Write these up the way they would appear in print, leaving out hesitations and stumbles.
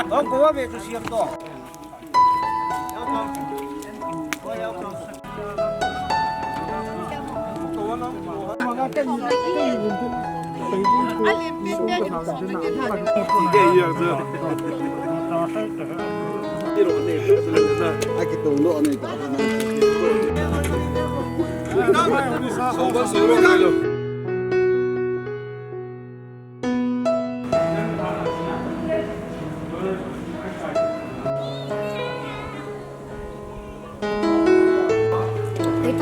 Ông cố về tôi xiêm to.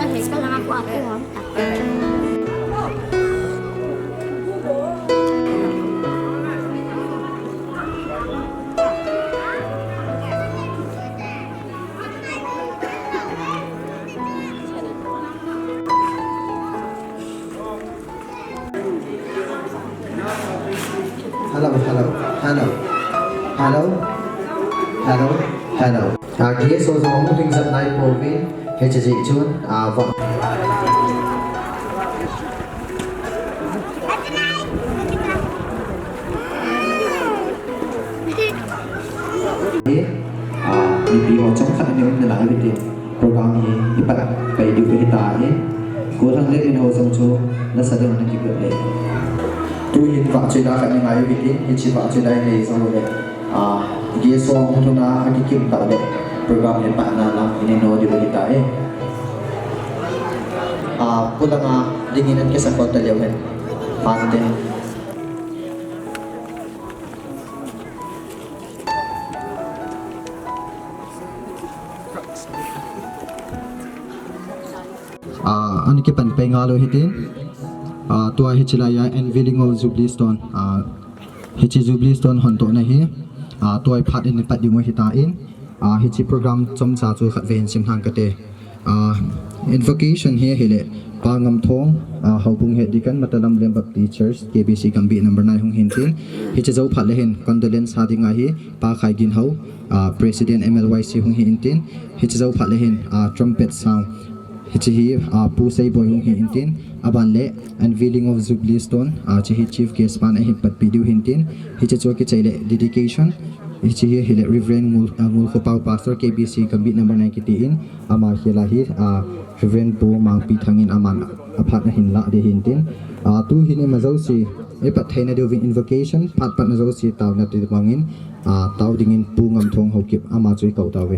Kita lang ako ha. Hello. Kia số số một hình dập này của mình hệ chỉ chuột vọng. Vì họ trong khả năng là lại về program này bắt phải điều về ta ấy cố thằng lên hồ trong chỗ là sẽ được anh kịp được tôi hiện vợ chơi đá khả năng ai về hiện chỉ vợ chơi đá này xong rồi kia số một thằng nào anh kịp tạo được program này bạn là làm ini no điều về ta ấy pulang dinginan ke sakot taliaw hen pante anh ke pan pengalo hitin tua hichilaya unveiling of Jubilee stone hichi Jubilee stone honto na hi tua phat in pat dingo hitain hichi program chomcha chu khat ven sim hang kate invocation here hele pangam thong haupung he dikan Matalambulane Baptist Church KBC kambi number 9 hong hintin hichi zo phat lehen condolence ha dinga hi pa khai gin ho president MLYC hong hintin hichi zo phat lehen trumpet sound hichi hi pu sei boy hong hintin aban le unveiling of Jubilee stone chi hi chief guest pan a hi pat video hintin hichi cho ki chaile dedication hichi hi hele reverend mul khopau pastor KBC kambi number 9 kitiin ama hila hi reverend po mangpi thangin aman aphat na hinla de hintin tu hine mazau si e pat thaina dewing invocation pat pat na zo si taw na ti mangin taw dingin pu ngam thong hokip ama chui kau tawe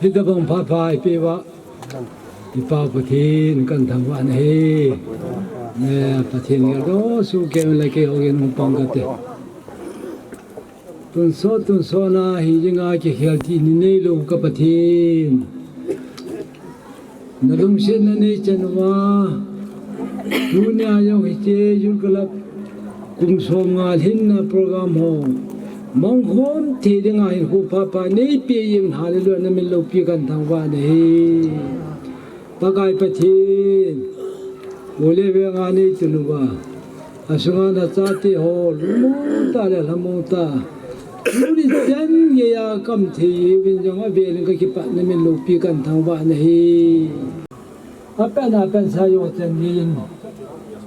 hita bang pha phai pe wa ipa pathin kan thang wa ne ne pathin ga do su ke la ke hogen mu pang ka te tun so na hi jinga ke khel ti ni nei lo ka pathin nalum sen na nei chanwa dunia yo hi che yul kalap kum som nga hin na program ho mong khom thi de nga hi hu pa nei pe yin ha le lo na min lo pi kan thang wa nei pagai pathin ole ve nga nei tuluwa asunga na chati ho lumu ta le lamu ta Uri jan ya kam thi bin jong a velin ka ki pa na min lo pi kan thang wa nei apan sa yo chen nin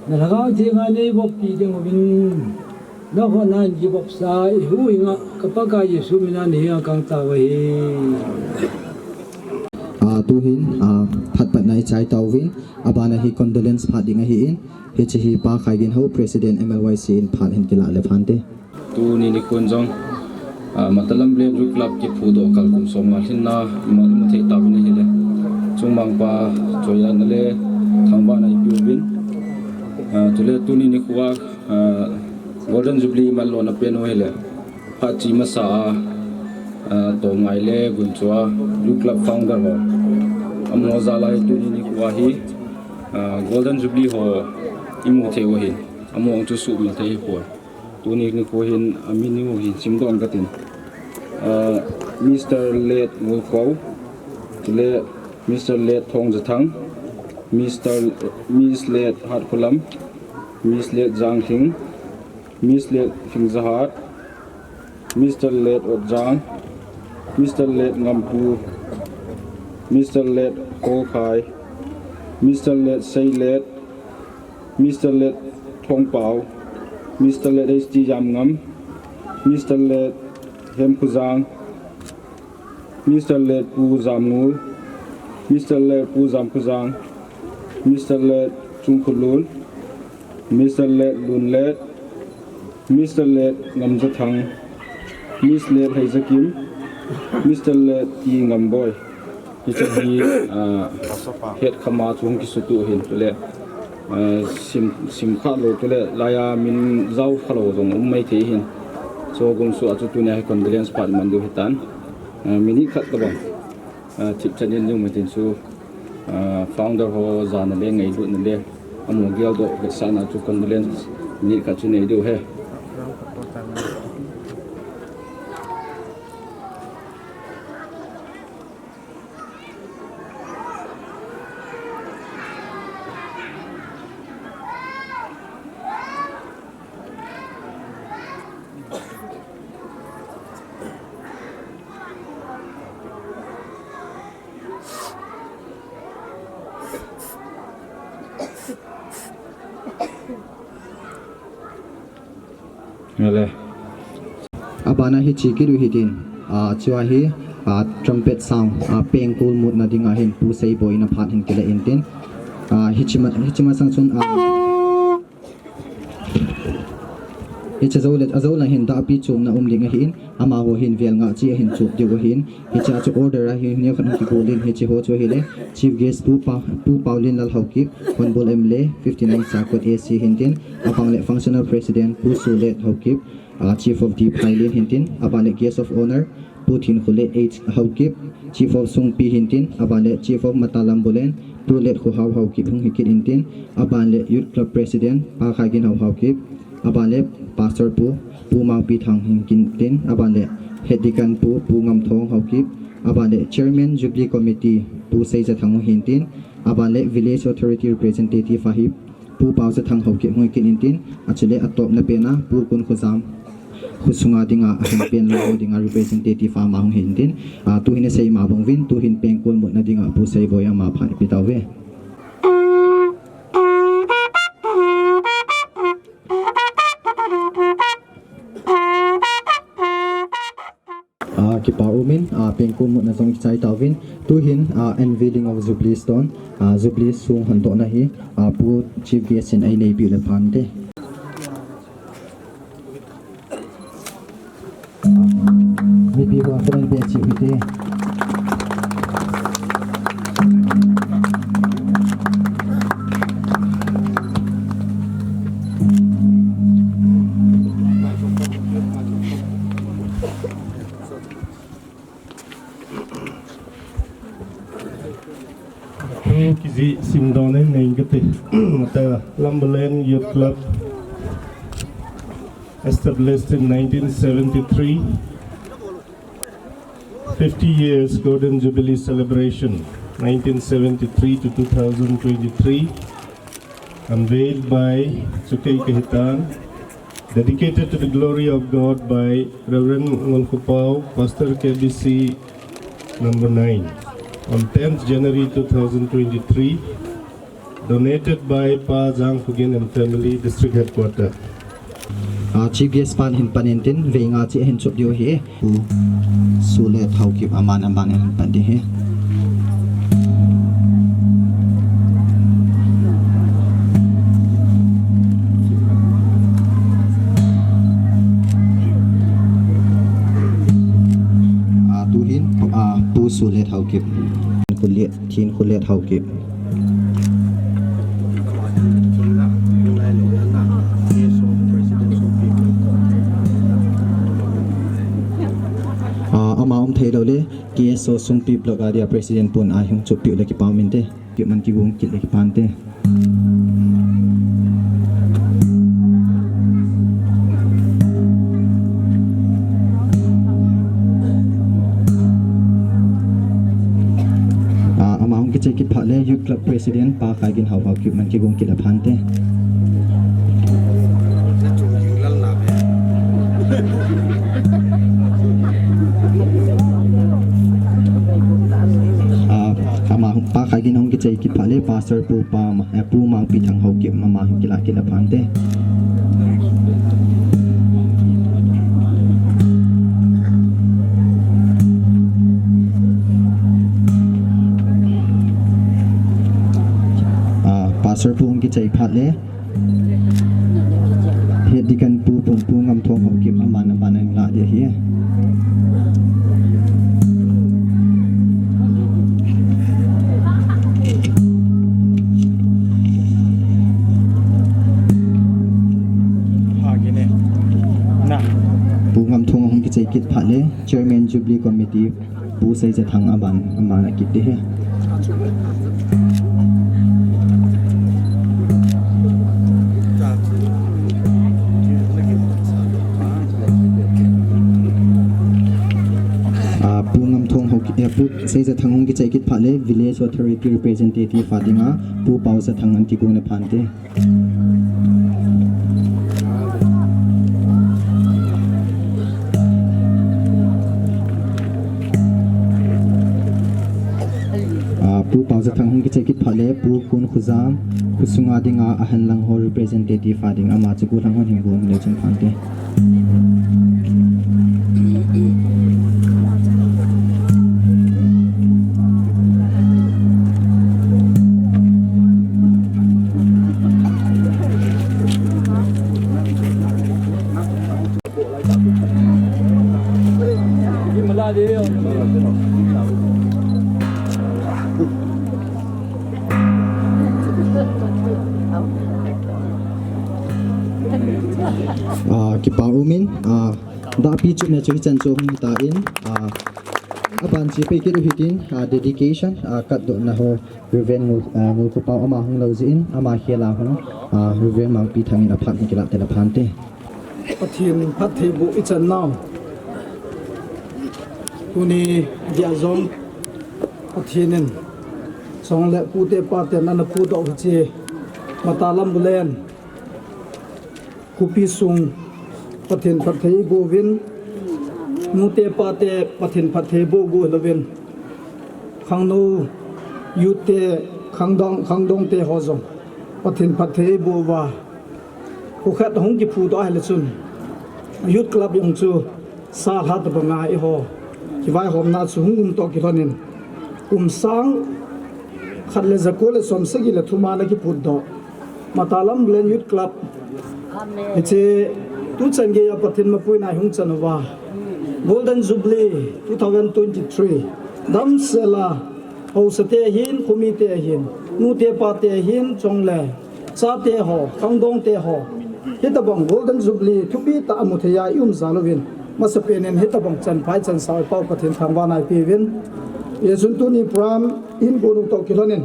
na ga thi nga nei bo pi ding bin na ho nan ji bok sa hu nga ka pa ka yesu mina ni a kang ta wa tu hin phat pat nai chai tawin abana hi condolence phading a hi in hi chi hi pa khai gin ho president MLYC in phat hin kila le phante tu ni ni kun jong Matalambulane Ru Club ki phudo kal kum som ma hinna ma thei ta bin hele chungmang pa choya na le thangba na yu bin tule tu ni ni kuwa golden jubilee mal lo na peno hele pha chi ma sa to ngai le gun chwa Ru Club founder ho amno zala tu ni ni kuwa hi golden jubilee ho imu thei wo hi among chu su bin thei ho Tuni ni ko hin amini mo hin simdon katin Mr. Let Mulko le Mr. Let Thong Jathang Miss Let Harpulam Miss Let Jang Thing Miss Let Thing Zahat Mr. Let Ojang Mr. Let Ngampu Mr. Led Ho Khai, Mr. Led Say Led, Mr. Led Thong Pao, Mr. Led HT Yam Ngam, Mr. Led Hem Kuzang, Mr. Led Pu Zam Ngul, Mr. Led Pu Zam Kuzang, Mr. Led Chung Kulun, Mr. Led Lun Led, Mr. Led Ngam Zathang, Miss Led Haizakim, Mr. Led Yi Ngam Boy. Hi chu hi het khama chung ki sutu hin tule sim kha lo tule laya min zau khalo jong mai the hin so gum su atu tu ne condolence part man du hitan mini khat ka bang chip chanin jong metin su founder ho zan le ngai du ne le amu gel do ke sana tu condolence ni ka chu nei du he abana hi chiki du hitin chua hi trumpet sound peng kul mut na dinga hin pu sei boy na phat hin kila intin hichima sang chun azol hin da pi chum na dinga hin ama ho hin vel nga chi hin chup digo hin hicha chu order a hin ne khan ki golin hichi ho chu hele chief guest pu paulin lal hauki honorable MLYC 59 sakot AC hintin apangle functional president pu sulet hauki chief of deep highland hintin abale guest of honor putin khule h haukip chief of sungpi hintin abale chief of Matalambulane pulet khu haukip hung hikit hintin abale youth club president pa khagin haukip abale pastor pu mau pi thang hintin abale hedikan pu ngam thong haukip abale chairman Jubilee committee pu sei za thang hintin abale village authority representative ahip pu pau za thang haukip hung hikit hintin achile atop na pena pu kun khuzam khusunga dinga pen lo dinga representative ma hung hintin tu hin sei ma bong vin tu hin peng kun mot na dinga pu sei boya ma pha pitaw ve ki pa umin peng kun mot na song chai tawin tu hin unveiling of Jubilee stone Jubilee sung han to na hi pu chief guest in ai nei bi le phan te maybe go friend be activity kizi simdone nengate Matalambulane Youth Club established in 1973 50 years Golden Jubilee celebration 1973 to 2023 unveiled by Sukai Kahitan dedicated to the glory of God by Reverend Ngolkupao Pastor KBC number 9 on 10th January 2023 donated by Pa Zhang Fugin and family district headquarters chief guest pan hin panintin venga chi hin chup dio hi pu sule thauki aman hin pan di hi tu hin pu sule thauki kuliat thin kuliat thauki thei lo le KSO sungpi blog area president pun a hung chu pi le ki pawmin te ki man ki bung ki le ki pan te ama hung ki che ki phale youth club president pa khaigin hau ki man ki bung ki le phan te khai gin hong ki chei ki phale pastor pu pa ma pu mang pi thang ho ki ma ki la ki la phan te pastor pu hong ki chei phale he dikan pu ngam thong ho ki ma na ban la de hi ngam thong hong ki chei kit phale chairman Jubilee committee pu sei je thang aban amana kit de he pu ngam thong ho ki pu sei je thang hong ki chei kit phale village authority representative fadinga pu pau se thang an ti ko ne phante pu pau za thang hong ki chei kit phale pu kun khuzam khusunga dinga ahan lang ho representative fading ama chu ku thang hon hing gon le chung phante ki pa umin da pi chu ne chu chan chu hung ta in aban chi pe ki ru hitin dedication kat do na ho reven ngul ko pa ama hung lo zin ama khela hung reven mang pi thang na phat ki la te la phan te pathin phathi bu ichan naw kuni dia zong pathinen song le pu te pa te na pu do chi Matalambulane kupi sung pathin pathei bu win mute pa te pathin pathei bu gu lovin khangnu yute khangdong te hozong pathin pathei bu wa ku khat hong ki phu do hai le chun youth club yong chu sa hat ba nga I ho ki vai hom na chu hungum to ki honin sang khat le zakole som se gi le thuma la ki phu do Matalambulane youth club iche tu change ya pathin ma pui na hung chanwa golden jubilee 2023 dam sela ho sate hin khumi te hin nu te pa te hin chongle cha te ho kangdong te ho hitabang golden jubilee thupi ta amuthaya zalovin masapenen hitabang chan phai chan sai pau pathin thangwa nai pivin yesun tu ni pram in gonu to kilonen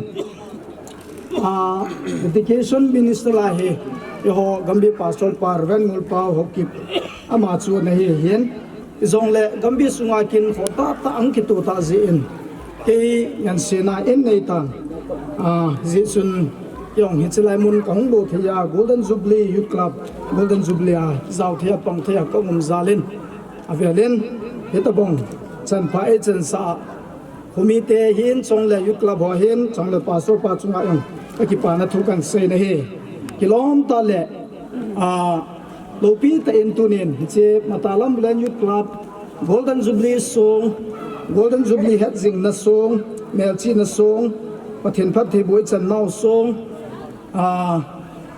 education minister la he ho gambi pastor parven mul pa hokip ama chu na hi hian zong le gambi sunga kin khota ta angkitu ta ji in ke ngan sena in nei tang ji sun yong hichilai mun kong bo thia golden jubilee youth club golden jubilee zaw thia pang thia ko ngum zalin avialen hetabong chan pa e chen sa komite hin chong le youth club ho hin chong le pastor pa chunga yong ki pa na thu kan sei na hi kilom ta le lopi ta intunin che Matalambulane youth club golden jubilee song golden jubilee het jing na song melchi na song pathin phathi boi chan nau song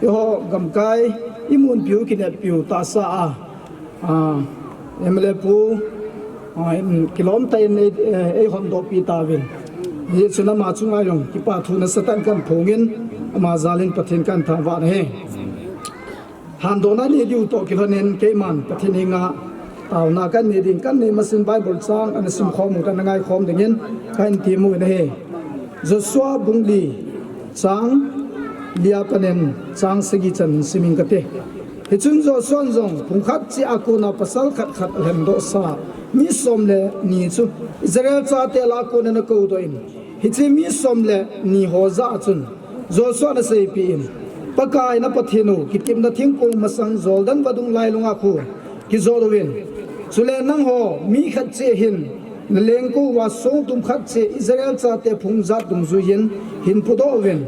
yo gamkai imun piu ki ne piu ta sa MLYC kilom ta in e hon do pi ta win ye chuna ma chunga yong ki pa thu na satan kan phongin ama zalin pathin kan tha wa he handona ni diu to kilonen keman pathininga tawna kan ni ding kan ni masin bible chang an sim khom kan ngai khom dingin kan ti mu ne he joshua bungli chang lia panen chang segi chan siming kate hichun zo son zong phungkhat chi akuna pasal khat khat hem do sa mi somle ni chu israel cha te la ko na ko do in hichi mi somle ni ho za chun joshua na sei pi in pakai na pathinu kitim na thingkung masang zoldan badung lai lunga khu ki zolwin chule nang ho mi khat che hin leng ko wa so tum khat che Israel cha te phung za tum zu yin hin pu do wen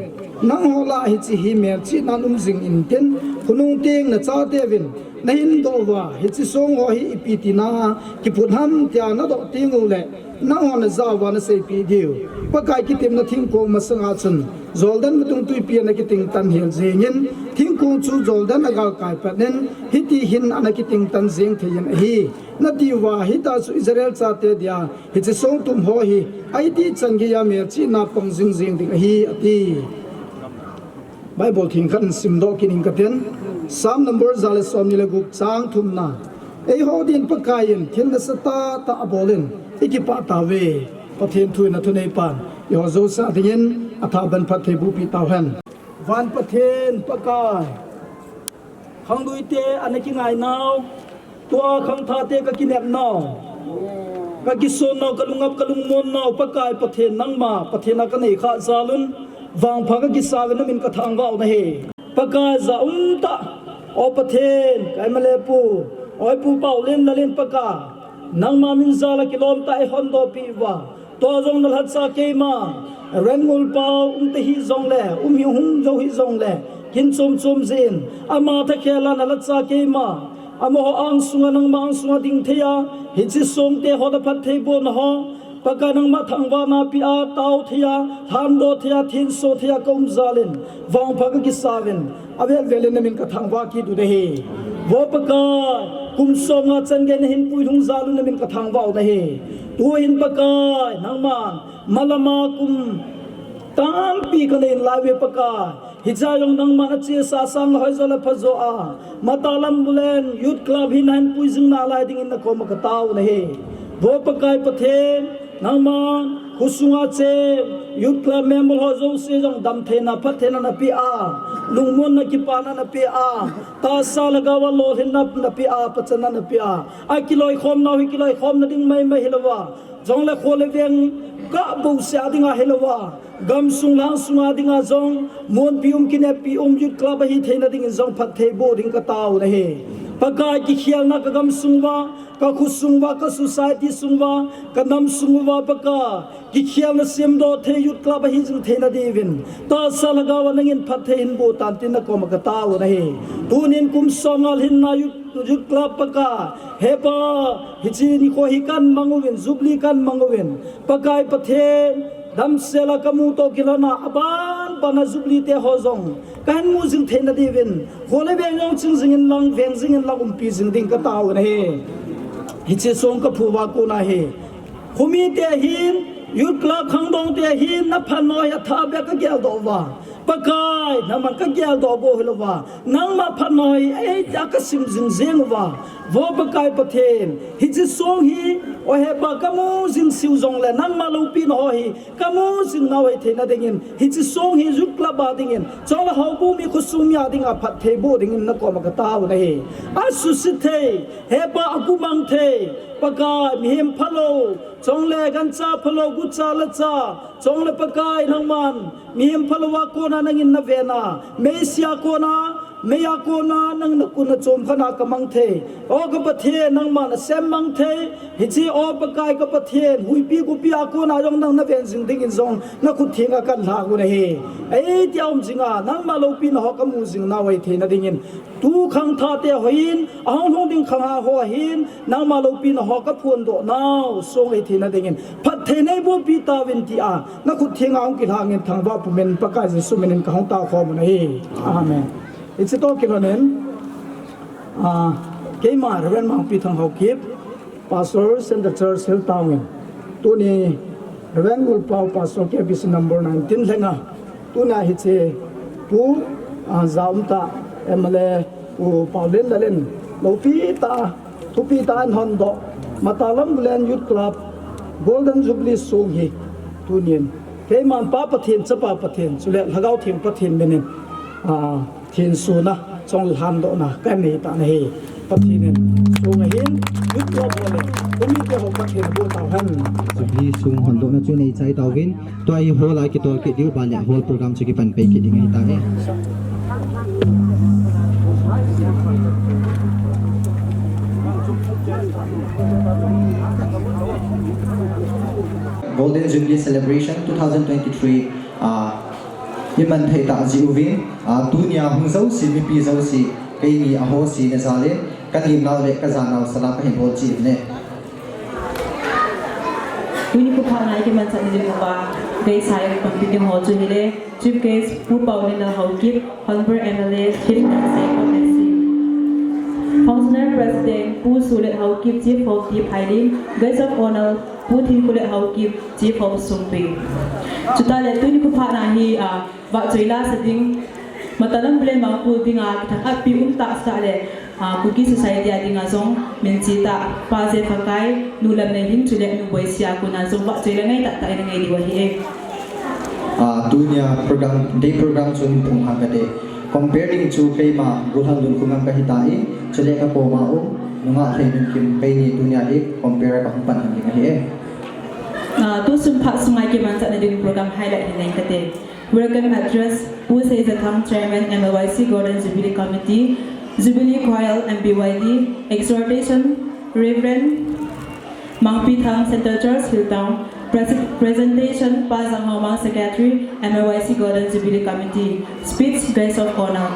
nang ho la hi chi hi me chi nan jing in ten khunung teng na cha te wen na hin do wa hi chi song ho hi pi ti na ki phut ham tia na do ting u le na ho na za wa na sei pi diu pa kai ki tim na thing ko ma sanga chun zoldan mutung tui pi na ki ting tan hel zengin thing ko chu zoldan agal kai pa nen hiti hin ana ki ting tan zeng thein hi na ti wa hi ta su Israel cha te dia hi chi song tum ho hi ai ti chang gi ya me chi na pong jing jing ding hi ati Bible thing khan sim do kin ka ten Psalm number zale som ni le gup chang thum na ei ho din pa kain thin na sa ta abolin iki pa ta we pathen thui na thu nei pan yo zo sa dingin atha ban pathe bu pi taw han van pathen pa kai khang dui te anaki ngai naw tua khang tha te ka kinep naw ka ki son naw kalungap kalung mon naw pa kai pathen nang ma pathen ka nei kha zalun wang pha ka ki sa na min ka thang gaw na he pa kai za ta o pathen kai male pu oi pu pau len la len pa ka nang ma min za la kilom ta e hon do pi wa to jong nal hat sa ke ma ren ngul pau te hi jong le hi hung jo hi jong le kin chum chum zin ama tha khela na la cha ke ma ama ho ang sunga nang ma ang sunga ding theya hi chi som te ho da phat thei bo na ho paka nang ma thang wa na pi a tau theya han do theya thin so theya kom zalin wang pha ki saven avel velen min ka thang wa ki du de he wo paka kum som nga chan gen hin pui lung zalun min ka thang wa na he tu hin paka nang ma malama kum tam pi ka len la we paka hijayong nang ma che sa sang hoi zo la phazo a Matalambulane youth club hin han pui jing na lai ding in na ko ma ka taw na he wo pakai pathen nang ma husunga che youth club member ho zo se jong dam the na phathe na pi a lungmon na ki pa na pi a ta sa laga wa lo hin na pi a pachana na pi a kiloi khom na hi kiloi khom na ding mai mai hilawa jong la khole veng ka bu sia dinga hilawa gam sung lang sunga dinga jong mon pium kine pium youth club hi theina ding jong phathe bo ding ka taw na he pakai ki khial na ka gam sungwa ka khu sungwa ka society sungwa ka nam sungwa paka ki khial na sim do the youth club hi jing theina divin ta salaga wa nangin phathe hin bo tan tin na ko ma ka taw na he tunin kum songal hin na youth club paka heba hichi ni ko hi kan mangowin Jubilee kan mangowin pakai pathe dam sela kamu to kilona aban bana Jubilee te hozong kan mu jing thena divin hole be ngong ching jing in lang veng jing in lang pi jing ding ka taw na he hiche song ka phuwa ko na he khumi te hin youth club khang dong te hin na phan no ya tha be ka gel do wa pakai naman ka gel do bo hilwa nang ma phan noi e ja ka sim jing jing wa wo pakai pathen hiche song hi o he ba ka mu jing siu jong le nang ma lo pi no hi ka mu jing na wai the na dingin hiche song hi youth club ba dingin chong la hau bu mi khu sum ya ding a phat the bo dingin na ko ma ka taw na he a su si the he ba aku mang the pakai mi him phalo chong le gan cha phalo gu cha la cha chong le pakai nang man mi him phalo wa ko na nangin na vena mesia ko na meya ko na nang na kun na chom khana ka mang the o ka pathe nang ma na sem mang the hi chi o pakai ka pathe hui pi ku pi a ko na jong nang na ven jing ding in jong na khu thinga kan la gu na he ei tiaum jinga nang ma lo pi na ho ka mu jing na wai the na ding in tu khang tha te hoin ahong hong ding khang ha ho hin nang ma lo pi na ho ka phun do naw so ei the na ding in pathe nei bo pi ta ven ti a na khu thinga ong ki hang in thang ba pu men pakai je su men ka hong ta kho mu na he amen it's a talk again came out when mang pi thang ho kip pastors and the church held town tu ni when will pau pastor ke bis number 19 lenga tu na hi che pu zaumta emle u paulen dalen lo pi ta tu pi ta an hon do Matalambulane youth club golden jubilee song hi tu nin ke man pa pathin cha pa pathin chule lagau thim pathin menin thiên su na trong han độ na cái này ta này pathin nen su ngày hin youth club le cũng như cái hộp pathin bộ tàu han Jubilee sung hon do na chu nei chai taw vin to ai ho lai ki to ki diu ba ya whole program chu ki pan pe ki ding ai ta e Golden Jubilee Celebration 2023 iman thei ta jiuvin tunia hungzau CVP zau si keini aho si ne zale kanim naw le kazanaw sala ka hin hol chi ne Tuni ko phang nai ke man san ni ba gai sai pampi ho chu hile chief case pu pau ne na hau kip honorable MLA chief sai ko Ahsi Functional President pu sulet hau kip chief of the Pilin guest of honor pu thin kulet hau kip chief of Sumpi chuta le tuni ko phang na hi ba choila sading Matalambulane ma pu dinga thang api ta sa le Cookie Society adinga zong mencita paze fakai nulam na him chule nu boisia kuna zong ba chile ngai ta ta ngai diwa hi tunia program day program chun pung hangade comparing to keima gulhan lun kungang ka hitai chule ka po ma un nunga thain kim peini tunia hi compare ka pan ngai hi tu sum pha sungai ke man sa na ding program highlight ni ngai kate welcome address who says the thumb chairman MLYC Golden Jubilee Committee Jubilee Choir and BYD exhortation Reverend Mangpi Thang Center Church Hilltown presentation Pazang Homa Secretary MLYC Golden Jubilee Committee speech grace of honor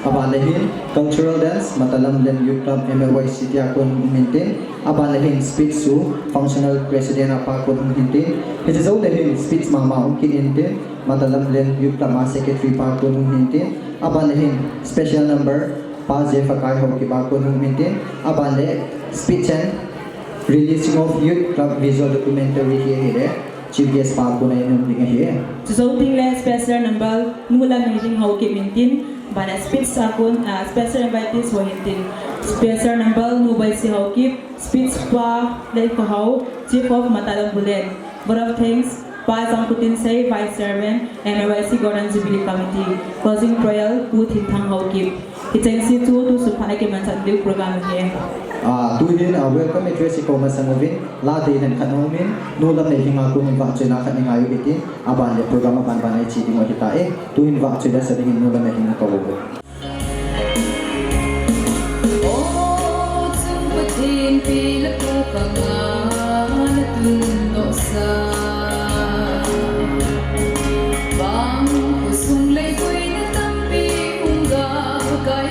Abalahin cultural dance Matalambulane Youth Club MLYC tiakon maintain abalahin speech su functional president apakon maintain hijau lehin speech mama ukin maintain Matalambulane Youth Club secretary pakon maintain abalahin special number Paze fakai ho ki bakon maintain abale speech and releasing of youth club visual documentary here chief guest pakon ay nung dinga here so ting le special number nula meeting how ki maintain bana speech sakon special invitees ho hintin special number nu by si how ki speech pa le ko how chief of Matalambulane board of thanks Pazang Putin say vice chairman MLYC Golden Jubilee Committee closing prayer with him thang how ki Itengsi tu supaya ke man sa program here. Tuhin welcome address ko masangovin la de nan khanomin nulam nei hinga ko min ba chena khan ngayo bitin aban le program ban banai chi di mo hitae tuhin ba cheda sa dingin nulam nei hinga ko bo Oh chung patin pil ko kanga na tun do sa bang kusung lei koi na tampi unga kai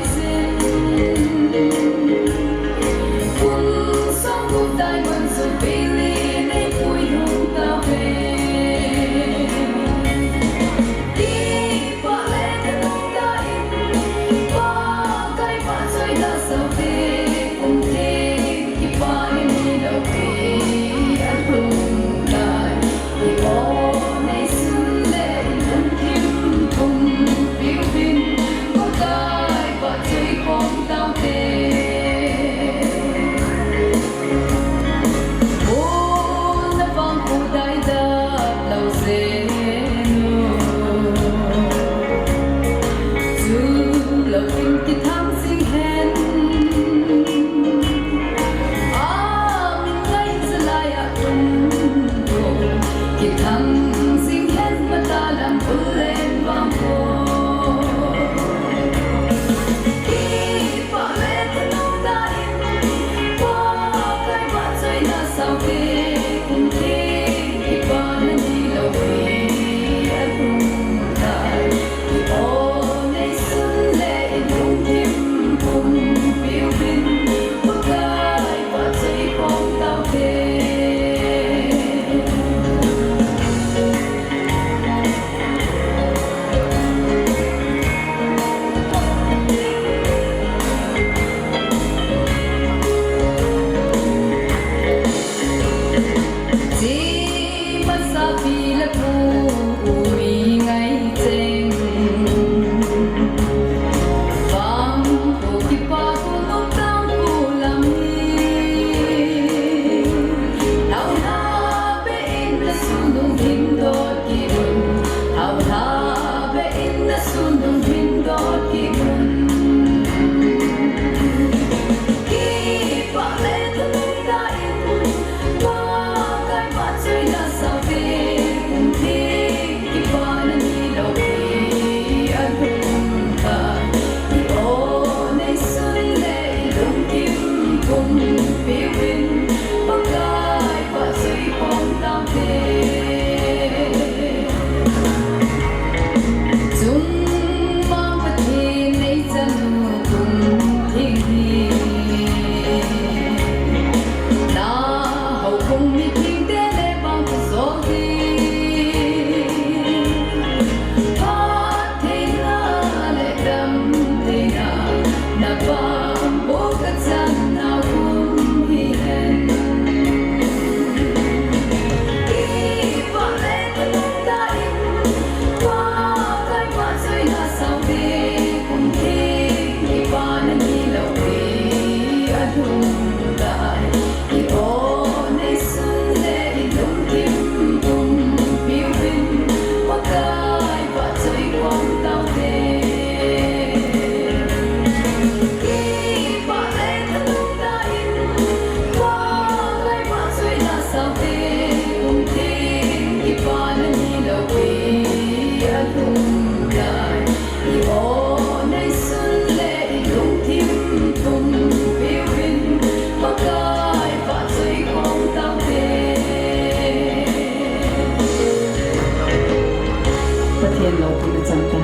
changka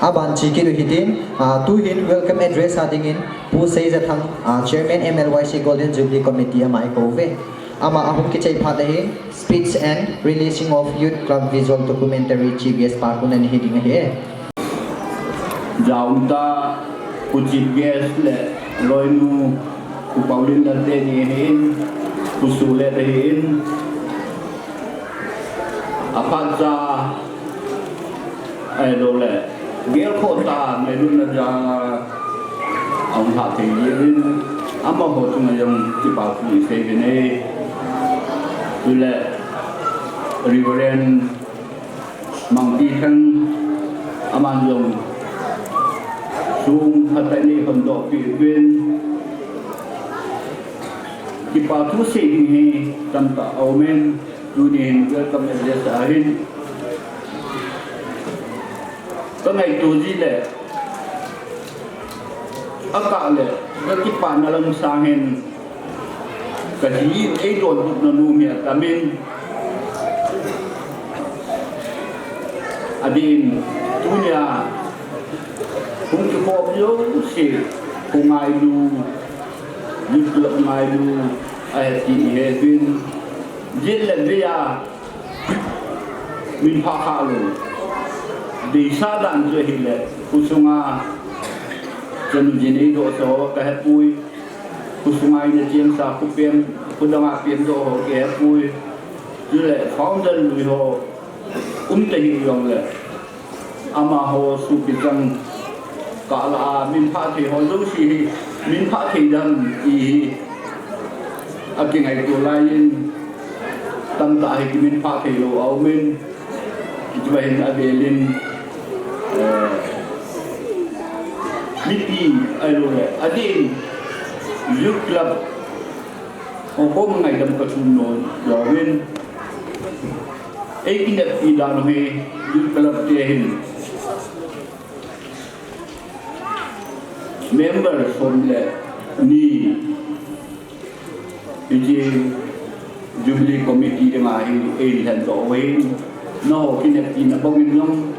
Aban chiki do hitin tu hin welcome address ading in pu sei za thang chairman MLYC Golden Jubilee Committee ama ikove ama ahum ki chai phada hi speech and releasing of youth club visual documentary GBS parkunan hiding he jaunta ku GBS le loinu ku paulin dan te ni hin ku sule te hin apa za ai lo le Gel kota melun na ông hạ thì yên ama ho chung yang ti pa fi se bene tule riveren mang ti thang aman yong sung hatani hon do pi ben ti pa thu se ni tam ta omen tu ni welcome address ahin có ngày tu gì lệ, cả lệ, cái bản là làm sang hen, cái gì ấy rồi nó nuôi miệt cả mình, adin tu nhà, cũng chỉ có yếu gì, cũng ai lu, giúp đỡ ai lu, ai chỉ hệ viên, gì lên bây giờ, mình phá khá luôn. Di sadan je hile kusunga jenu jeni do so ka hepui kusunga ina jiang sa kupiem kudanga piem do ho ke hepui jule founder lui ho te hi yong le ama ho su pitang ka la min pha thi ho lu si min pha thi dan i aking ai tu lain tam ta hi min pha thi lo au min Jubilee adelin Miti ayole adin youth club hong ngày đâm cà chun nồi domin ấy kinat idan he youth club tehin members from the ni Jubilee committee dengan ai dan doin no kinat ina bongin long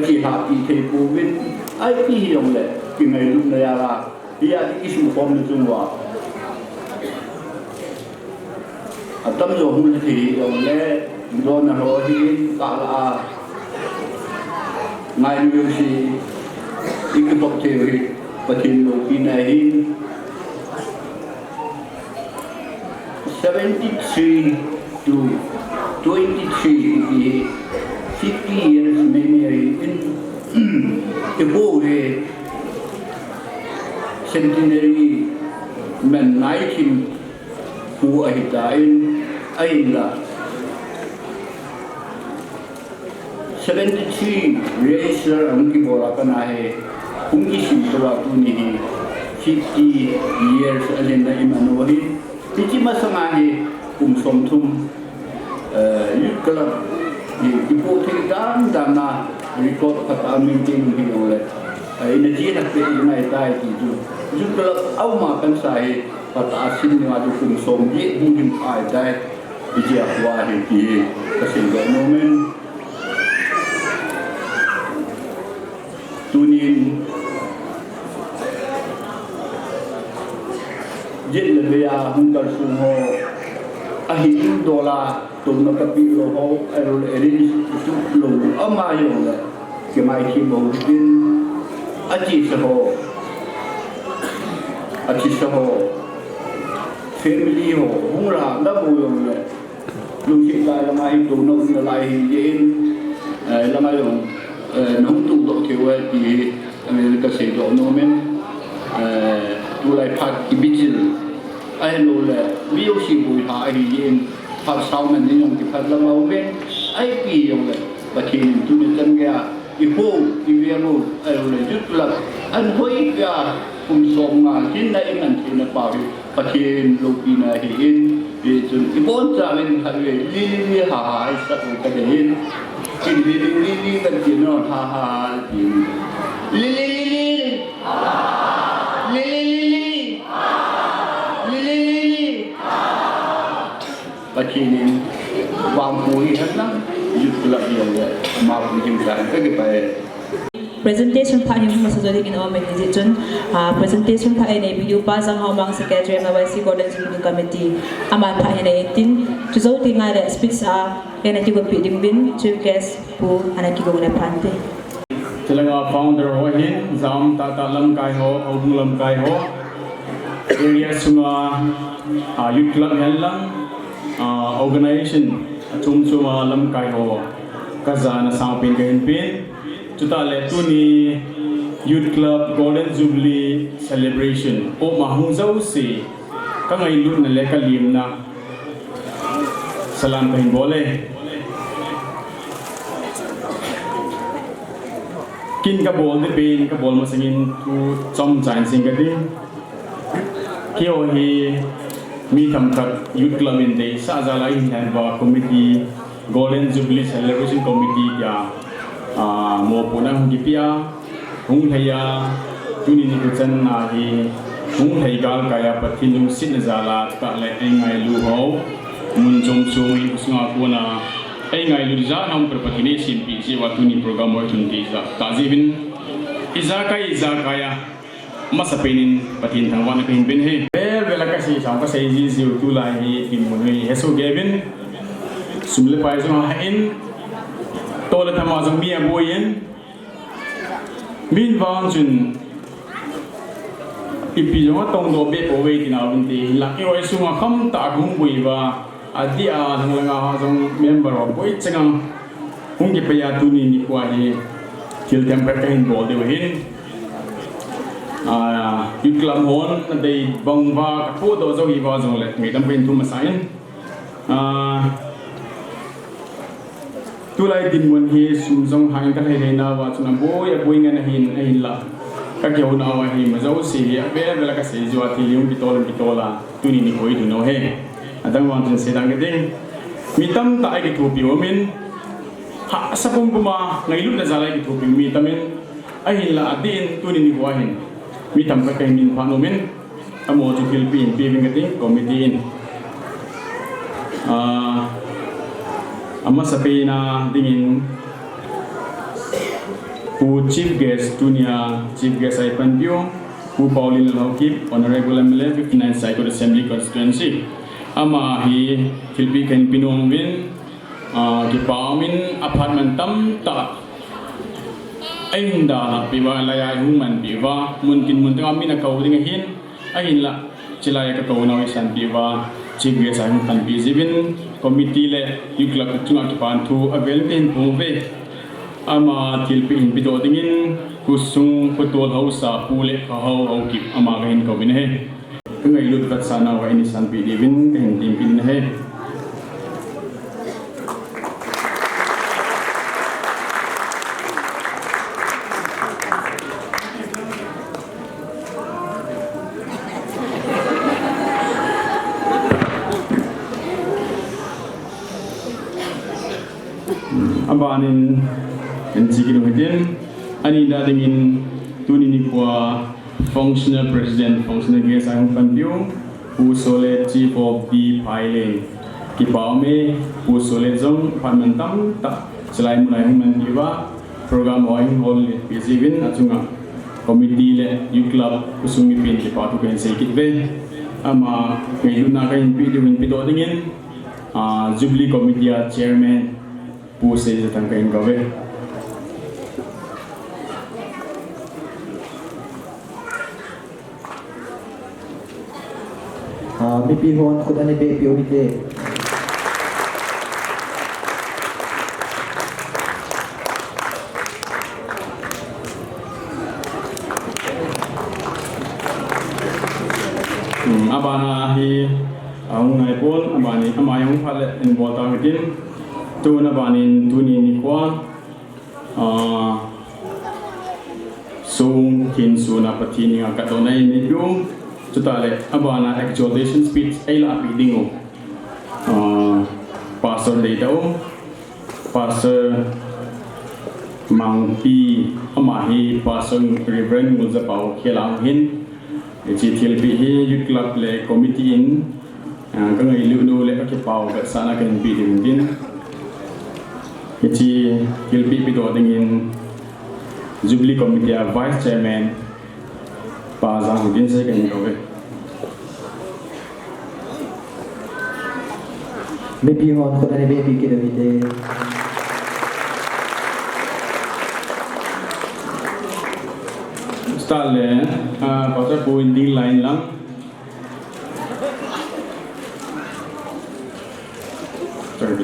chỉ hạ kỳ thế phù viên ai kỳ hiểu lệ kỳ ngày lúc này là bây giờ cái số phong được chung vào tâm dụng thì hiểu lệ do là họ thì cả là ngày nhiều gì cái bậc thế và thiên độ kỳ này 73 to 23 thì 50 years memory in the boy centenary men 19 who are dying ayla 73 racer ang kibora kana he kung isim to tu ni 50 years alin na imanuhi tiki masamahi kung somthum youth club di po dan na record kata meeting hi ole ai na ji nak pe na tai ti tu juga au ma kan sai kata asin ni adu kum som ye mungkin ai dai di akwa hi ti kasin ga moment tunin jin le ya hungkar suho ahin dola tụm nó cặp bị lỗ hậu rồi đi chụp lỗ âm ai rồi là cái mai khi mà tin anh chỉ sợ họ family họ không làm đã bùi rồi là lúc hiện tại là mai tụm nó lại dễ là mai rồi nó không tụm độ thiếu thì mình có thể độ nó men tụi lại phát cái bít ai rồi là ví dụ chỉ bùi hạ thì dễ phát sau mình đi dùng cái phát lâm áo bên ai kỳ dùng vậy và thì tôi được chân kia cái phố cái viên luôn rồi giúp là anh hơi cả cùng sống mà hiện nay mình thì nó bảo và thì lúc này thì vì chúng cái bốn gia đình hay về li hà sao cái đấy cái li cái gì nó hà thì li và khi nên vàng mùi hết lắm, là điều mà cũng chịu cái bài presentation pa ni mo sa jodi kin o men ni chun presentation pa ene video pa jang how bang secretary MLYC Golden Jubilee committee ama pa ene 18 to zo ti nga le speech ene ti go pi ding bin chief guest pu ana ki go ne pante Telanga founder ho hin zam tata lam kai ho obung lam kai ho area sunga youth club helang organization chung chuma lam kai ho kazana sampin kain pin chuta le tuni youth club Golden Jubilee celebration o mahung zau si ka ngai lu na le ka lim na salam kain bole kin ka bol de pin ka bol ma singin tu chom chan sing ka ding kio hi mi tham khat youth club in de sa za lai han ba committee Golden Jubilee celebration committee ya mo punang gipia hung thaya tuni ni kuchan na hi hung thai gal kaya pathinung sin zala ka le engai lu ho mun chom choi usnga kona engai lu za nam propatine sin pi si wa tuni program wa tun ti za tajibin iza kaya masapenin patin thangwan ka hin ben he bela ka si sam ka sei ji ziu tu lai hi tin mun hi heso gevin sumle pai zo ha in tola thama jong mi aboyen min van jun ipi jong tong do be po we tin awin ti la ki oi sunga kham ta gung bui wa adia nang langa ha jong member of boy chengang hung ki pa ya tu ni kwa hi til temper ka hin bol de hin youth club hon dei bang wa ka pu do zo hi wa jong le mi dam pen tu ma sain tu lai din mun hi sum jong hang ka he na wa chuna boy a boy ngan hin la ka ke na wa hi ma zo si ya be la ka se jo ati lium pitola tu ni koi tu no he adang wan chen se dang ke ding mi tam ta ai ki thu pi min ha sa pum puma ngai lu na za lai ki thu pi mi tamin ai hin la adin tu ni wa hin mi tam ka kai min pha no min amo chu Philippine pi ke ding committee in ama sapi na dingin pu chief guest dunia chief guest ai panpio pu Pauline Lokip honorable MLA 59 Cycle Assembly constituency ama hi Philippine kan pinong win ki pamin apartment tam ta ainda na piwa laya human piwa munkin mun tang amina kau ding hin ahin la chilaya ka kau na isan piwa chief guest ai kan bizibin committee le youth club chunga ki pan thu avel ten pove ama tilpin bido dingin kusung potol hausa pule ka hau ki ama gain ko bin he ngai lut kat sana wa ini san pi divin ten tim pin he abanin enjigin wedin ani da dingin tuni ni kwa functional president functional guest ang pandiu pu sole chief of the pilot ki paume pu sole jong panmentam ta selai mulai human diwa program oi hol bizibin achunga committee le youth club usungi pin ki patu ken sei kitbe ama ngiluna ka in pi do dingin Jubilee committee chairman pu se jatang kain gawe mi pi hon khud ani be pi ori te abana hi ang ngai pon abani amayong phale in bota hitin tu na banin tuni ni kwa sung kin su na patini nga katonay ni yu tutale abana exaltation speech ay la pidingo pastor dito pastor mangpi amahi pastor reverend muzapau khelang hin chi thilpi hi youth club le committee in ka ngai lu no le ka pau ka sana kan bi din Keci kilpi pido dengan Jubilee Committee Vice Chairman Pak Zahudin saya kan kau ke. Baby hon ko na baby kita bide. Start le, pasal pointing line lang. Sorry.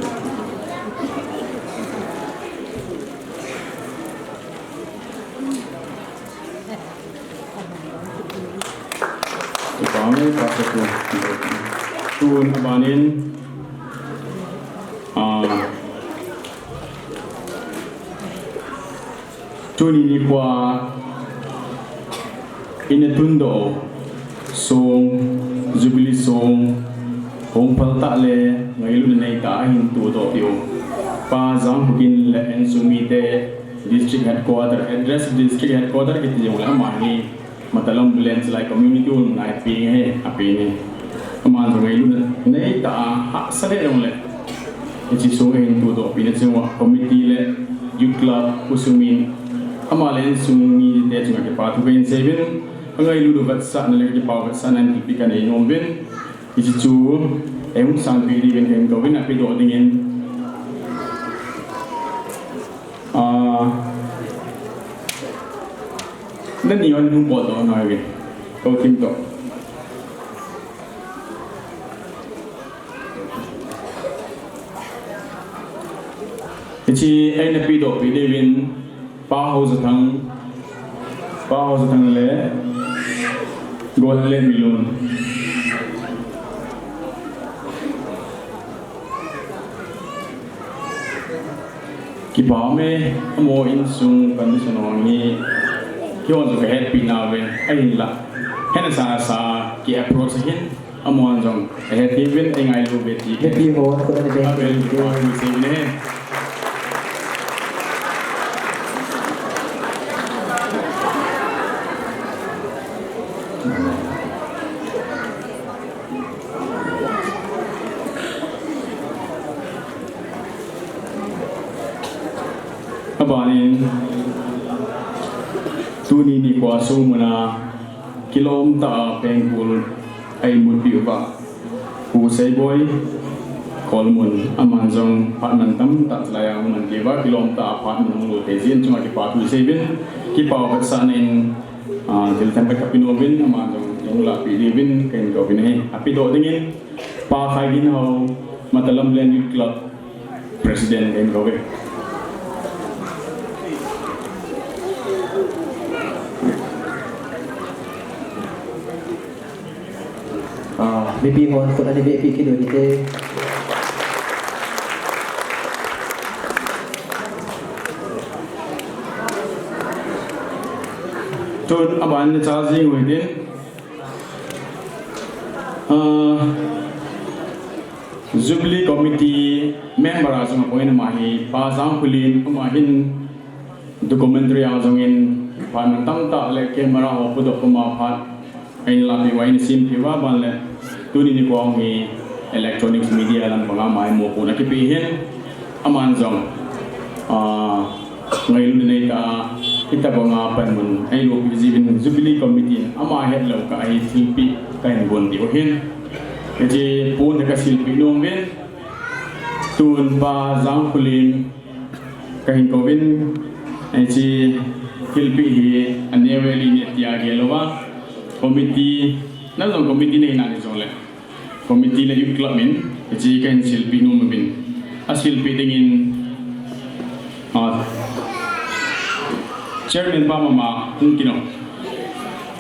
Kami pasal tuan abanin. Tuan ini kuah. Inatundo song Jubilee song hong palta le ngailu nei ta hintu do pio pa jang hukin le en sumite district headquarter address district headquarter kiti jong la mahi Matalambulane selai community un nai pi he api ni aman ngailu nei ta ha sale dong le ichi so hintu do pi ne jong committee le youth club usumin amalen sumi de jong ke pa tu ben seven Angai lulu batsa na lagi pau batsa na tipi kan ay nombin isu em sang pili ben em kau ben api do dingin nan ni on dum pot do na ge kau tim to ichi ay na pi do pi de ben pa ho zatang le Golden Milon. Kibame mo insung condition ni kion so head pinawen ay la hena sa ki approach hin amon jong head even engai lu beti Baby hon ko na baby. Abanin tuni ni kuasu muna kilomita pengkul ay mutpi upa usai boy kolmun amanjong panantam tak selayang mendiba kilomita apa menunggu tezin cuma kipatu sebin kipau kesanin til tempat kapinobin amanjong yang lapi libin kain kau bini api do dingin pakai ginau Matalambulane Youth Club Presiden kain kau be Baby hon ko na baby kita bide. Tuan aban charging within Jubilee Committee member asong point mahi pasang kulin mahin documentary asongin panantang tak le kamera ho pudok pemaphat ain lapi wain sim piwa banle tuni ni ko ngi electronics media lan pangamai mo ko nakipihin amanjong ngayon na kita bangapan mun ay lo bizibin Jubilee Committee ama head law ka ay silpi kain bondi ohin jadi pun dekat silpi nongben tun ba zang kulim kain kovin ay si silpi hi aneweli ni tiage lowa committee nalong committee ni nani sole committee le youth club min jadi kain silpi nongben asilpi dingin Chairman Mama Kino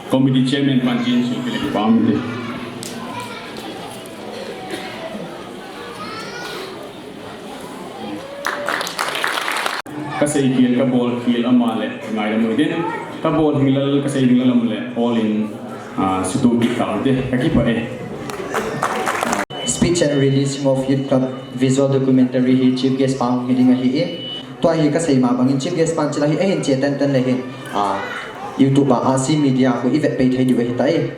Committee Chairman Panjin Sukili Pamde Kasay kiel kabol kiel amale ngai mo din kabol hilal kasay hilal amale all in sutubi kaute kakipa Speech and releasing of Youth Club visual documentary hi chief guest pang hiding hi Tua hi ka say ma bangin chief guest pan chila hi hin che tan le hin YouTube Ahsi media ko event page hi diwe hitai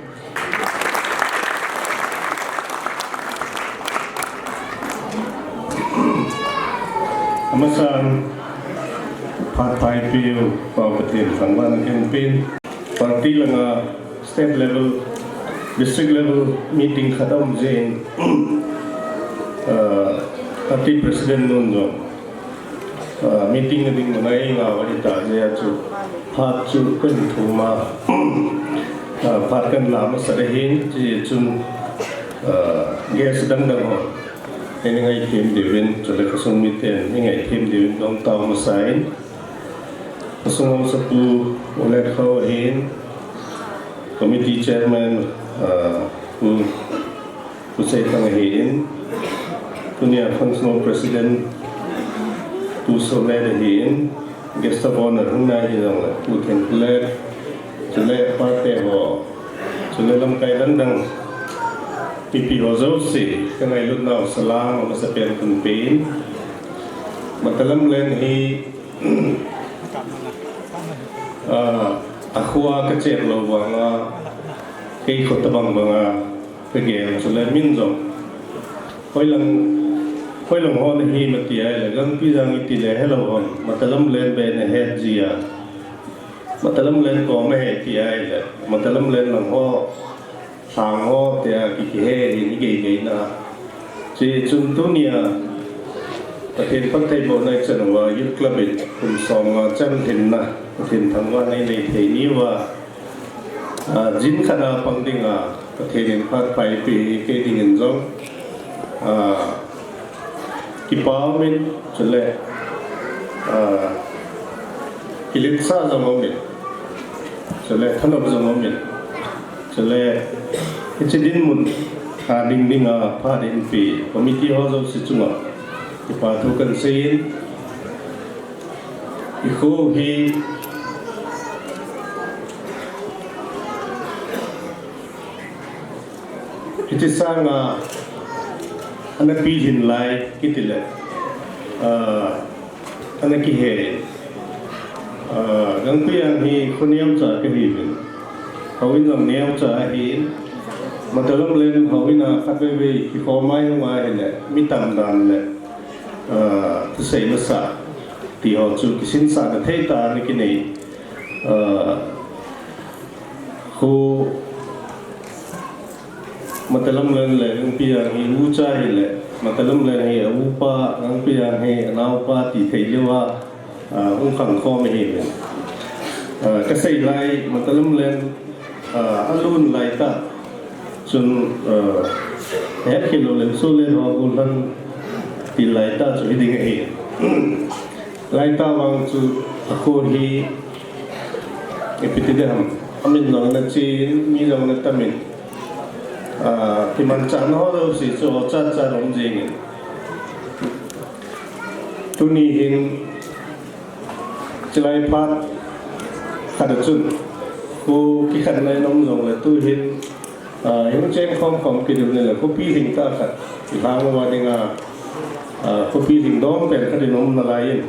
Amasan Partai Piu Paupatin Sangwan Campaign Parti Langa State Level District Level Meeting Khadam Jain Parti President Nunjo Meeting Ading Manai Nga Wadita Jaya Chu Pat Chu Kun Thuma Pat Kan Lama Sadahin Ji Chun Gas Dang Dang Ho Ini ngai tim divin Chole Kasung Miten Ini ngai tim divin Dong Tau Masain Kasung Sapu Ulet Khau Hin Committee Chairman Pu Say Tang Hin Punya Functional President Tu Sole Hin Guest of Honor Hung Nai Hidang Pu Ken Kulet Chole Partai Ho Chole Lam Kai Dang Dang Pipi Hozosi Kangai Lutnau Salam Masapian Kunpin Matalambulane Hi Akhwa Kacir Lo Wanga Kei Khotabang Banga Pegel Chole Minzong Hoi Lang Hon Hi Matiai Lagang Pizang Itile Hello Hon Matalambulane Ben Het Jia Matalambulane Ko Me Het Tiai Matalambulane Lang Ho Sang Ho Tia Kiki He Ni Gei Gei Na Ji Chun Tunia Patin Patai Bo Nai Chanwa Youth Club It Kum Song Chan Thin Na Patin Thangwa Nai Nei Thei Ni Wa Jin Khana Pangdinga Patin Pat Pai Pi Ke Ding En Zong Kipao Min Chule Kilitsa Zong Min Chule Thanop Zong Min Chule Ichidin Mun Ding Dinga Pa Din Pi Committee Hozo Sichunga Kipa Thukan Sein Ikho Hi Itisanga Anapi Hin Lai Kitile Anaki He Gangpiyang Hi Khuniam Cha Kahibin Hawin Lang Niam Cha Hin Matalambulane Hawina Khatwewe Ki Khomai Hwa Hele Mitam Dan Le Tusai Masa Ti Ho Chu Kisin Sa Na Thei Ta Ni Kinei Khu Matalambulane Le Gangpiyang Hi Ucha Hele Matalambulane Hi Upa Gangpiyang Hi Naupa Ti Thei Lewa Ung Khang Khom Hi Kasai Lai Matalambulane Alun Lai Ta Chun Het Kilo Len Sule Ho Gulan Ti Lai Ta Chu Hiding Hi Lai Ta Wang Chu Akho Hi Epitidam Amin Long Na Chin Mi Long Na Tamin Ti Man Chan Ho Lo Si Chu Cha Cha Long Jing Tuni Hin Chilai Pat Khada Chun Ku Ki Khan Lai Nom Zong Le Tu Hin Yung Chen Khom Khom Ki Dum Le Ku Pi Hing Ta Khat Ki Phang Wa Dinga Ku Pi Hing Dom Pen Khadi Nom Na Lai Yin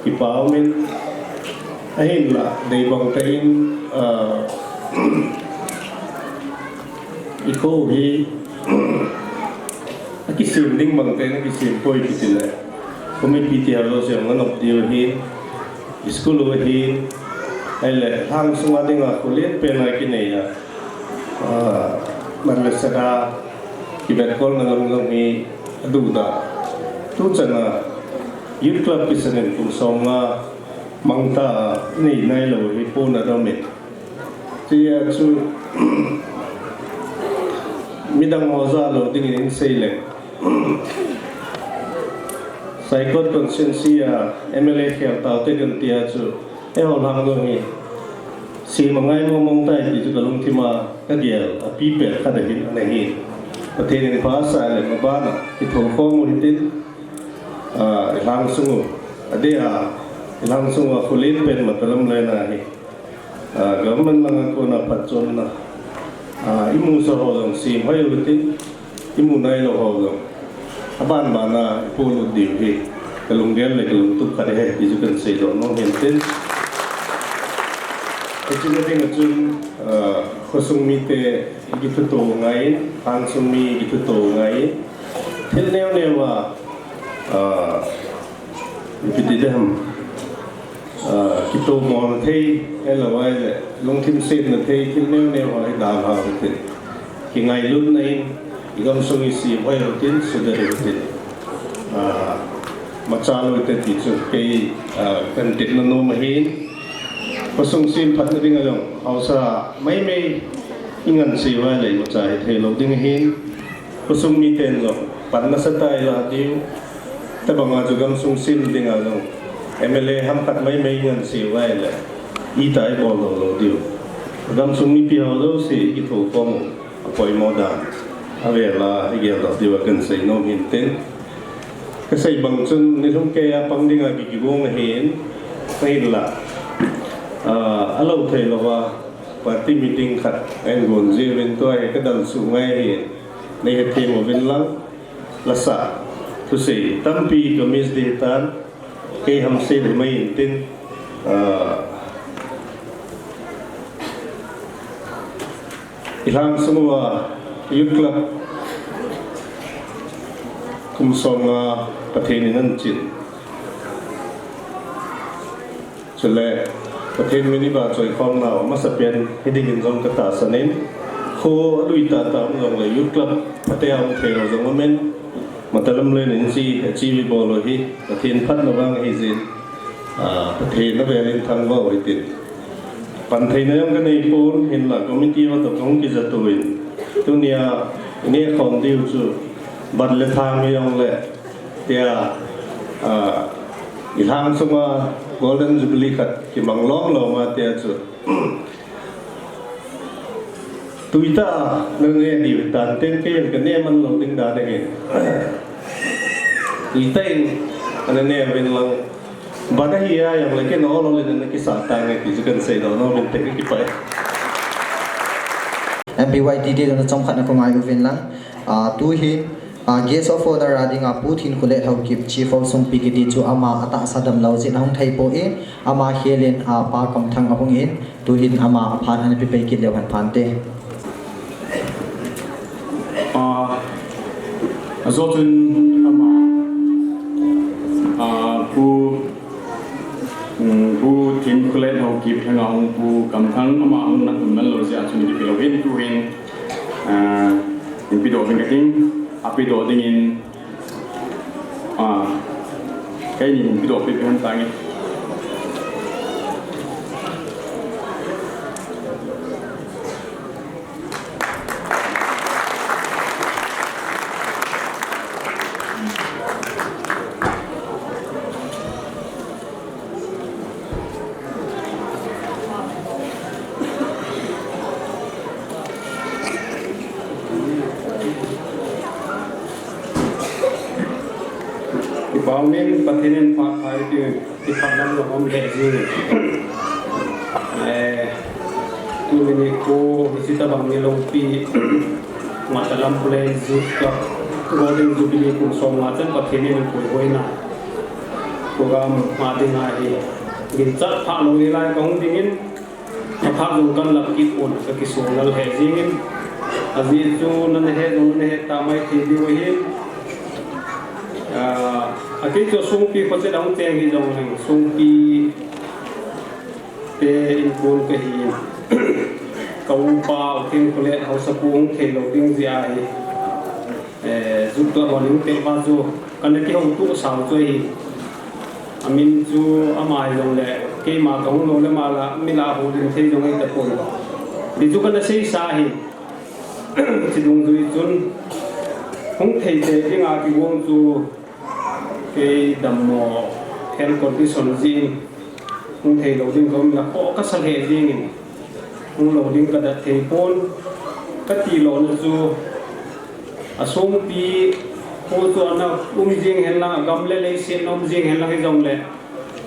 Ki Pao Min Ahin La Dei Bong Tain Ikho Hi Ki Sim Ding Bang Tain Ki Sim Poi Ki Tile Kumi Pi Ti Halo Siang Nganok Dio Hin School Wa Hin Ele Hang Sunga Dinga Kulit Pena Ki Nei Ya Marlasada Ki Betkol Ngalong Ngalong Hi Aduda Tu Chana Youth Club Ki Sanin Kum Songa Mangta Nei Nai Lo Hi Pona Domit Tia Chu Midang Moza Lo Ding In Seileng Saikot Consciency MLYC Tao Tegan Tia Chu Ehol Hang Lo Hi Si Mangai Mo Mong Tai Ti Chu Kalung Tima Kadiel Pipe Kadahin Anahi Patin Pasa Le Mabana Ki Thong Khom Hitin Ilang Sungu Adea Ilang Sungu Kulit Pen Matalambulane Hi Government Lang Ko Na Patchon Na Imu Sa Ho Long Si Hoi Utin Imu Nai Lo Ho Long Aban Bana Pulu Diu Hi Kalung Gel Le Kalung Tup Kadahe Ti Chu Kan Sei Lo Nong Hintin Kecil Ting Chun Khosung Mi Te Gitu To Ngai Hang Sung Mi Gitu To Ngai Thil Neo Newa Pitidam kito mo thei elawai le long thim set na thei kin ne hoi da ha te ki ngai lut nei igam songi si hoi tin sudare tin machalo te ti chu ke kan tit no no mahin pasung sim phat na ding along hausa mai ingan si wa le macha thei lo ding hin pasung mi ten lo pan na sa tai la diu ta banga chu gam sung sim ding along MLA ham kat mai ngan si wa le I tai bo lo diu gam sung mi pi ho lo si ki tho kong apoi mo da ave la ge lo diu kan sei no hin ten cái xây bằng chân nên không kê bằng đi ngay bị buông hiện hay là alo thầy là và team meeting khát anh buồn gì bên tôi cái đàn sụ ngay hiện này cái team của bên lăng là sa tu sĩ tâm pi của miss đi tan cái ham xây để mấy hiện tin ilang semua youth club kumsong pathein nan chin chule pathen mini ba choi khom na ma sapian hiding in jong kata sanin kho luita ta jong le youth club patea ong thelo jong men Matalambulane in si achieve bolo hi pathen phat na wang hi zin pathen na velin thang wa hoitin pan thein na yang kanei pon hin la committee wa to kong ki zatuin tunia ne khom diu chu bật lên thang với ông lệ thì cái thang xong mà golden jubilee khát cái bằng lóng lò mà thì chứ tụi ta nên nghe điều đàn tên kia cái này mình lòng tiếng đàn này tụi tên anh nghe bên lòng bà đã hiểu rằng là cái nó lên cái sản tang này thì chỉ cần xây nó bên tên cái phải MLYC đi nó trong khát nó không ai bên lăng tu hin guest of honor rading Putin kule haukip chief of sung pikiti chu ama ata sadam lauzin hong thai po e ama helen pa kam thang ahong in tu hin ama phan han pi pe kit le han phan te azotun ama Putin kule haukip hanga hong pu kam thang ama hong na man lo sia chu ni pi lo hin tu hin in pi do hin ka ting api do dingin cái gì pi do pi han tang Baumin pathinin pakai di pandan lokom lezi. Tu ini ko visita bangi lompi Matalambulane juga golden jubilee kumsong macam pathinin koi na. Program mati ngai gincat pak longi lai kong dingin pak longkan lagi pun kekisongal hezingin aziz tu nanhe tamai tibi wahin cái chỗ sung pi có sẽ đóng tiền cái dòng này sung pi pe in buôn cái gì cầu bao tiền có lẽ họ sắp buông thì đầu tiên gì ai giúp cho họ những tiền bao nhiêu cái này cái hậu tu sao chơi mình chú amai dòng lẽ cái mà công lô lẽ mà là mình là hồ đình thế dòng ấy tập buôn thì chú cái này xây xa hi chỉ dùng rồi chun không thể để cái ngà cái buông chú cái đầm mò thêm condition riêng không thể đầu tiên có là có các sản hệ riêng không đầu tiên cả đặt thể phone các tỷ lệ dù sông pi cô cho nó riêng hay là gam lấy xin ông riêng hay là cái dòng lệ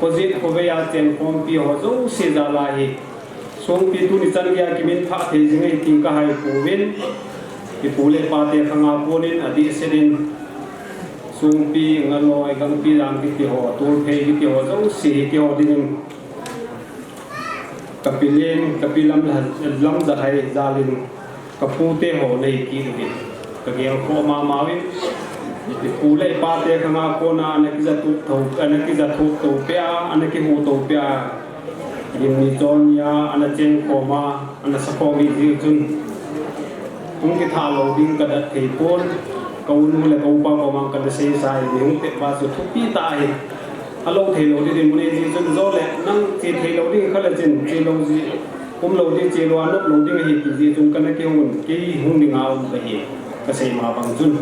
có gì có về tiền phong pi họ dấu xì ra lại sông pi tu đi chân kia cái mình phát thì riêng ấy tìm cả hai phổ biến cái phổ lệ ba tiền khang áo phone nên đi xin sung pi ngaloi gang pi lang ki ho tur phei ki ho zo si ki ho ding kapilam lam za hai zalin kapu te ho nei ki ni ka ge ko ma win phù lệ pa te khanga kona anh ki zatu thau anh ki zatu to pia anh ki hu to pia yin ni chon ya anh chen koma anh sakho mi ji chun hung ki tha lo ding ka da thei pon kau nu le kau pa ko mang ka da sei sai ni hung te ba su thu pi ta hi alo thei lo di mun ji chun zo le nang chi thei lo ding khala chen chi lo ji kum lo di chi lo an lo ding hi ki ji chun kana ki hung ding au ka hi ka sei ma bang chun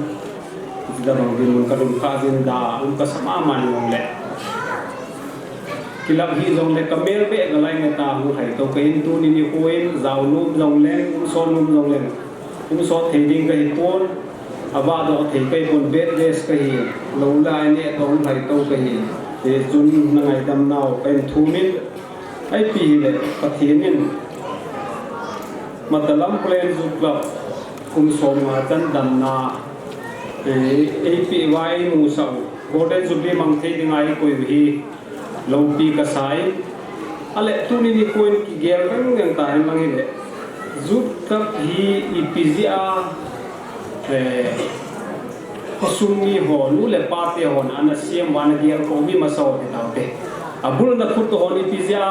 da bang din mun ka dum ka din da ka sama man yong le kilap hi zong le kamel be ga lai ta hu hai to kain tu ni ni koin zau num zong leng son num zong leng so thei ding ka hi pon aba do thei kai pon bet des ka hi lo lai ne to hai to ka hi e chun na ngai dam nau pen thu min ai pi le pathin min Matalambulane zu club kum som ma chan dam na APY mu sau Golden Jubilee mang thei ding ai koi hi lo pi ka sai ale tu ni koin ki gel rang ngang ta mang hi le zut kap hi ipizia kosumi ho nu le pa te hon ana siam wan gel ko mi ma so te ta te abul na khut ho ni pizia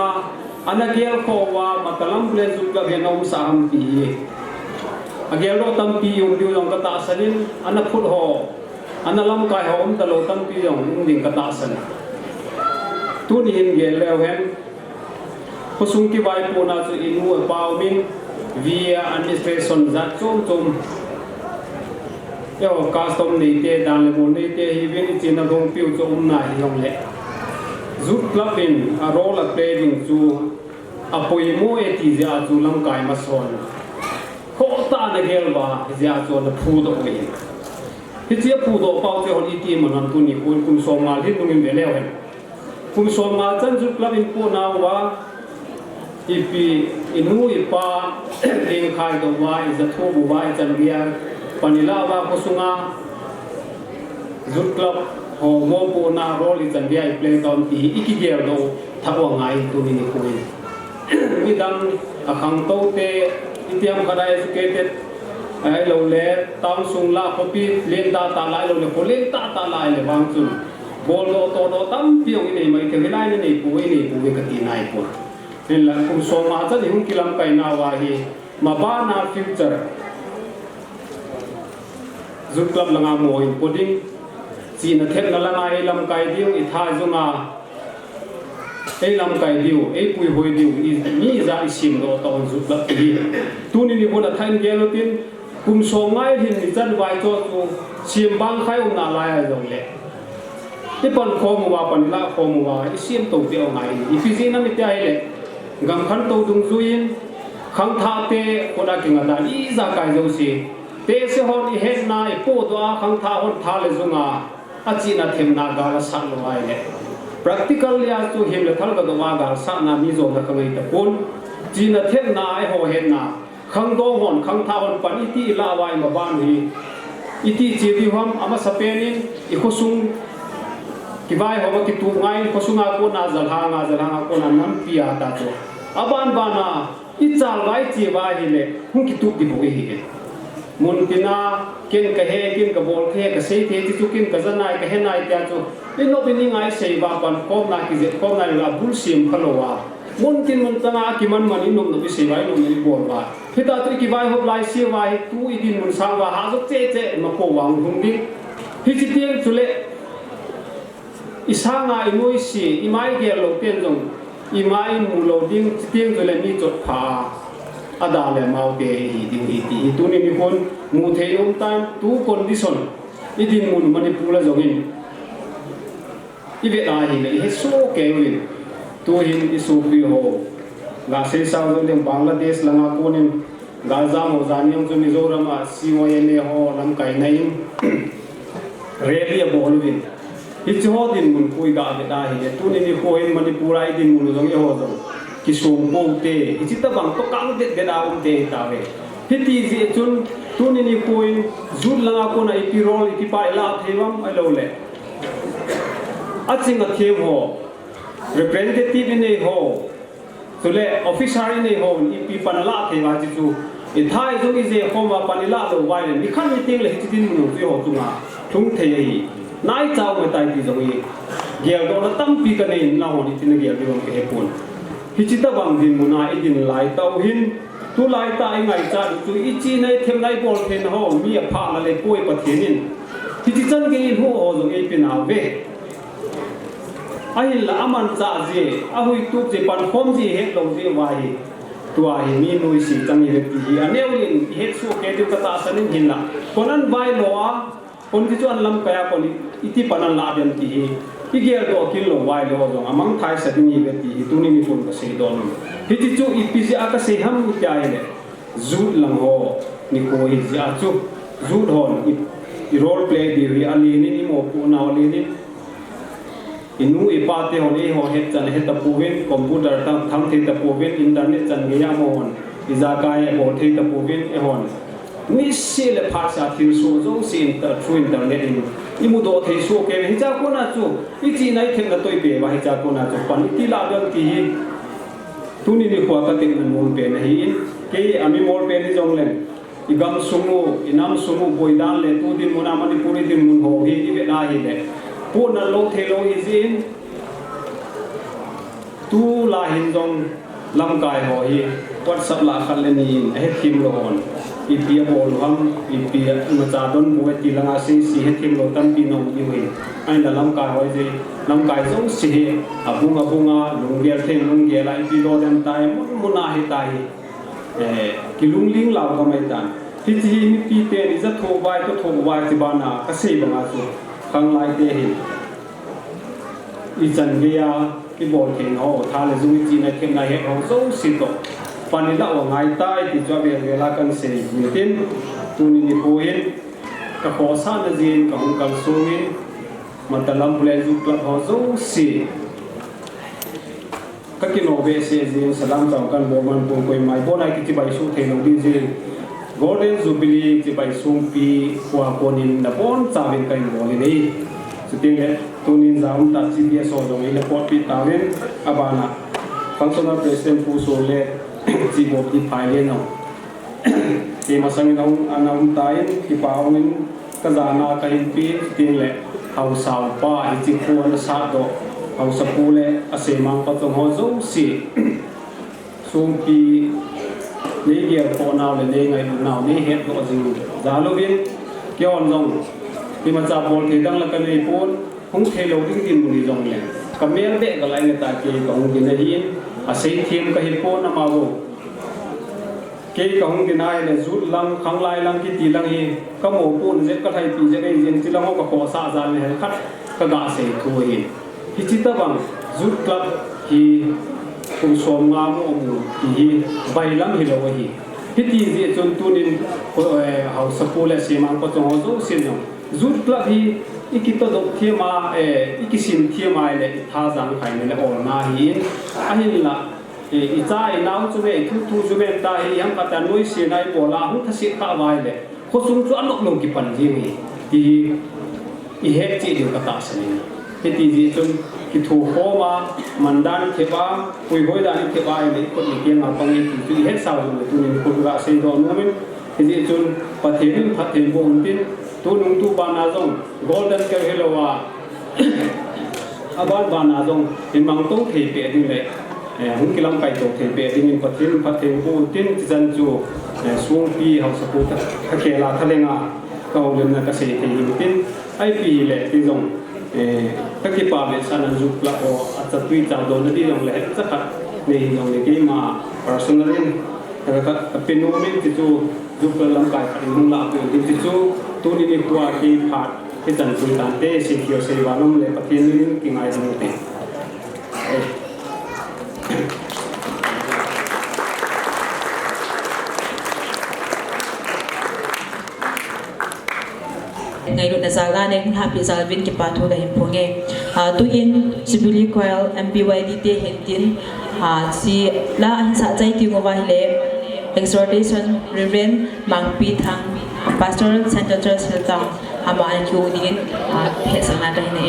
ana gel ko wa Matalambulane zu club he nom sa ham pi agel ro tam pi yung diu long ka ta sanin ana khut ho ana lam kai ho ta lo tam pi yung ding ka ta san tu ni hin gel le hen kusung ki bai po na chu inu pau min via administration za chom chom yo custom ni te dan le mon ni te hi vin chin na gong piu chom na hi long le zut club in a role a playing chu apoi mo e ti ja chu lam kai ma son ko ta na gel ba ja chu na phu do wi hi chia phu do pau che hon i ti mon an tu ni kun kum som mal hin tung in le le kum som mal chan zut club in po na wa ipi inu ipa ding khai do wa is a thu bu wa chan bia panila wa ko sunga zut club ho mo po na role chan bia I play down ti ikigel do thawa ngai tu ni ko mi dam akhang to te itiam khada educated ai lo le tang sung la copy len da ta lai lo le ko len ta lai le wang chu bol lo to do tam piong ni mai ke lai ni pu ka ti nai ko nên là cùng số mà rất nhiều kỹ năng cái nào vậy mà ba na future giúp club là ngang mồi pudding chỉ là thép là ngai làm cái điều ít hai dung à ấy làm cái điều ấy bùi hồi điều ý ra sim đó tao giúp club đi tu ni bộ là thay cái lo tin cùng số ngay thì dân vài cho sim bang khai ông nào lại rồi lệ cái phần kho mua phần lá kho mua cái sim tổ tiêu ngay ý phi gì nó mới tay lệ gam khan to dung zuin khang tha te koda kinga da I za kai zo si te se hon I het na I po do a khang tha hon tha le zunga a chi na them na ga la sa lo ai le practical ya chu him le thal ga do wa ga sa na mi zo na ka ngai ta pon chi na them na ai ho het na khang do hon khang tha hon pan iti la wai ma ban hi iti chi di hom ama sa penin I khosung ki vai ho ki tu ngai khosunga ko na zalhanga ko na nam pia ta to aban bana I chal vai chi vai hi le hung ki tu ki bo hi mun tina ken ka he ken ka bol khe ka sei the chi chu ken ka zanai ka he nai ta chu I no bin ngai sei ba pan kom na ki je kom na la bul sim khalowa mun kin mun tanga ki man mani nom no bi sei vai no ni bol ba hita tri ki vai ho lai si vai tu I din mun sang wa ha zo che ma ko wang hung di hi chi tiang chule isanga MLYC imai ge lo ten jong imai mu lo ding tiang jole mi chot pha ada le mau te hi ding hi ti tu ni kon mu the yom tan tu condition I din mun Manipur la jong in I ve a hi le he so ke win tu hin I su pi ho ga se sa lo le Bangladesh langa konin ga za mo zaniam chu Mizoram a CONA ho lam kai nai really a bol win It's hot in mun kui ga de da hi tu ni ni ko in Manipur ai din mun jong e ho jong ki sum bo te hi ta bang to kang de da te ta ve hi ti ji chun tu ni ni ko in zul la ko na I rol I pa la thewam ai lo le a ching a the ho representative ni ho so le officer ni ho I pan la the wa ji chu I thai jong I je ko ma pan la lo wai ni khan ni ting le hi tin mun ji ho chu nga thung thei nai chau mai tai pi zongi gel do na tam pi ka nei na hon tin gel di ke hepun hi chita bang din muna idin lai tau hin tu lai ta ngai cha tu I chi nei them lai bol then ho mi a pha na le poi pa thenin hi chi chan ge ho ho zong e pin ha ve ai la aman cha je a hui tu je pan khom ji he long je wa hi tua hi mi noi si chang hi ti hi aneulin he su ke du ka ta sanin hin la konan vai loa kon ki chuan lam kaya kon iti panan la den ti hi igel do kin lo wai lo dong amang thai sa ni ve ti hi tu ni mi pun ka sei don hi ti chu ipc aka sei ham ni ta ile zut lang ho ni ko hi ja chu zut hon I role play di ri ali ni ni mo pu na ali ni inu I pa te hon e ho het chan het ta pu ven computer ta thang the ta pu ven internet chan ge ya mo hon iza ka e ho the ta pu ven e hon ni se le pha sa thil so zo sin ta through internet in imu do thei so ke hi cha ko na chu I chi nai theng na toi pe wa hi cha ko na chu pan ti la dal ti hi tu ni ni khwa ka te na mol pe na hi in ke ami mol pe ni jong len igam sumu inam sumu boidan le tu din mona mani puri din mun ho hi I ve na hi le pu na lo the lo hi zin tu la hin jong lam kai ho hi WhatsApp la khan le ni he thim lo hon I pia bol ham I pia ma cha don bo ti langa se si he thim lo tam pi no ni wi ai la lam kai ho je lam kai jong si he abunga lung gel theng lung gel ai pi lo dem tai mun na hi tai ki lung ling law ka mai tan ti chi ni pi te ni za tho bai to tho bai ti ba na ka sei ba nga chu khang lai te hi I chan ge ya ki bol theng ho tha le zu chi na khem na he ho zo si to panila o ngai tai ti cho be vela kan se ni tin tu ni poin ka ko sa na jin ka hung kal sungin Matalambulane ju club ho zo si ka ki no be se jin salam taw kan bo man bo koi mai bo nai ki ti bai su the no di jin golden jubilee ti bai sung pi kwa konin na bon cha ben kai bo ni nei suting le tu ni zam ta cps so do ile pot pi tawen abana functional president pu so le si bo di phai le no ti masang no anam tain ki paungin ka zana ka hin pi ting le hau sao pa I chi ko na sa do hau sa pu le ase mang pa tong ho zo si sum pi nei ge ko naw le nei ngai naw nei het do jing za lo bin ke on jong ti ma cha bol ke dang la ka nei pon hung the lo ding tin ni jong le ka mer be ka lai na ta ke ka hung din hi ase thim ka hi pon na ma wo ke ka hung din ai le zut lang khang lai lang ki ti lang hi ka mo pun je ka thai pi je ei jen ti lang ko ko sa za le khat ka ga se thu hi hi chi ta bang zut club hi kum som nga mo mu hi bai lam hi lo hi hi ti je chon tu nin hau sapu le se mang ko chong zo sin no zut club hi ikito dok thiama ikisin thiama le tha jang khai le or na hi ahin la I cha I nau chu ve thu chu ve ta hi ham ka ta noi se nai bola hu tha si kha vai le ko sung chu anok long ki pan ji mi ti I he chi de ka ta sa ni he ti ji chun ki thu ho ma mandan the ba pui hoi da ni the ba le ko ni ke ma pang ni ti he sa lu tu ni ko ga se do no min ti ji chun pa the ni pha the bo un tin tu nung tu ba na jong golden ke hello wa aban ba na jong in mang tong the pe ding le hung kilam kai to the pe ding in pathin pathin bu tin chan chu sung pi hau sa pu ta kha la thalenga ka len na ka se the hi tin ai pi le ti jong ka ki pa be san ju la o at tui cha do na di jong le cha kha ne jong le ki ma personally ka pinu min ti chu ju ka lam kai ka ning la pe ti chu tu ni ni kwa ki phat ki chan chu tan te se kyo se wa nom le pathin ni ki ngai jong te ngày lúc na zala ne hun happy zalvin ki patho da him phonge tu in Jubilee Coil MLYC te hintin si la an sa chai ti ngova hile exhortation reverend mangpi thang pastoral center church hiltang ama an chu din he sang na da ne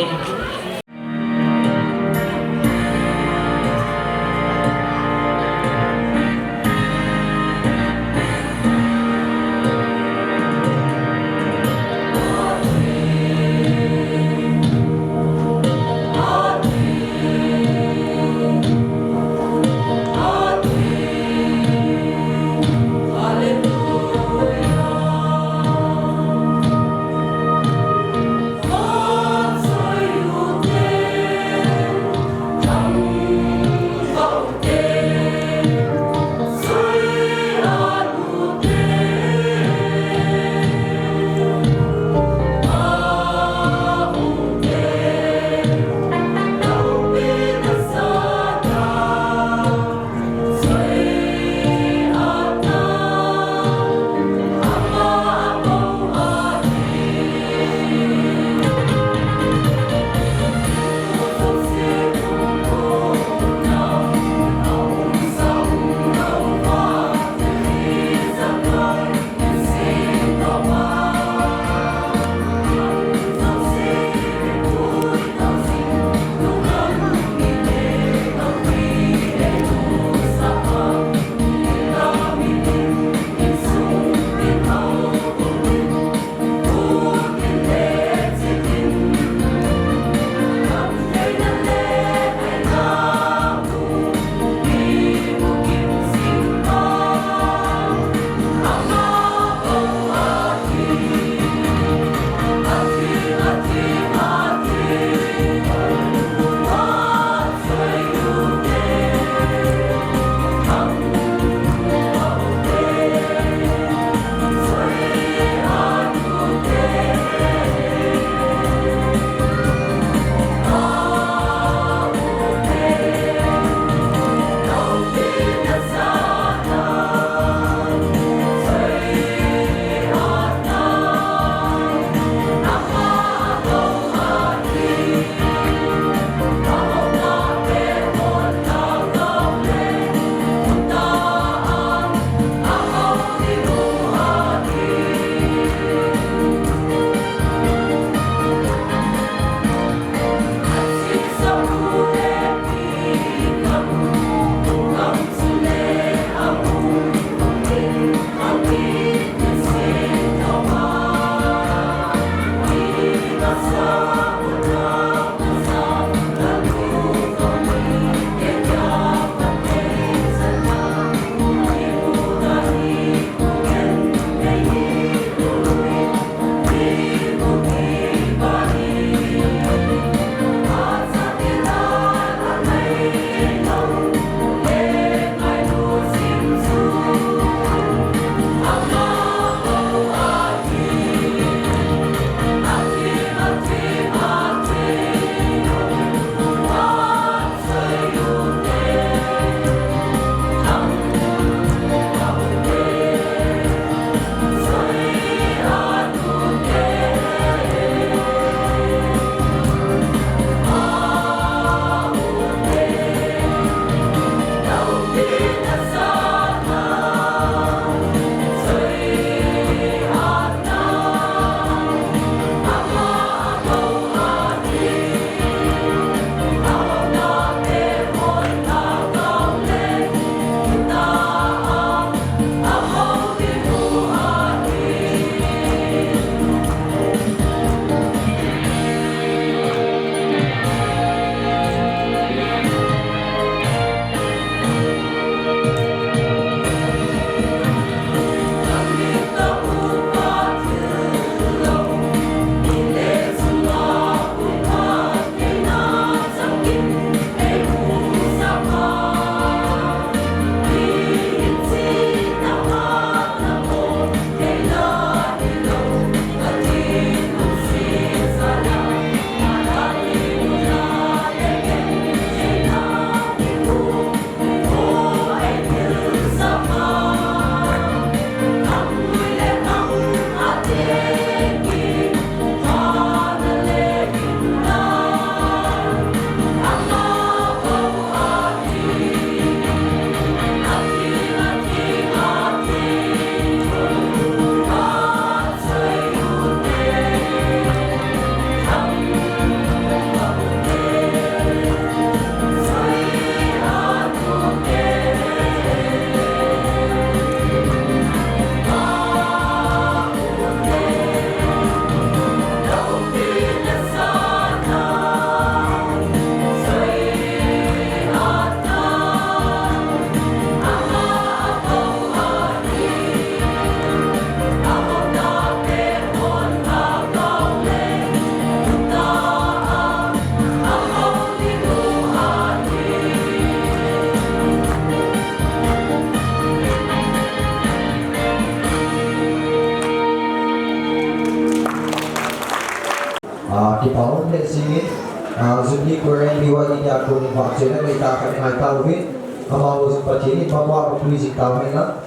Ccpur MLYC ni aku ni vaksin ni tak akan ngai tahu ni amau seperti ini bawa polisi tahu ni lah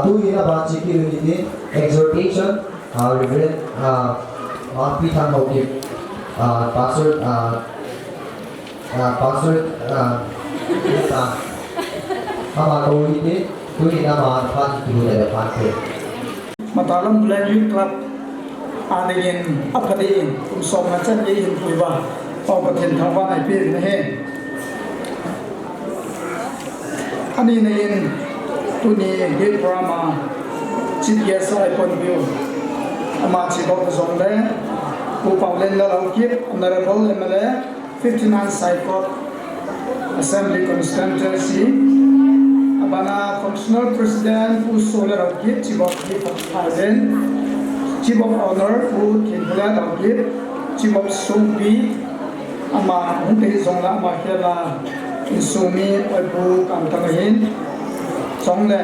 tu ina baca kiri ni exhortation reverend Pitan Hoki pastor kita amau tahu ini tu ina baca pan kiri dari pan ke Matalambulane Youth Club anein aphadein kumsom na chan ye hin puiwa pau pathen thangwa ai pe na he ani nein tuni ge drama CPS ai pon view ama chi ko zong le pu pau len la lau kip honorable MLA 59 Saikot Assembly Constituency abana functional president pu solar lau kip chi bok ki president Chief of Honor pu Kinhula lau kip Chief of Sumpi ama hungte zongla ama hela insumi oi pu kam tangahin zongle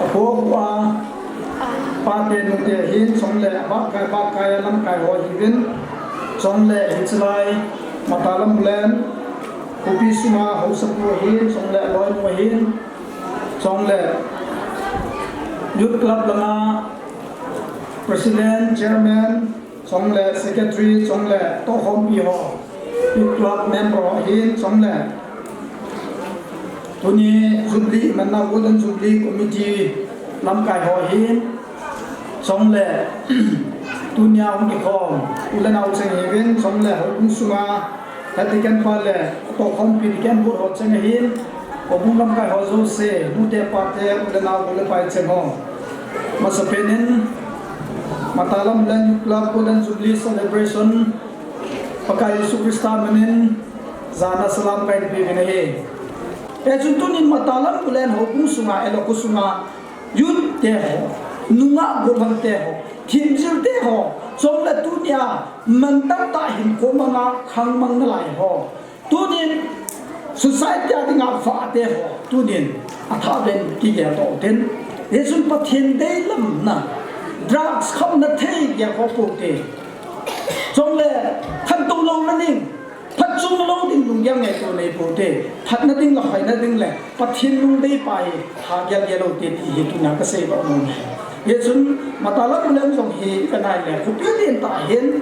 apo wa pate nungte hin zongle ba kai lam kai ho hivin zongle hitlai Matalambulane Kopi Suma Ccpur hin zongle loi mo hin zongle Youth Club lama President, Chairman, Songle Secretary, Songle Tohom Iho, Youth Club Member Hin, Songle Tuni Jubilee, Manna Golden Jubilee Committee, Lamkai Ho Hin, Songle Tunya Ungikom, Ulanau Cheng Hevin, Songle Hokung Suma, Hatikan Pale, Tohom Pidikan Bur Ho Cheng Hin, Obung Lamkai Ho Jose, Nute Pate, Ulanau Ulepai Cheng Ho, Masapenin, Matalambulane Youth Club Golden Jubilee Celebration Pakai Yesus Kristus menin Zana Salam Kain Pivinahe Ejutunin Matalambulane Hokung Sunga Eloku Sunga Youth Teho Nunga Gobang Teho Timjil Teho Somla Tunia Mantang Tahin Komanga Kangmang Nalai Ho Tunin Society Adinga Fa Teho Tunin Athaben Kiga Toten Esun Pathin Delam Na drugs không nát thế gì có phụ thể trong lệ thân tu lâu nó nín phát chung lâu đình dùng giang ngày tuổi này phụ thể phát nó đình là phải nó đình lệ phát thiên luôn đây phải hạ giang giang đầu tiên thì hiện tụi nhà cái xe bảo mồm hiện chúng mà ta lắm lên dòng hiện cái này là cũng biết hiện tại hiện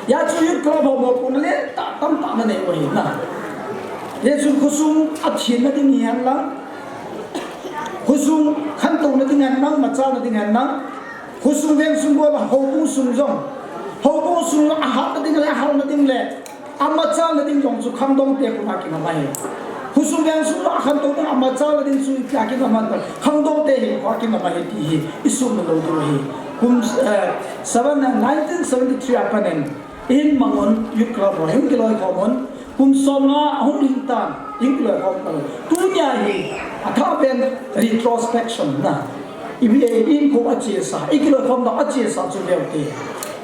giá trị có bảo một cũng lên tạ tâm tạ nó này của hiện nào hiện chúng có sung ắt thiên nó đình hiện lắm có sung khăn tu nó đình hiện lắm mà sao nó đình hiện lắm Husung yang sungguh lah, hubung sungjong, hubung sung ahad nating le, ahal nating le, amacal nating jong su khandong te ko makin amai. Husung yang sung ahad to tang amacal nating su yakin amat, khandong te ko makin amai ti isu melo to hi. 1973 apanen in mangon Youth Club ho him kiloi khomon kum somna hong lintan in kiloi khom tunya hi atha ben retrospection na ibi in ko achesa ikilo khom da achesa chu leuti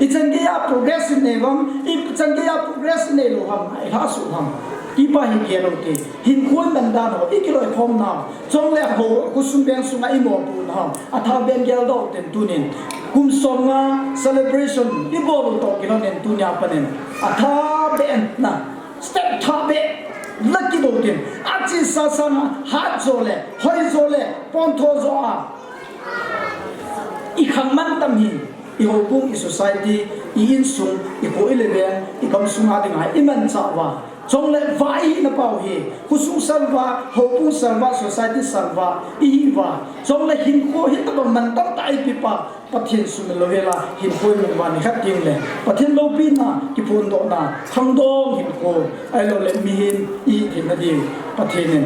ichangya progress ne wam ichangya progress ne lo ham ai ha su ham ipa hi ke lo te hin khon dan dan ho ikilo khom na chong le ho kusum ben su ngai mo pu na atha ben gel do ten tunin kum songa celebration ibol to kilo nen tunya panen atha ben na step tha be lucky do ten achesa sana hat zole hoi zole pon tho zo a ikhang man tam hi I hopung I society I insung I ko eleven I kam sunga dinga iman chawa chong le vai na pau hi kusung salwa hopung salwa society salwa I wa chong le hin ko hi ta man tam tai pipa pathin sum lo vela hin ko me wan khat ting le pathin lo pi na ki phun do na khang dong hin ko ai lo le mi hin I thin na di pathin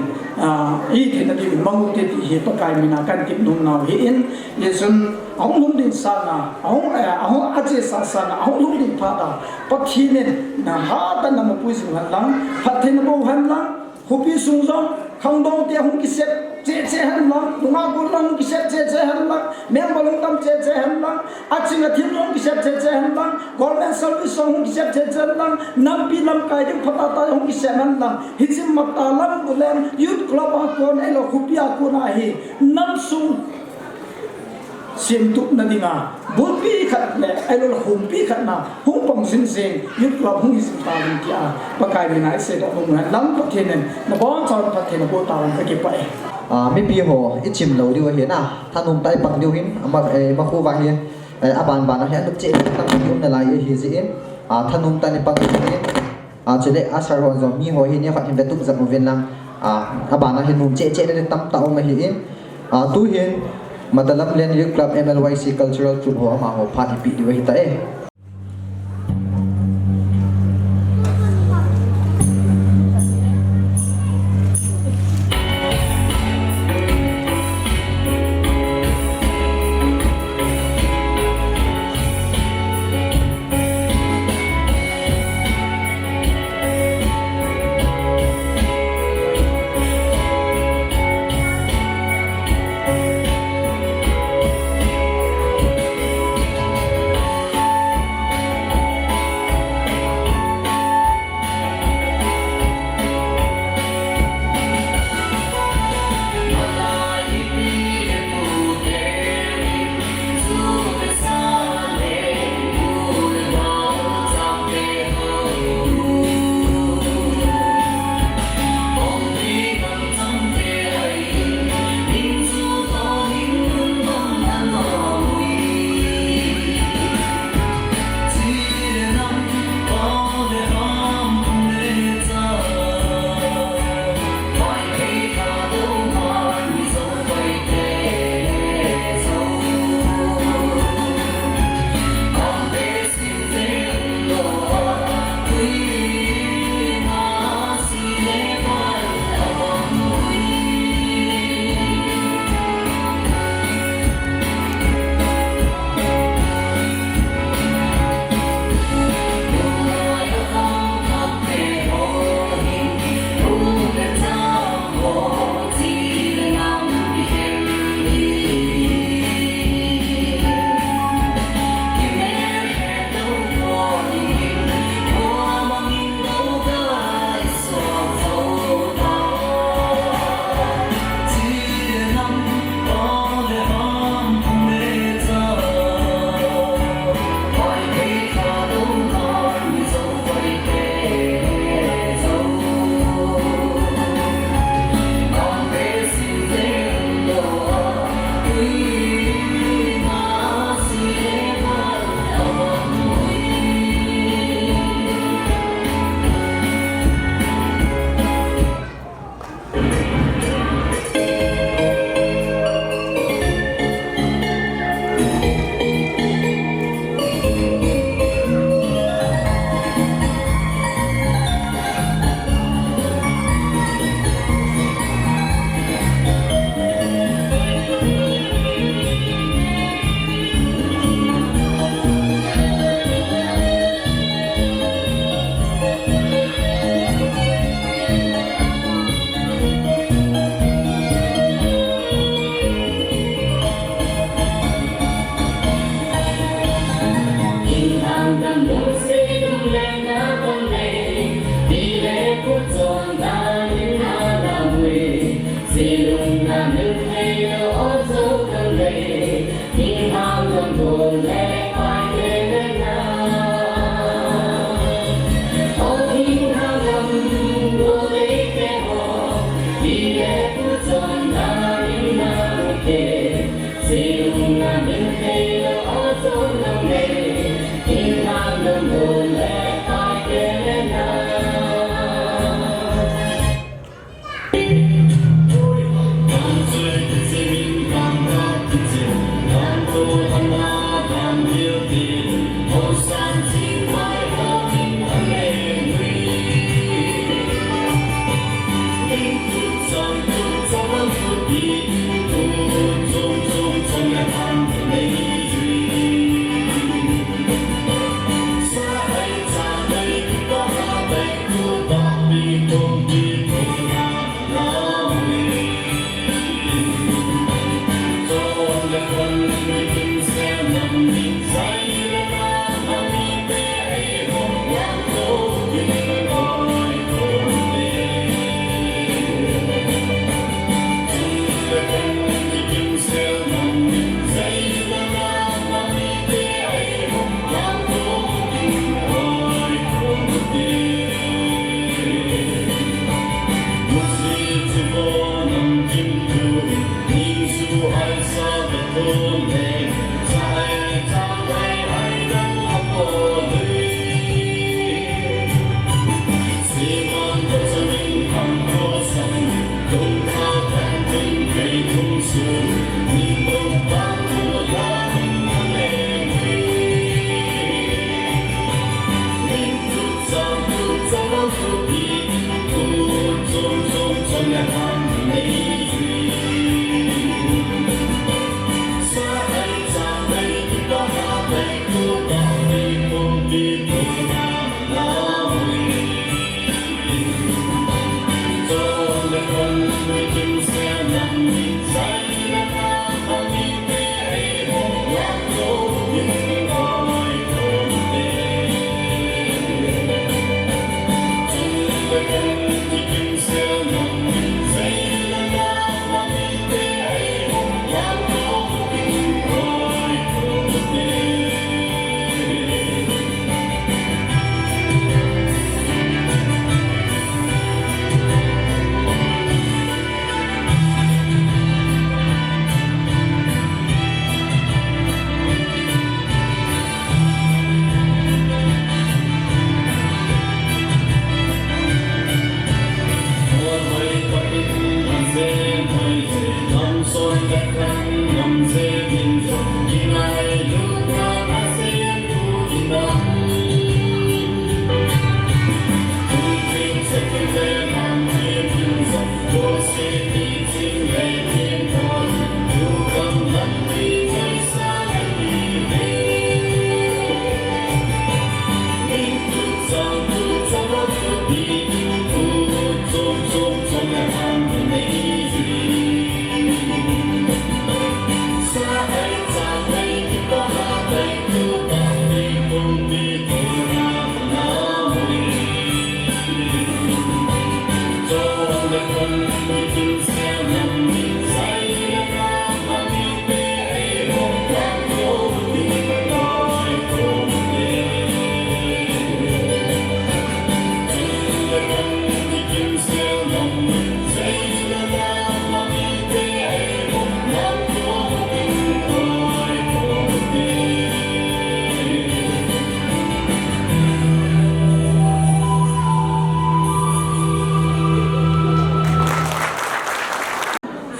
I thin na di mangu te ti hi pakai mina kan ki nung na hi in yesun ong lung din sana ong aje sa sana ong lung din phada pathin na ha ta na mo pui sing han lang pathin bo han lang hopi sung jong khang dong te hong ki set che han lang dunga ko lang ki set che han lang mem balong tam che han lang achinga thin long ki set che han lang government service hong ki set che lang nam pi lam kai ding phata ta hong ki set han lang hichim Matalambulane Youth Club a kon elo khupia ko na hi nam sung sim tu na dinga bul pi khat le ai lo hum pi khat na hum pong sin sing youth club hum is ta ling kia pakai ni nai se do mong lam pathenen na bon chon pathen bo ta lam ke pai mi pi ho ichim lo diwa hian a thanum tai pang diu hin ma khu wa hian aban ban hian duk che tam dium na lai hi ji in thanum ta ni pang hin chele asar ho zo mi ho hi ne khat hin betuk zam ven lang abana hin num che che ne tam ta ong hi in tu hin Matalambulane Youth Club MLYC cultural troupe ho ma ho phat hi pi diwa hi ta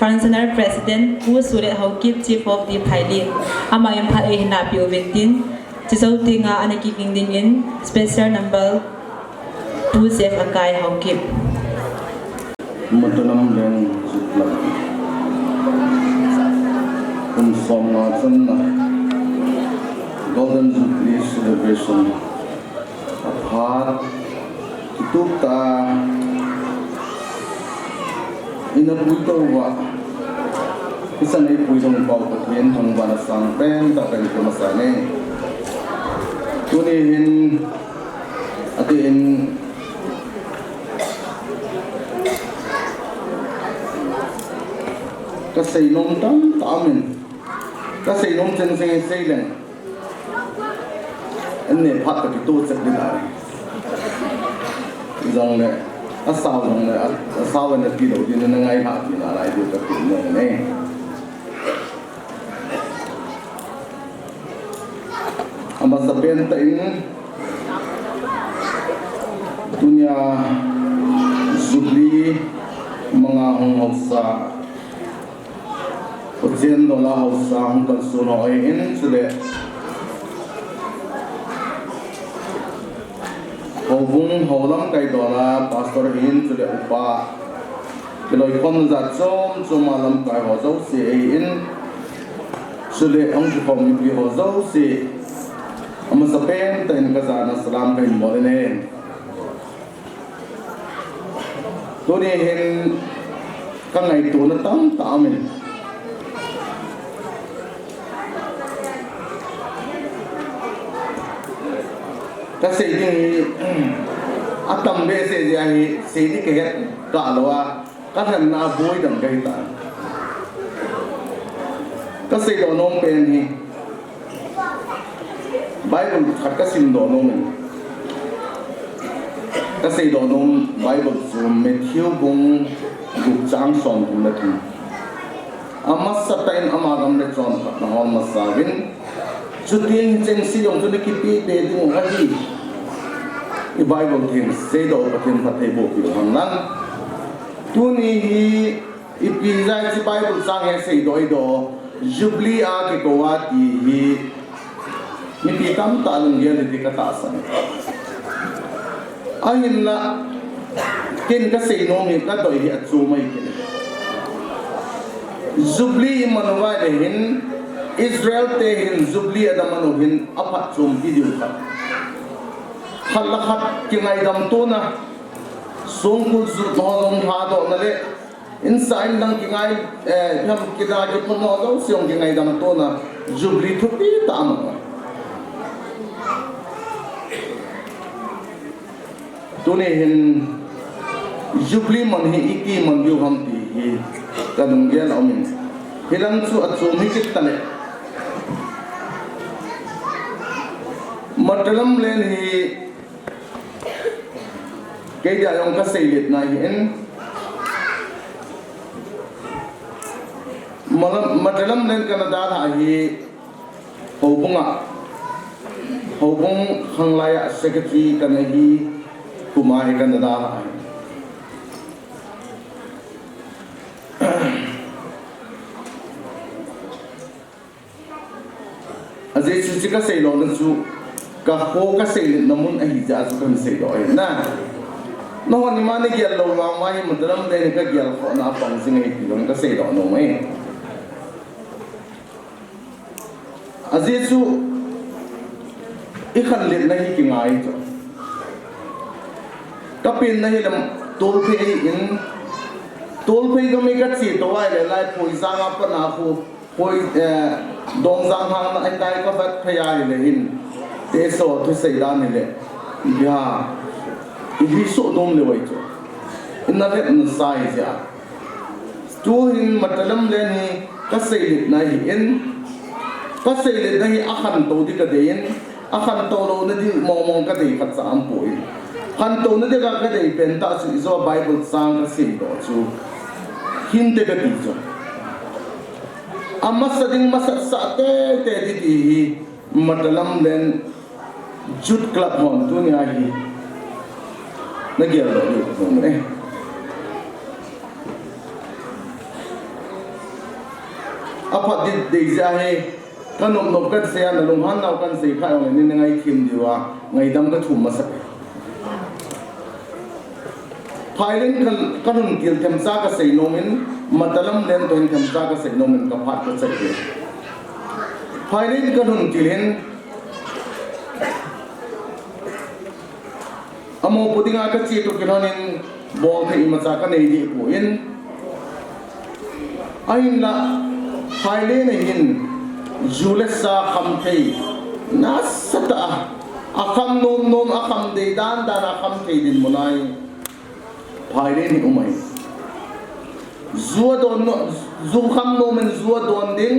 Functional President who sulit haukip Chief of the Pilot amayam pha e hina pio ventin chisautinga anaki kingding in special number 2 sef akai haukip Matalambulane from Golden Jubilee celebration apart kita ina puitawa isa na ipuitong pagpatwin ang banasang pen takang kumasane tunihin atiin kasi nung tamin kasi nung sing sailing ane pat ka tu sa dinari zong le asaw na kilo din na ngay ha dinara ito ka tinong ne amba sa benta in dunya Jubilee mga hongsa Putsin dola hausa hongkan suno in sule Hobung holam kay dola pastor in sule upa Kiloy kon zatsom sumalam kay hozaw si in sule ang jukom ni hozaw si amasapen tayo kasana salam kay molinen Tunihin kangay tunatang taamin kasi ini atam bese jahi sedi kehet kalwa kan na boy dang kahita kasi donong pen hi Bible khakasin donong kasi donong Bible from Matthew bung gukjang son bulati amas satain amagam le jon na hol masagin chuting jengsi yong jone kipi de ding ngaji i Bible thing say do pathin pathe bo pi hanglan tuni hi i pizai si Bible sang he say do Jubilee a ke kowati hi mi pi kam ta lung ye de ka ta san ahin la kin ka sei no mi ka doi hi achu mai kin Jubilee manwa de hin Israel te hin Jubilee adamanu hin aphat chum video ka halakhat kingai dam to na songkul zu thong tha do na le inside dang kingai yam kida ke phono do siong kingai dam to na Jubilee thupi ta ma tuni hin Jubilee man hi iki man yu ham ti hi kadung gel amin hilang chu achum hi kit tale Matalambulane hi cái giờ ông có xây liệt này hiện Matalambulane Canada là hi hậu bung hàng lai secretary Canada hi kumai Canada là azai chu ka sei lo na chu ka ho ka sei namun a hi ja chu kan sei lo na no ni mani gyal lo ma mai Matalambulane ka gyal kho na pang sing ai ti long ka sei lo no mai azai chu i khan le na hi ki ngai chu ka pin na hi lam tol phe in tol phe ga me ka chi to ai le lai phoi sang a pa na khu phoi dong sang hang na ai dai ka vat phaya le hin te so thu sei da ni le ya hi so dom le wai chu in na le na sai ja tu hin Matalambulane ka sei le na hi in ka sei le na hi a khan to di ka de in a khan to lo na di mong ka de khat sa am poi khan to na de ka de pen ta su zo Bible sang ka sei do chu hin te ka ti chu amma sading masat sa te di hi Matalambulane jut club hon tu nya hi na gyal lo ni ko ne apa de ja he kanom no ka se na lung han naw kan sei kha ni ngai khim diwa ngai dam ka thum masak Thailand kan kil them sa ka sei no min Matalambulane to in them sa ka sei no min ka phat ka sai ke Thailand kan kil hin amo pudinga ka chi to kinonin bol thei ma cha ka nei di po in ain la Thailand hin julesa kham thei na sata akham nom akham de dan akham thei din munai Thailand ni umai zuwa don zu kham nom men zuwa don din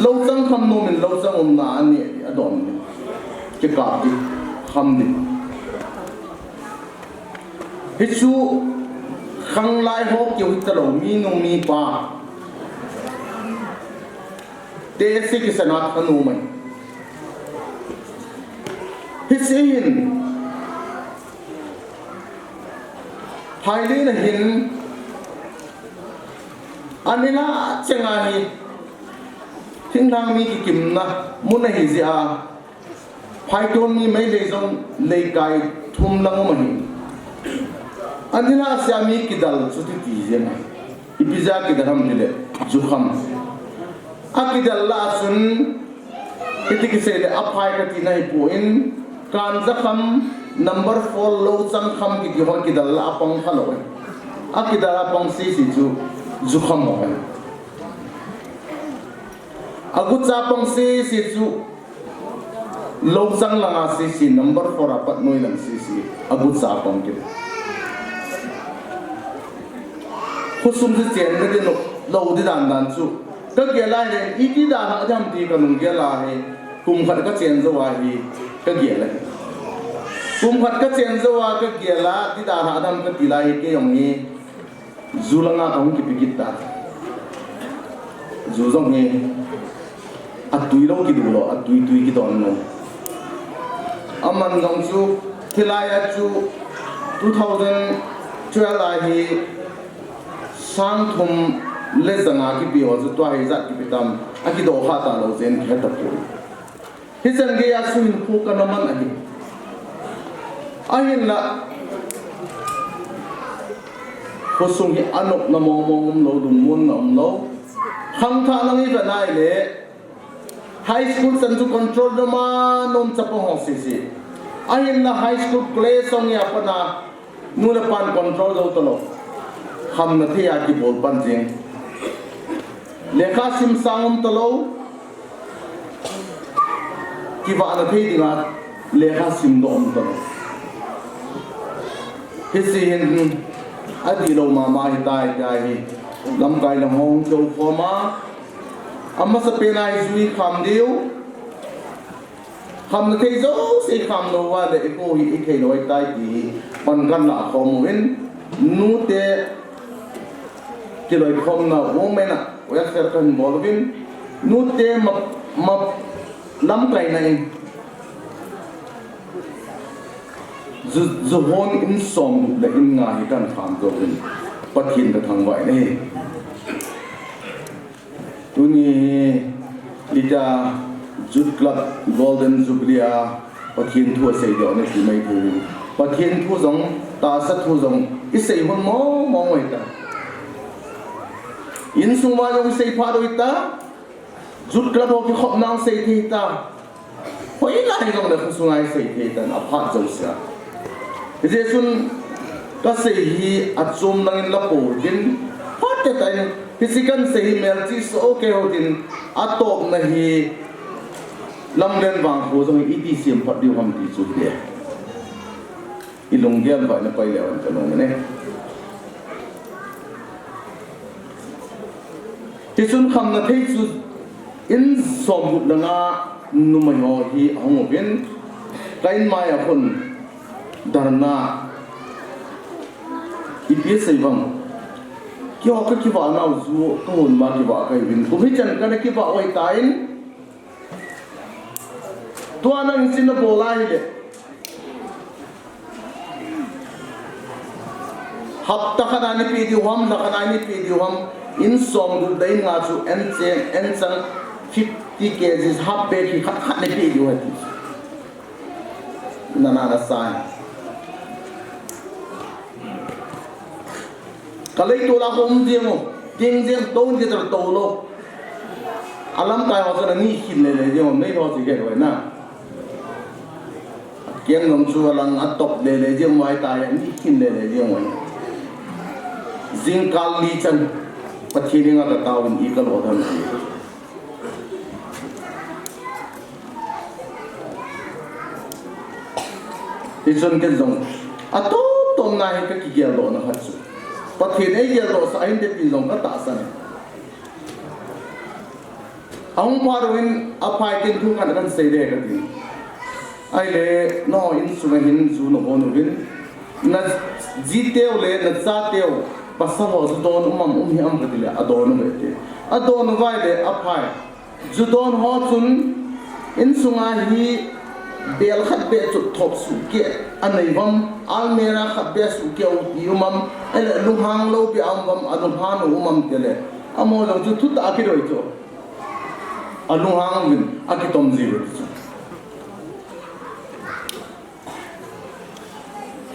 lo chang kham nom men lo chang na ani adon ke ka di kham din hichu khang lai ho kyo hitalo mi no mi pa te se ki sanat anu mai hisin Thailand hin anila chenga hi thingdang mi ki kimna mun hi zia phaiton mi mai le jong le kai thum lang ma hi anila siami kidal chuti ti jena ipiza kidaram dile jukham akidal la sun itiki sele aphai ka ti nai poin kan zakham number 4 lo chang kham ki hon kidal la apang khalo akidal apang si chu jukham ho agu chapang si chu lo chang langa si number 4 apat noi lang si agu chapang ki khusum se chen de no lo di dan chu ka gela ne iki da ha jam ti ka nung gela he kum khat ka chen zo wa hi ka gela kum khat ka chen zo wa ka gela ti da ha dam ka tilai ke yong ni zulanga ka hung ki pikit ta zu zong ni atui lo ki du lo atui ki don no aman gong chu tilaya chu 2012 a hi sang thum le zanga ki bi ho zu to ai za ki pitam aki do kha ta lo zen khe ta pu hi sang ge ya suin phu ka no man ani ahin la ko sung hi anok na mong lo dung mun om lo khang tha nang i vanai le high school san to control no ma nom cha po ho si ahin na high school class song ya pa na nu na pan control do to lo kham na thi ya ki bol pan jing lekha sim sangom to lo ki wa na thi dinga lekha sim do om to lo hi si hin adi lo ma ma hi tai hi lam kai lam hong châu kho ma amma sa pe nai zui kham diu kham na thei zo se kham no wa de ko hi i thei loi tai ti pan kan la kho mo in nu te ki loi khom na wo me na wa ser kan bolvin nu te ma lam kai na in zu hon in som le in nga hi kan kham zo in pathin ka thang vai nei tuni ita Youth Club Golden Jubilee pathin thu sei do ne ti mai thu pathin thu zong ta sa thu zong I sei hon mo wai ta in sung ma jong sei pha do ita Youth Club ho ki khop nang sei thi ta hoi lai jong le sung ai sei thi ta a pha zo sia je sun ka sei hi achum nang in la po din hot ta ta physical sei mel chi so ke ho din atop na hi lam len wang ho jong I sim phat diu ham ti chu de ilung gel ba na pai le on ka long ne ti sun kham na thei chu in som bu na nga nu mai ho hi hong ben kain ma ya khun darna I sei bang ki ho ka ki wa na zu ko hun ma ki wa kai bin ku hi chan ka na ki wa oi tain to anang sin na bola hi le hap ta khana ni pi di hom la khana ni pi di hom in som du dai nga chu en sang 50 kgs hap be ki khat ni pi di wa ti na sai kalai to la hom jemo ting jeng don ke tar to lo alam kai ho sa ni hin le jemo nei ho si ke wa na kiam nom chu alang atop le jemo mai ta ni hin le jemo zing kal li chan pathini nga ta tawin I kal odhan ijon ke zong ato tom na he ka ki gel do na khat chu pathin ai gel do sa in de pin zong ka ta sa ne ang paruin apai tin thu kan sei de ka ti ai le no in su hin zu no bon win na jiteu le na cha teu pasal ho don hi am ka ti le adon me te adon vai le apai zu don ho chun in sunga hi bel khat be chu thop su ke anei bam almera khat be su ke u umam ele luhang lo bi am bam adun han umam tele amo lo chu thut a ki roi cho aluhang bin akitom zero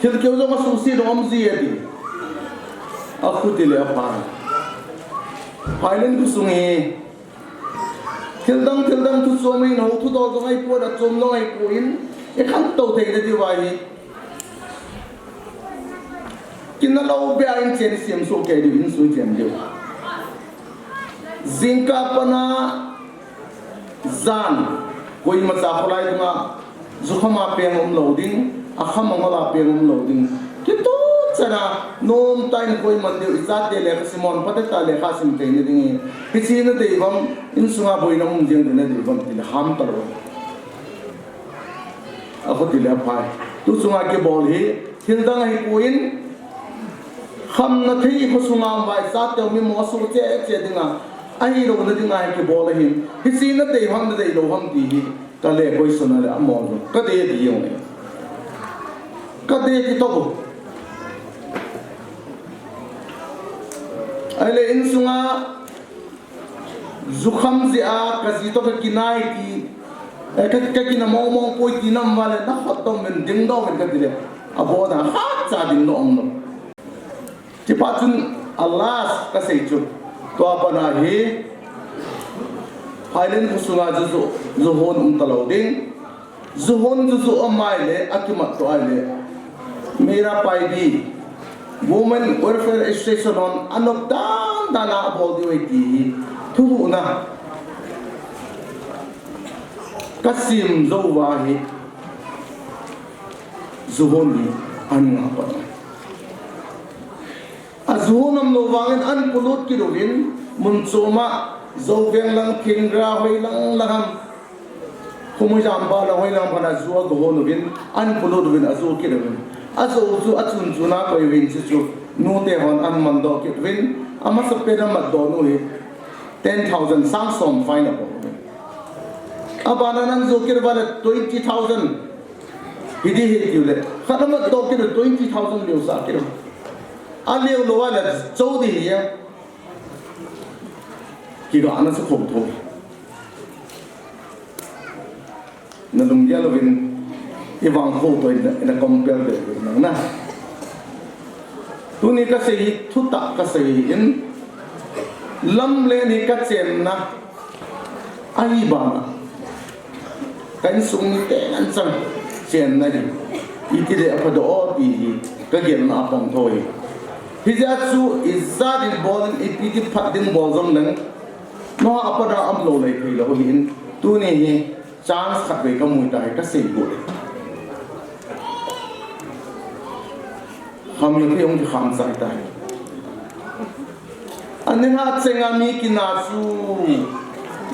khil ke zo ma su si rom zi edi akhu tele apa pailen ku sungi thildang tu so mai no thu do zo ai po da chom no ai po in e khang to thei da di wai kin na lo be in chen sim so ke di in su chen dio zinka pana zan koi ma cha kholai dunga zukhama pengom loading akhama ngola pengom loading kito chana nom tain koi mandir izat de le simon patata le khasim te ni ding pichina de bam in sunga boina mum jeng de de bam til ham taro akho til pai tu sunga ke bol hi hildang hi kuin kham na thei ko sunga bai sa te mi mo su che dinga ai lo na dinga ke bol hi pichina de ham de lo ham ti hi ka le koi suna le amo ka de di yo ne ka de ki to ale in sunga zukham zia kazi to kinai ki ka kina mo poi tinam wale na khatom men ding do men ka dile abo da ha cha ding do ong chỉ bắt chun alas cái gì chun tua pana hi Highland kusunga zu hon taloding zu hon zu amai le akimat to ai le mera pai di women welfare association on anok dan dana bol di wei thu na kasim zo wa hi zu hon ni an nga pa azhunam lo wangin an pulut ki rovin mun choma zo veng lang kingra hoi lang laham khumui jamba la hoi lang bana zuwa go ho novin an pulut rovin azu ki rovin azu zu achun chuna koi win chi chu nu te hon an man do ki rovin ama sa peda mat do nu hi 10,000 sang som fine abo abana nan zo ki rovin 20,000 hidi hi ki le khana mat do ki 20,000 leo sa ki rovin aleo lo wala zo di hi kiga ana sa khom tho na lung ya lovin iwang kho to in a compare de na tu ni ka sei thu ta ka sei in lam le ni ka chen na ai ba na kan sung ni te an sang chen na ni i ti de apa do di ka gel na apong thoi hijatsu izzat in bol in ipiti phat din bol zong lang no apada am lo lai phei lo hin tu ne hi chance khat ve ka mui tai ka sei go le kham le yong kham sai tai ane ha chenga mi kinasu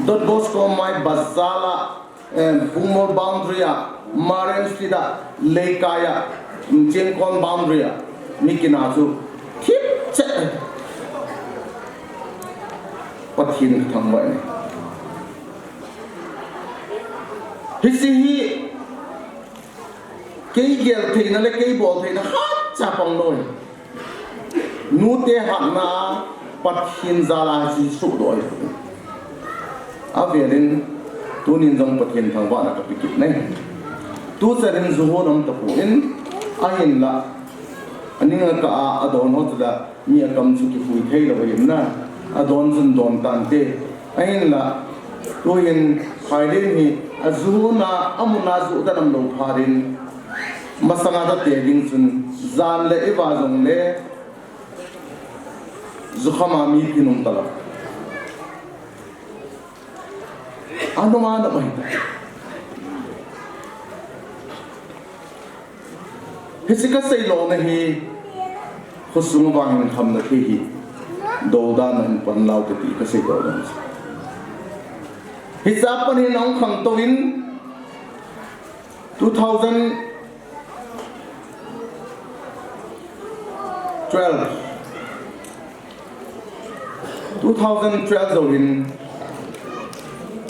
dot bosco mai bazala bumor boundary maren sida lekaya chenkon boundary mi kinasu khip che pathin thang vai hisi hi kei gel theina le kei bol theina ha cha pang loi nu te hat na pathin zala ji su doi avelin tunin jong pathin thang wa na ka pikit nei tu charin zu ho nam ta pu in ahin la aninga ka adon ho da mi akam chu ki hui thei lo yin na adon zun don tan te ain la toin khailin hi azuna amuna zu da nam lo pharin masanga da te ding sun zan le ewa jong le zukhama mi kinum tala anuma da bai hisika sei lo na hi khusung wang kham na hi do da nan pan lau te ti ka sei do da hisap pan hi nong khang to in 2012 zo in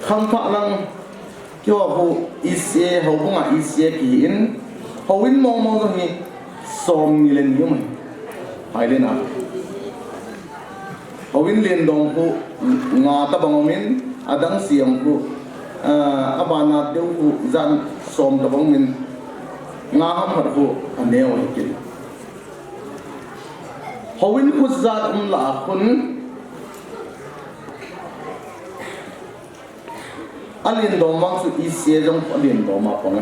kham tha lang kyo ho ise ho bunga ise ki in ho win mong mong zo hi som ni len yum hai len a ho win len dong ho nga ta bangomin adang siam ho abana deu ho zan som ta bangmin nga ham har ho aneo hi ho win khu zat la khun alin do mang su ise jong alin do ma pong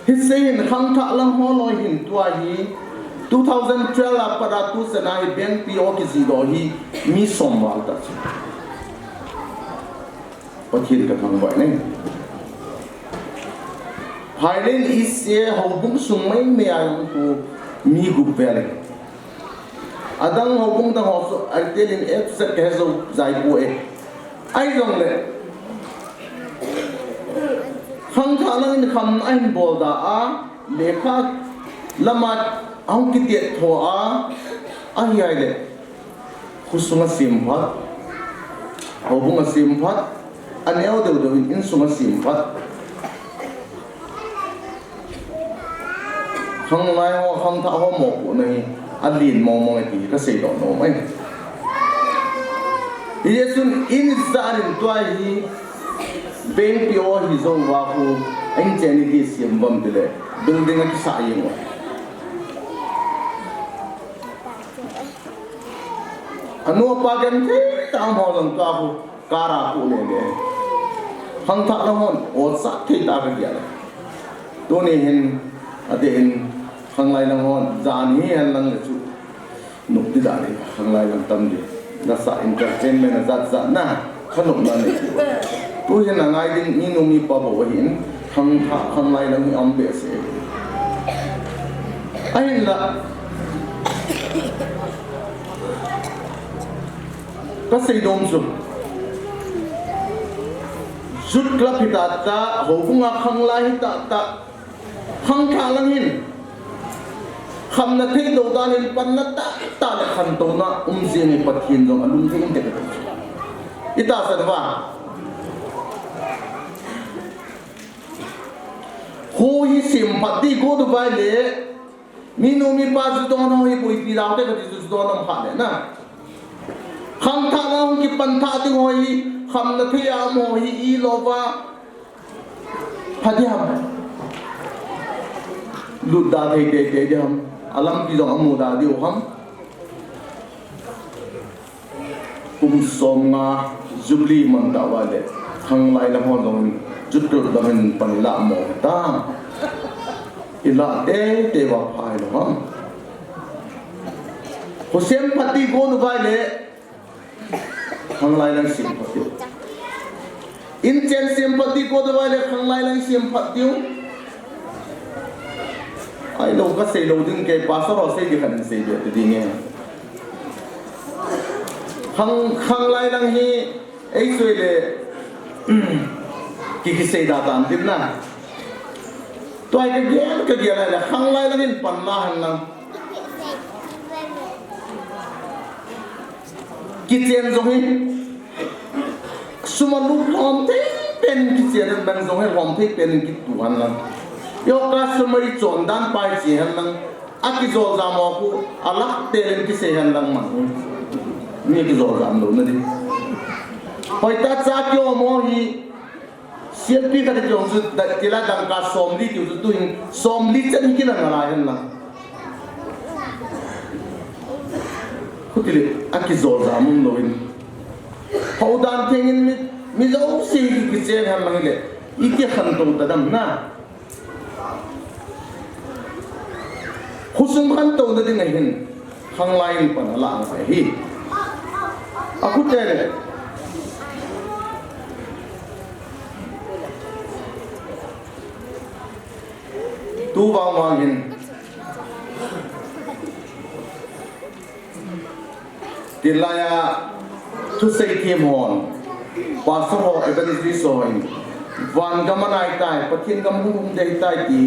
hisein khang tha lang ho lo hin tua hi 2012 para tu sana hi bank po ki zi do hi mi som wal ta chi pathin ka thang bai ne hailen ise ho bung sung mai me ai ku mi gu vele adang ho bung ta ho so artelin f set ke zo zai ku e ai jong le khang tha lang in kham ai bol da a lekha lamat ang kitiet tho a ai ai le khusunga sim phat ho bunga sim phat aneo de do in sunga sim phat khang lai ho khang tha ho mo ku nei alin mo mo ti ka sei do no mai yesun in zarin twai hi bank pio hi zo wa hu anh cheni ki sim bam dile building ki sa yeng wa anu pagen te tam holong to aku kara ku le hang thak na hon o sa te ta ga ya to ni hin ade in hang lai na hon jan hi han lang le chu nuk ti da ni hang lai lang tam di na sa entertainment na zat za na khanok na ni tu hin na ngai ding ni no mi pa bo hin hang thak hang lai lang am be se ai la có xây đom sụp rút club hita ta hậu cũng ngạc khăng lai hita ta khăng khang lang hin khăm na thấy đầu ta hin pan na ta là khăn tàu na riêng cái bát hiền rồi alung cái cái ita sa ba ho hi sim pati go du vai le minu mi pa zu don ho hi bui pi dau te ka zu don nam kha le na kham tha na hong ki pan tha ti hoi kham na thia mo hi I lova hadiam lut da thei te jam alam ki jong amu da diu ham kum som nga Jubilee man da wa le khang lai la hon dong jut ru da men pan la mo ta ila te wa phai lo ham ho sem pati go nu vai le khang lai lang sympathy intense sympathy ko da wale khang lai lang sympathy ai lo ka sei lo ding ke pastor ho sei di khan sei de ti ding khang lai lang hi ei soi le ki sei da tan tin na to ai ka ge la khang lai lang in pan ma han lang kitchen zong hi suma lu hom te pen kitchen ban zong hi hom te pen ki tu han lang yo ka sumari chon dan pai chi han lang a ki zo za mo ku alak te len ki se han lang ma ni ki zo za lo na di hoi ta cha kyo mo hi siat pi ka de jong su da ki la dang ka som li tu tu hin som li chen ki na la han lang kutile aki zor zamun loin haudan thengin mi zo si ki chen han lang le iki khan to tadam na khusum khan to na ding hin hang lai pan la ang sai hi aku tere tu wa wangin tilaya tu sei thêm hòn pastor ho evangelist soin van gamanai tai pathin gam hum dei tai ti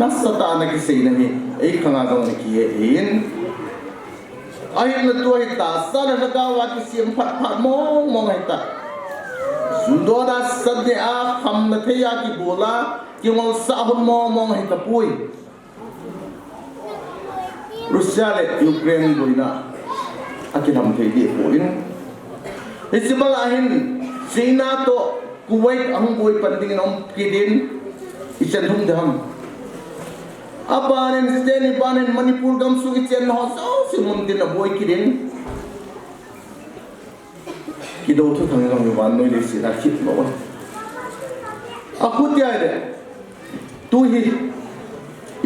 nasata na ki sei na hi ei khanga ga na ki hin ai na tu ai ta sa na ga wa ki sim phat phat mong ai ta sudoda sadde a kham na theya ki bola ki mo sa hun mong ai ta pui Russia le Ukraine boina akinam thei di poin isimal ahin China to Kuwait ang boy panding nom kidin ichen hum dam apanen steni panen Manipur gam su ichen ho so simun din boy kidin kido thu thang gam wan noi le sira khit lo aku tia de tu hi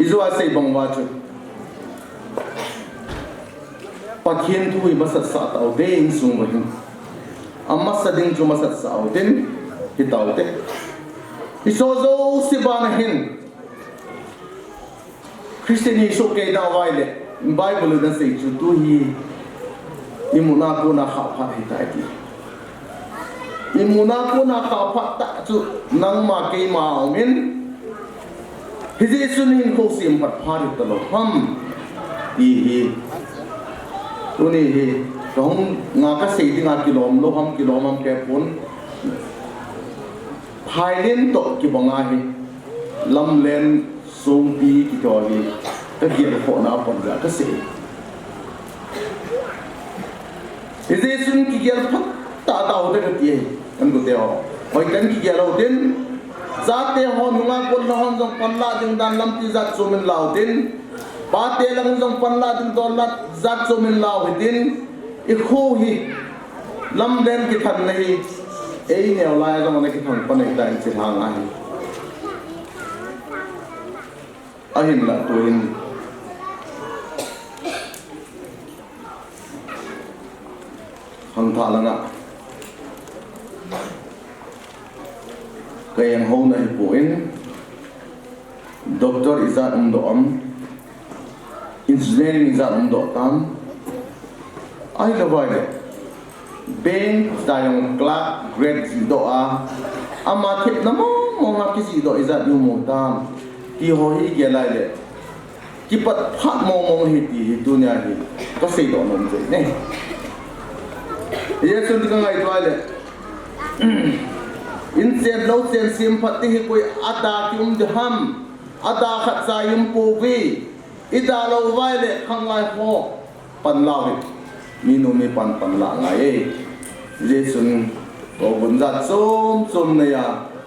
izo asai bangwa chu pathian thui masat sa tau ding sung wa hin amma sading chu masat sa au den hi tau te isozo sibana hin Christiani so ke da waile Bible da sei chu tu hi imuna ko na kha pha hi ta ti imuna ko na kha pha ta chu nang ma ke ma min hi je sunin ko sim pat pha ri ta lo ham hi tuni hi dong nga ka sei dinga kilom lo ham kilom am ke pun phailin to ki bonga hi lam len sum pi ki to hi ka gi ko na pon ga ka sei eze sun ki gel phat ta ta ho de ka ti an go te ho hoi kan ki gel ho den za te ho nunga kon na hon jong pan la ding dan lam ti za chu min lao din ba te lang jong pan la din don la zat so min lao din khu hi lâm lên cái thần này ấy nhiều lại trong này cái thằng con này tại chỉ hàng ai hình là tôi hình hàng thà là ngạ cái yang hôn này của anh doctor izat độ engineering izat độ tam ai là vậy bên tayong class grade độ ama thip namo monga kisi do izat yu mo tam ki ho hi ge lai le ki pat phat mo hi ti dunya hi ka sei do nom je ne ye sun ka ngai twai le in sen lo sen sim phat ti hi koi ada ki ham ada khat sa yum pu vi ida lo vai le khang lai ho pan lao hi minu mi pan la ngai ye sun ko bun za som ne ya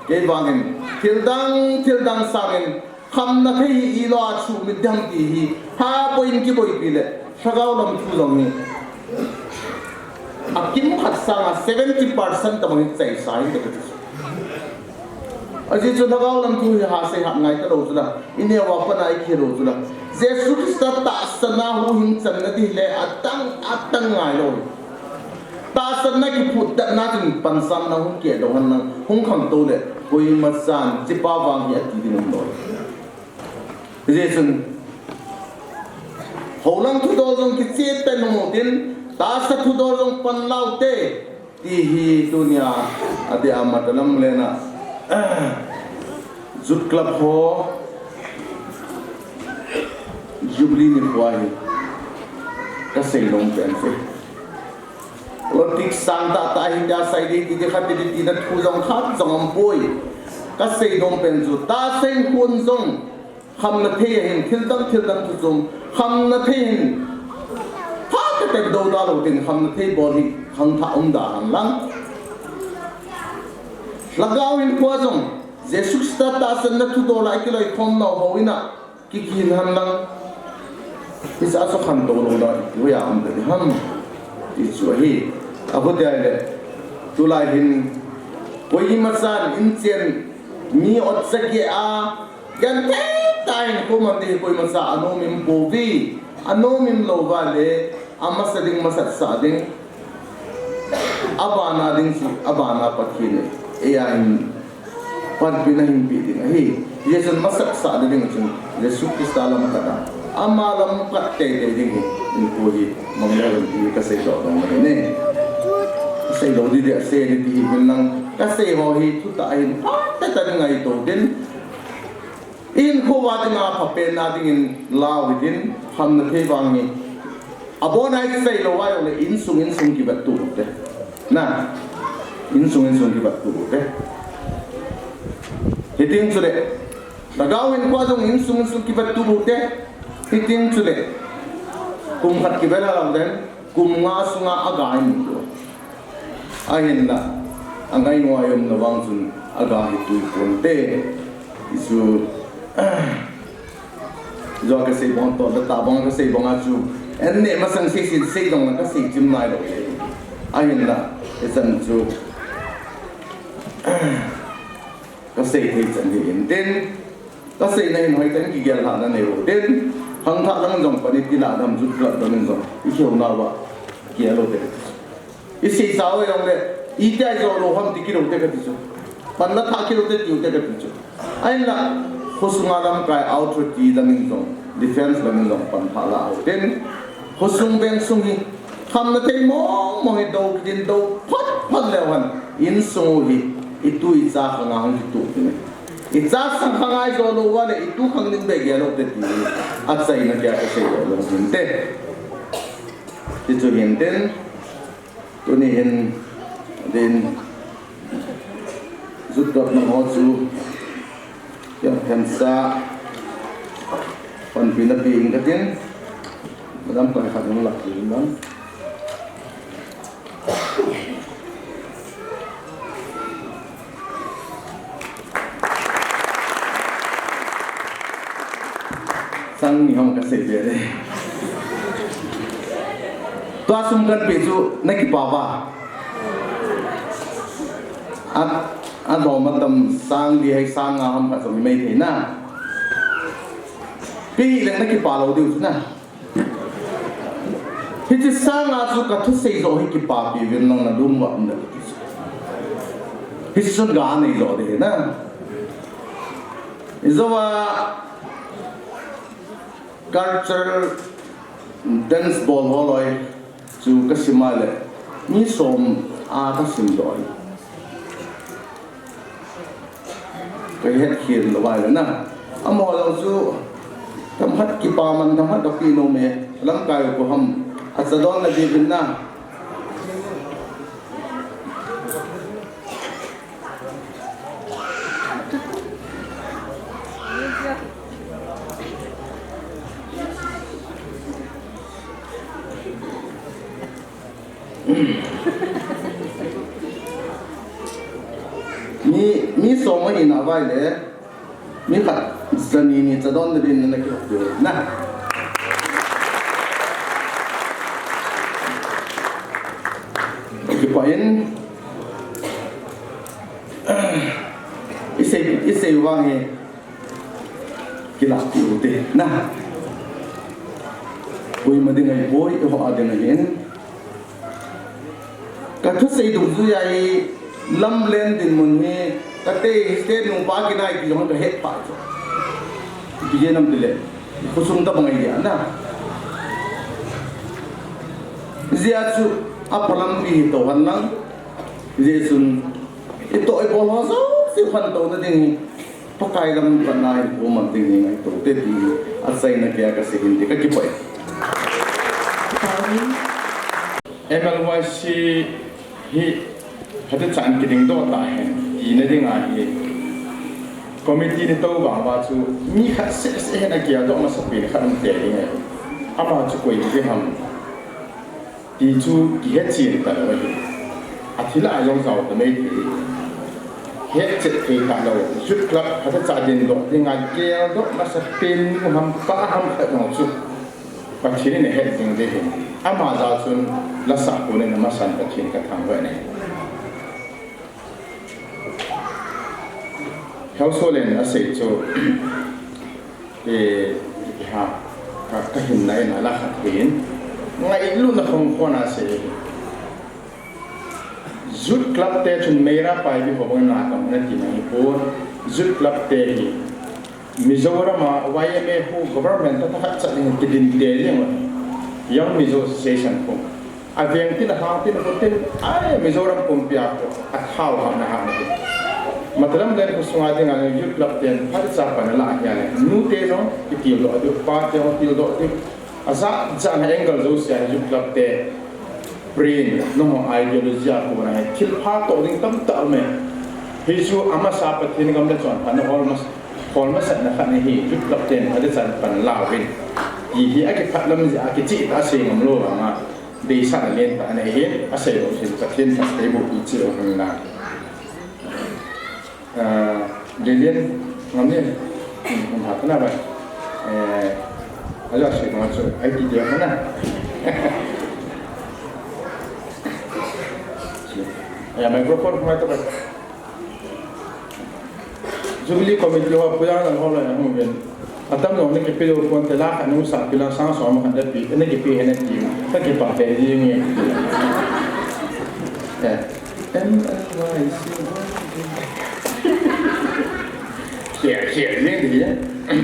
ke wangin thil dang sangin kham na thei i lo chu mi dang ti hi ha poin ki boi pi le sagau lam chu long ni akim khat sanga 70% ta mong chai sai de ka aji chu sagau lam chu ha se ha ngai ta ro chu la ine wa pa nai khi ro chu la jesu krista ta sana hu hin chan na di le atang ngai lo ta san na ki phut da na tin pan sam na hung ke do han na hung kham to le koi ma san chi pa wang ya ti din lo jesun holang thu do jong ki che ta no mo tin ta sa thu do jong pan lau te ti hi dunya ade amatalam lena zut club ho Jubilee ni puai ka sei long pen se Otik sang ta ta hinda sai di di khat di na thu jong khat jong poi ka sei long pen zu ta sei hun jong kham na the hin thil dang thu jong kham na the hin ha ka te do da lo tin kham na the bo hi khang tha da hang lang lagaw in ko jong Jesus Krista ta san na thu do lai ki loi khom no ho ina ki han lang is also khan do lo da wi ya am de ham ti chu hi a ho de le tu lai hin koi ma san in chen mi ot sake a gan te tai ko ma de koi ma sa anomim bo vi anomim lo va le amma sading masat sa ding abana ding si abana pathine e a in pan pinahin pi ding hi yesun masak sa ding chung yesu krista lam kada amalam katte de ding in ko hi manglawan ti ka sei do dong ne sei do di de sei ni ti bin lang ka sei ho hi thu ta in ta ta ngai to din in ko wa de na pa pe na ding in law within ham na the wang ni abonai sei lo wa le in sung ki bat tu de na in sung ki bat tu de hiting chu de nagawin ko jong in sung ki bat tu de hiting chu de kum khat ki bela lang den kum nga sunga aga in to ahin la angai no ayom na wang sun aga hi tu konte isu jo ka sei bon to da ta bon ka sei bon a chu en ne ma sang sei dong ka sei jim nai lo ahin la esan chu ka sei thei chan hi in den ka sei nai noi tan ki gel ha na ne ro den hang tha lang jong pa ni ti la dam ju la dam jong I khiu na wa ki alo de I sei sao yong le I tai zo lo ham ti ki ro de ka ti chu pan la tha ki ro de ti de ka ti chu ai la khosunga lam kai outro ti dam jong defense dam jong pan pha la den khosung ben sung hi tham na thei mo hi do din do phat le wan in so hi I tu I cha khang ang tu ne I cha sang khang ai zo lo wa le I tu khang ning be ge lo de ti at sai na kya ka sei lo hin te ti chu hin den tu ni hin den zut dot na ho chu ya kan sa pan pin na pi ing ka tin madam pa kha ng lak yin bang sang ni hong ka sei be de tua sum kan pe chu na ki pa ba a do matam sang di hai sang nga ham ka so mai the na pi leng na ki pa lo diu na hi chi sang nga chu ka thu sei zo hi ki pa pi vin long na dum wa na hi sun ga nei zo de na izowa cultural dance ball holoi chu kasimale ni som a ka sim doi cái hết khiên là vài lần na amo lo chu tam hat ki pa man tam hat pi no me lang kai ko ham asadon na di bin na mi so mo ina vai le mi khat zani ni chadon din na ki do na ki pain ise wang he ki la ti u te na boy ma ding ai boy ho a ding ai ka thu sei du zu ai lam len din mun he kate state nu pa ki nai ki jong ka het pa cho ki je nam dile ko sum da bangai ya na zia chu a palam bi to han lang je sun ito ai bol ha so si khan to na ding pakai lam pa nai ko man ding ni ngai to te bi a sai na kya ka se hin ka ki poi MLYC hi hada chan ki ding do ta hen ti na ding a hi committee ni to ba chu mi kha se na kya do ma sa pi ni khan te ni ama chu koi ki ham ti chu ki he chin ta wa hi a thila a yong zau ta mai ti he che ke ta lo zut club hada cha din do ding a ke do ma sa pin ham pa ham kha no chu pa chi ni he ding de hi ama za chun la sa ko ne ma san ta chin ka thang wa ne household and asset so ha ka hin nai na la khat hin ngai lu na khong khona se zut club te chun mera pai bi ho na kam na ti na po zut club te hi Mizoram YMA who government ta khat cha ni ti din te le young Mizo association ko aveng tin ha tin ko tin ai Mizoram pum pia ko a khau ha na ha Matalambulane ko sunga ding ang youth club ten har cha pa na la ya le nu te no ki ti lo do pa te ho ti do ti asa cha na angle zo sia youth club te brain no ideology ko na thil pha to ding tam ta me hi chu ama sa pa thin gam da chon pa na almost na kha ni hi youth club ten har cha pa na la win hi a ki phat lam ja ki chi ta se ngam lo ma de sa na len ta na hi a se lo sin ta thin ta te bu ki chi lo na Lilian ngambil apa nama? Ayo sih masuk. IT dia mana? Ya mikrofon kemana tu? Jubilee committee wa punya orang hola yang mungkin. Atam no ni kepil pun telah kan usah bilang sang sama kan tapi ni kepil ni tim. Tak kepil dia ni. MLYC hiểu riêng thì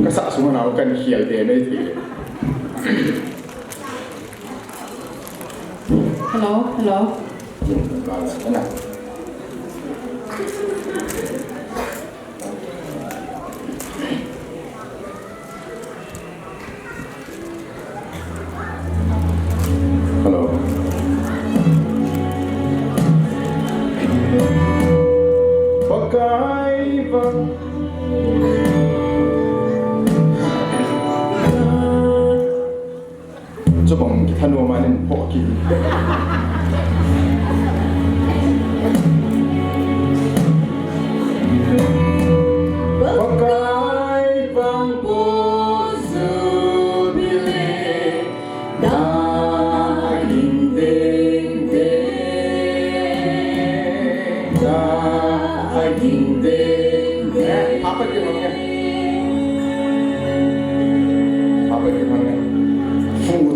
các xã số nào cần hiểu về đây thì Hello. 조금 기타노만은 포기 Pakai bangku Jubilee dan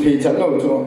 thì chẳng ngầu cho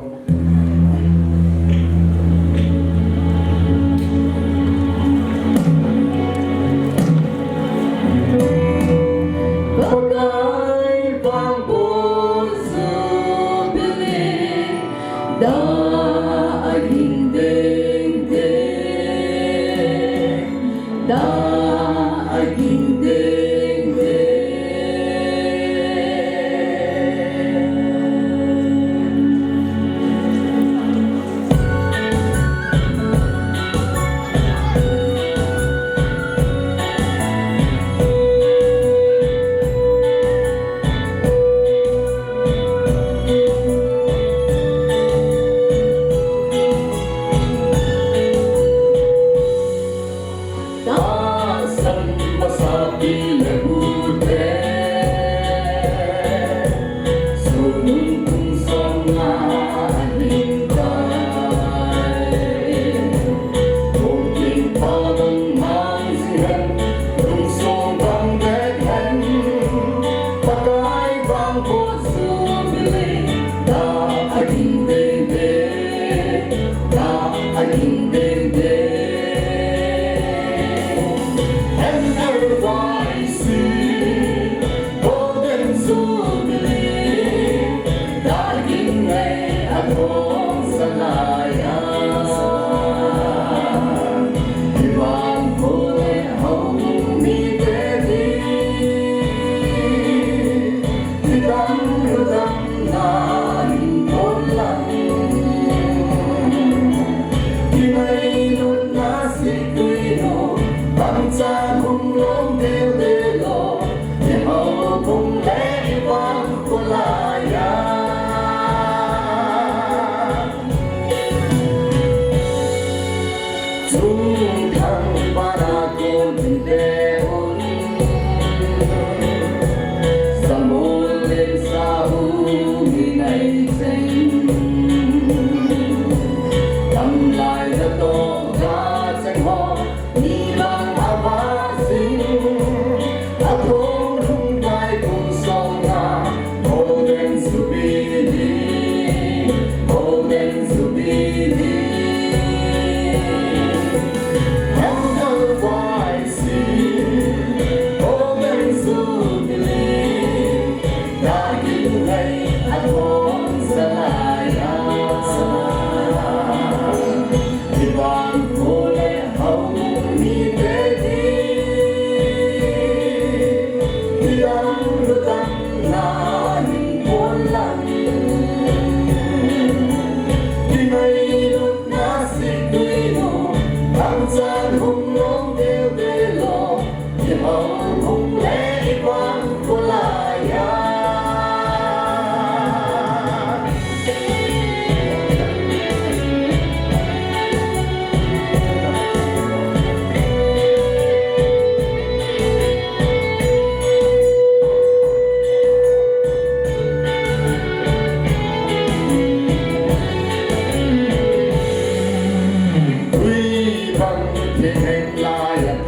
Hãy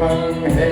subscribe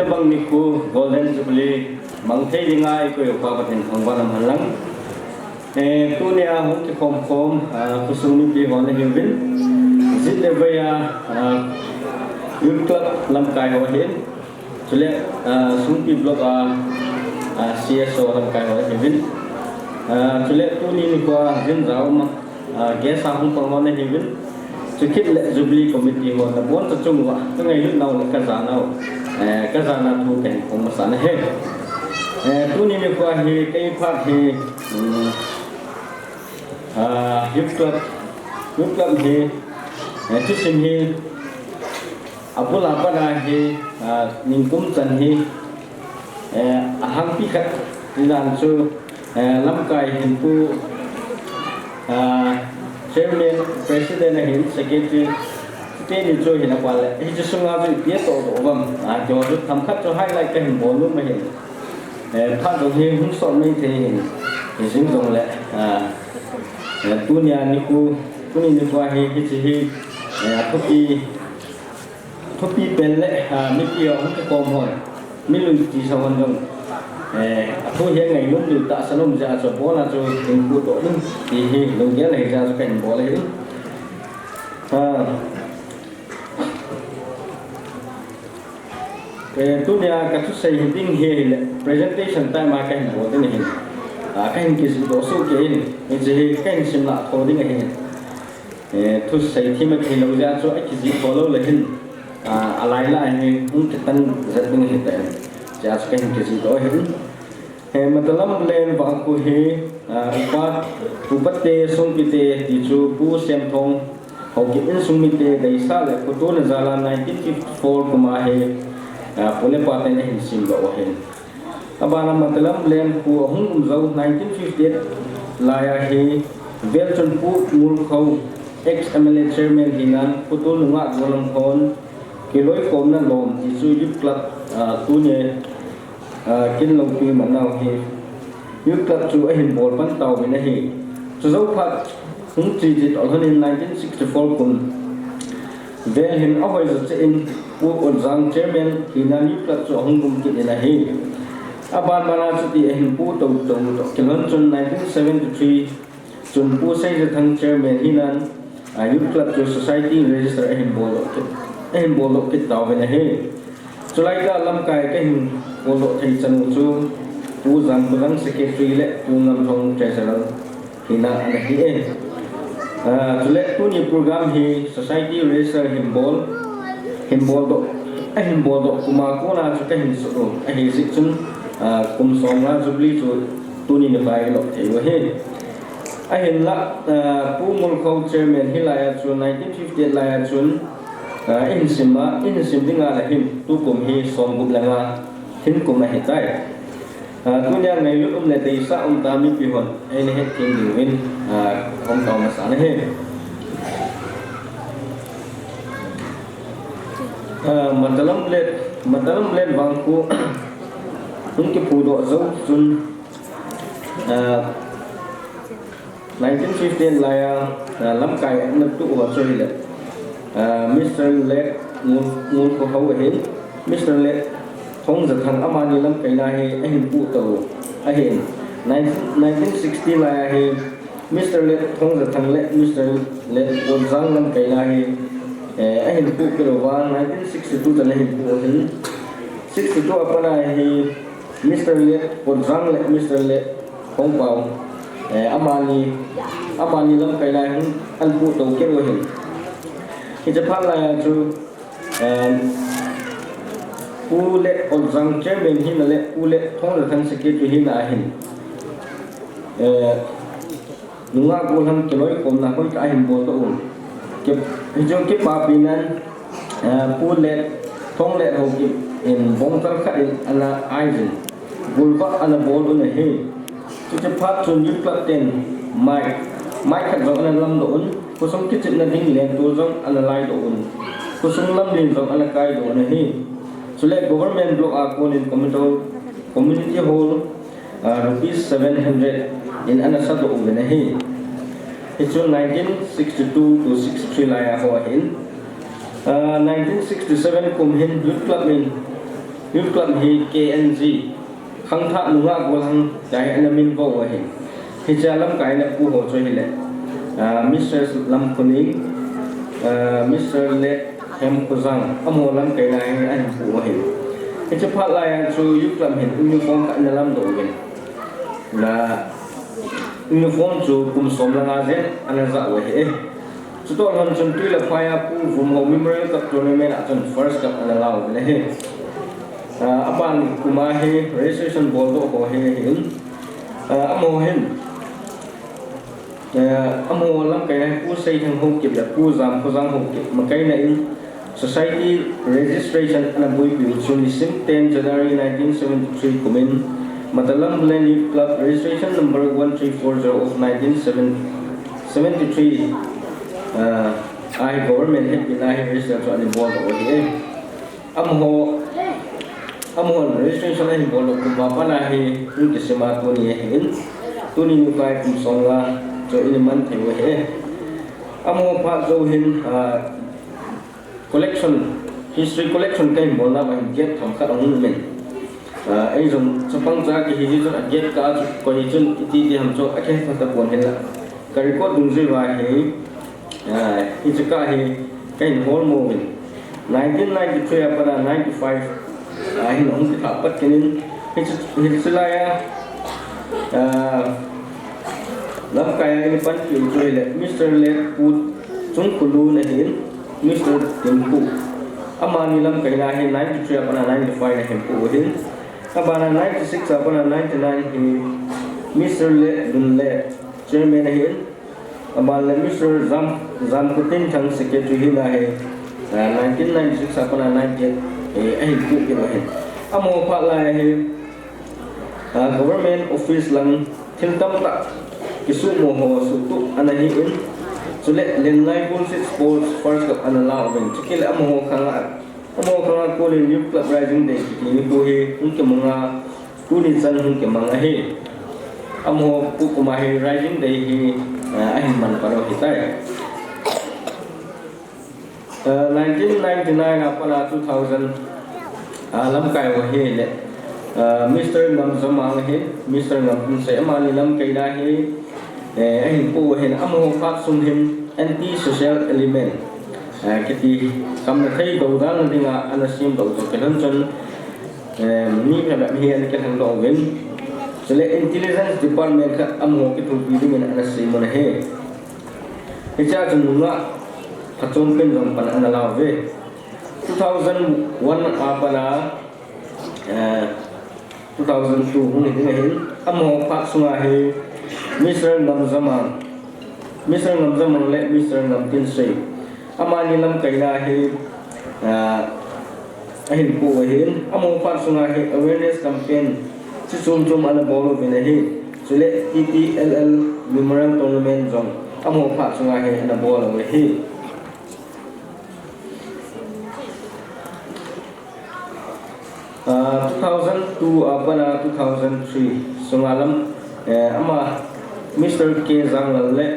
le bang ni ku golden jubilee mang thei dinga ko yo pa patin thangwa nam halang tu nia hum ki khom khom ku sung ni bi hon le hin zit le baya youth club lam kai ho hin chule sung pi blog CSO lam kai ho hin chule tu ni ko jin rao ma ge sa hum ko hon le hin kit lệ Jubilee committee ho na bon ta chung wa ta ngai lut nau ka za nau ka za na thu ken ko ma sa na he tu ni ko he kai phat he youth club he tu sim he apula pa na he ning kum chan he ahang pi khat nan chu lam kai hin pu Chairman, President and Secretary, State Joy in a wallet. He just sung out the yes or them. I do come cut to highlight him, volume him. Part of him who saw maintain his income. Tunia Niku, Tuni Niku, he, Topi Belle, Mickey on the Comhon, Milu someone. Thôi hiện ngày lúc được tạ sản phẩm ra cho bố là cho mình cụ tổ thì đồng nghĩa này ra cho cảnh bố lấy tôi nhà các chút xây hình hệ presentation tại mà cảnh bố thế này cảnh cái sự đó số cái này chỉ cảnh xem lại thôi thế này tôi xây thì mà khi lâu ra cho cái gì follow lại hình lại lại cũng cái tân rất là hiện tại जा सके हम किसी तो है मतलब लेन वाकु है ऊपर उपते सुमिते तीजु पु सेमथों होके इन सुमिते दैसा ले कुतो नजाला 1954 कुमा है पुले पाते ने हिंसिम लो है अब आना मतलब लेन पु हम जो 1958 लाया है वेलचन पु मुल्खौ ex MLA chairman hinan कुतो लुंगा गोलम फोन किलोई कोमना लोम तीजु युथ क्लब तुने kin long pi man naw hi youth club chu a hin bol pan taw min a hi chu zo phat hung chi jit on in 1964 kun vel hin a hoi zo in pu on jang chairman hina youth club chu hung kum kin a hi aban bana chu ti a hin pu to kilon chun 1973 chun pu sai je thang chairman hinan youth club chu society register a hin bol kit taw min a hi Julai ka lam kai ka hin polo thai chan chu pu jang secretary le pu ngam thong treasurer hina ana hi Julai tu ni program hi society register himbol do kuma ko na chu ka hin so a hi zik chun kum som na Jubilee chu tu ni ne bai lo thei wa he a hin la pu mul khau chairman hi la ya chu 1958 la ya chun in sim dinga la him tu kum hi som gup langa hin kum na hitai tu nya ngai lu le dei sa ta mi pi hon ai ne he tin ding win om taw ma sa na he matalam let bang ku un ki pu do zo chun 1915 la ya lam kai na tu wa choi le Mr. Let muốn có hậu hiện Mr. Let không giật thằng amani lắm cái này anh phụ tàu anh 1960 là anh Mr. Let không giật thằng Let Mr. Let còn răng lắm cái này anh phụ cái đầu vang 1962 là anh phụ hiện 62 apa này Mr. Let còn răng Let Mr. Let không vào amani lắm cái này anh phụ tàu cái đầu hiện Kita pala tu pule orang chairman hina le pule thong le thang secretary hina ahin nunga kulam keloi kom na koi ahin bol to ke hijau ke papinan pule thong le ho ki in bong tal kha in ala aizin bulba ala bol un he kita phat chun youth club ten mai khat zo ana lam do un kusung kitchen na ding len tu jong ana lai do un kusung lam lin jong ana kai do na hi sule government block a kon in community hall rupees 700 in ana sa do un na hi it's 1962 to 63 la ya ho hin 1967 kum hin youth club in youth club hi KNG khang tha nunga golang dai anamin vo wa hi hi cha lam kai na pu ho choi hi le Mr. Lam Kuning Mr. Le Hem Kuzang amo lam kai na hi an pu wa hi hi cha phat lai chu youth club hin uniform ka na lam do gen la uniform chu kum som la nga zen ana za wa hi chu to han chun tui la phaya pu vom ho memorial cup tournament a chun first cup ana lao le hi aban kuma hi registration ball do ho hi hin amo hin amo lam kai na pu sei thang ho kip la pu zam ho kip ma kai na in society registration ana bui bi chun sim 10 January 1973 kumin Matalambulane Youth Club registration number 1340 of 1973 I government had been registered to an board over here amo registration ay board of kumapa na hi yung kisima to ni hin to ni kay kum songa so iniman tayo he amo pa zo hin collection history collection kay mo na ba get tham ka ang men ai dùng cho băng ra cái gì cho anh get cả coi như chân tí thì ham cho anh phải tập buồn hết là cái record đúng rồi và cái cái cái cái whole movie 1993 apa dah 95 ini orang kita dapat kini ini selaya lam kaya ini pan kiri le Mr. Le Put Chung Kulu nahin Mr. Timpu amani lam kaya nahin 93 apa dah 95 nahin puhin abana 96 abana 99 hi Mr. Le Dunle chairman hi abana Mr. Zam Kutin thang secretary hi la hi 1996 abana 98 ai ku ke ba hi amo pa la hi government office lang thiltam ta kisu mo ho su tu anahi in sule len lai bullshit sports first cup anala ben chikile amo khanga amo khanga ko le youth club rising day ni ko he unke mga kuni san unke mga he amo pu kuma he rising day he ahin man paro hitai 1999 apana 2000 lam kai wa he le Mr. Ngam Zamang he Mr. Ngam se amani lam kai da he ahin pu he amo pak sum him anti social element kiti kam na thai do dan dinga anasim do to kelan chon ni ka ba hi an kelan do wen sele intelligence department ka amho ki thu bi ding anasim mon he echa chunga khachom pen jong pan anala ve 2001 apana 2002 hung ni hin amho pak sunga he Mr. Ngam Zamang le Mr. Ngam Tin Sei amani lam kai na hi ahin pu hin amo pa sunga hi awareness campaign si chum ala bolo bin hi sule TTLL memorial tournament jong amo pa sunga hi ana bolo hi 2002 apana 2003 sungalam ama Mr. K Zang le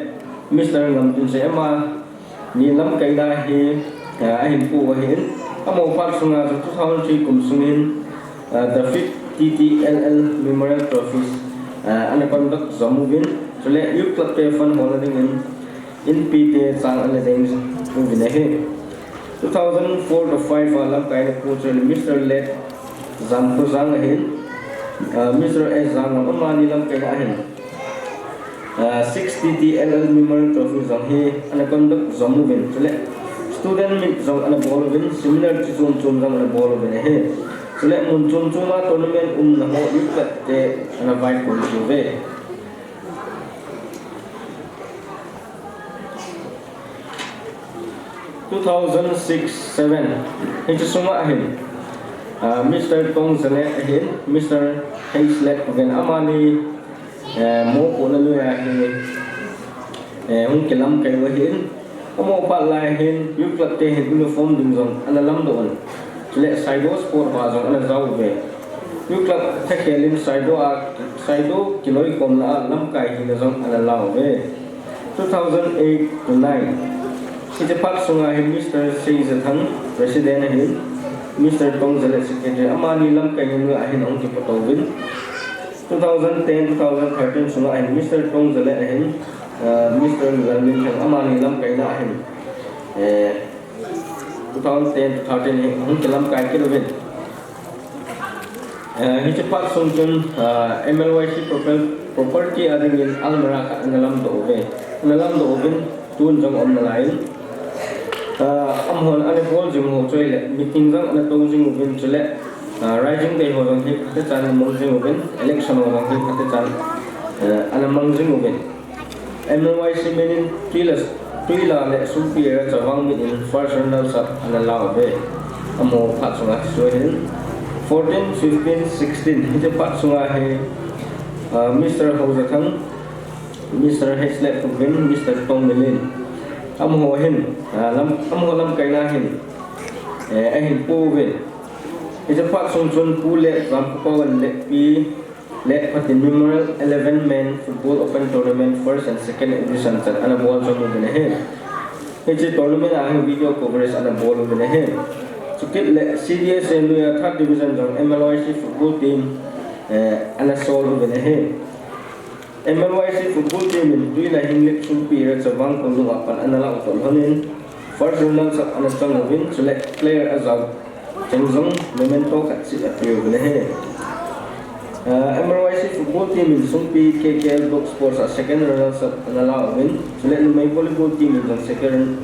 Mr. Ngam Tin Sei ama ni lam kai da hi ahin pu wa hin amo par sunga 2003 kum sungin the 5th TTLL memorial trophies ana conduct zamuvin sole youth club pe fan holding in PT sang ana ding movin he 2004 to 5 lam kai na pu chole Mr. Le Zam ko zang hin Mr. S Zang ma ni lam kai da hin 6 TTLL memorial trophy zong hi ana conduct zamuvin sole student mit zong ana bolovin similar to chum zong ana bolovin he sole mun chum ma tournament na ho iklat te ana vai ko juve 2006-7 hi suma ahin Mr. Tong Zalet ahin Mr. Hayslet again amani mo ko na lu ya hi hung kelam kai wa hin amo pa la hin youth club te hin uniform ding zong ana lam do on le saido sport ba zong ana zau ve youth club the khelin saido kiloi kom na lam kai hin zong ana lao ve 2008 to 9 Ccpur sunga hi Mr. Seizathang president hin Mr. Tong Zale Secretary Amani Lam Kayan Ahin Ong Kipatovin 2010-2013 Sunga Ahin Mr. Tong Zale Ahin Mr. Lalmin Chang Amani Lam Kayan Ahin 2010-2013 Ong Kilam Kayan Kilovin Hichapat Sungchun MLYC property adingin Almaraka Nalam Dove Nalam Dovin Tun Jong on the line Amhon Anipol Jim Ho Chile meeting Jang and a Tonging Movin Chile Rising Day Hodon Hip at the Chan Monging Movin election on Hip at the Chan and a Monging Movin MLYC meaning Trila let Superior Javang in first runners up and allow a bay Amo Patsunga Sweden 14, 15, 16 Hichapat Sunga Mr. Hosatang, Mr. Heslet Tubin, Mr. Tong Milin, Amhohin, Amholam Kainahin, Ahin Povin. It's a part from John Pule, Rampo and Let P. Let Patin Memorial 11 men football open tournament first and second edition and a ball from moving ahead. It's a tournament I have video coverage and a ball moving ahead. So get CDS and we are third division of MLYC football team. And a soul over the head. MLYC football team in Jubilee Hinglip Ccpur sa Bang Kunduapan and allow to Honin. First runners up and a strong win, select player as of Chengzong, Memento Ccpur over the head. MLYC football team in Sumpi KKL Dog Sports are second runners up and allow a win. Select the May volleyball team in second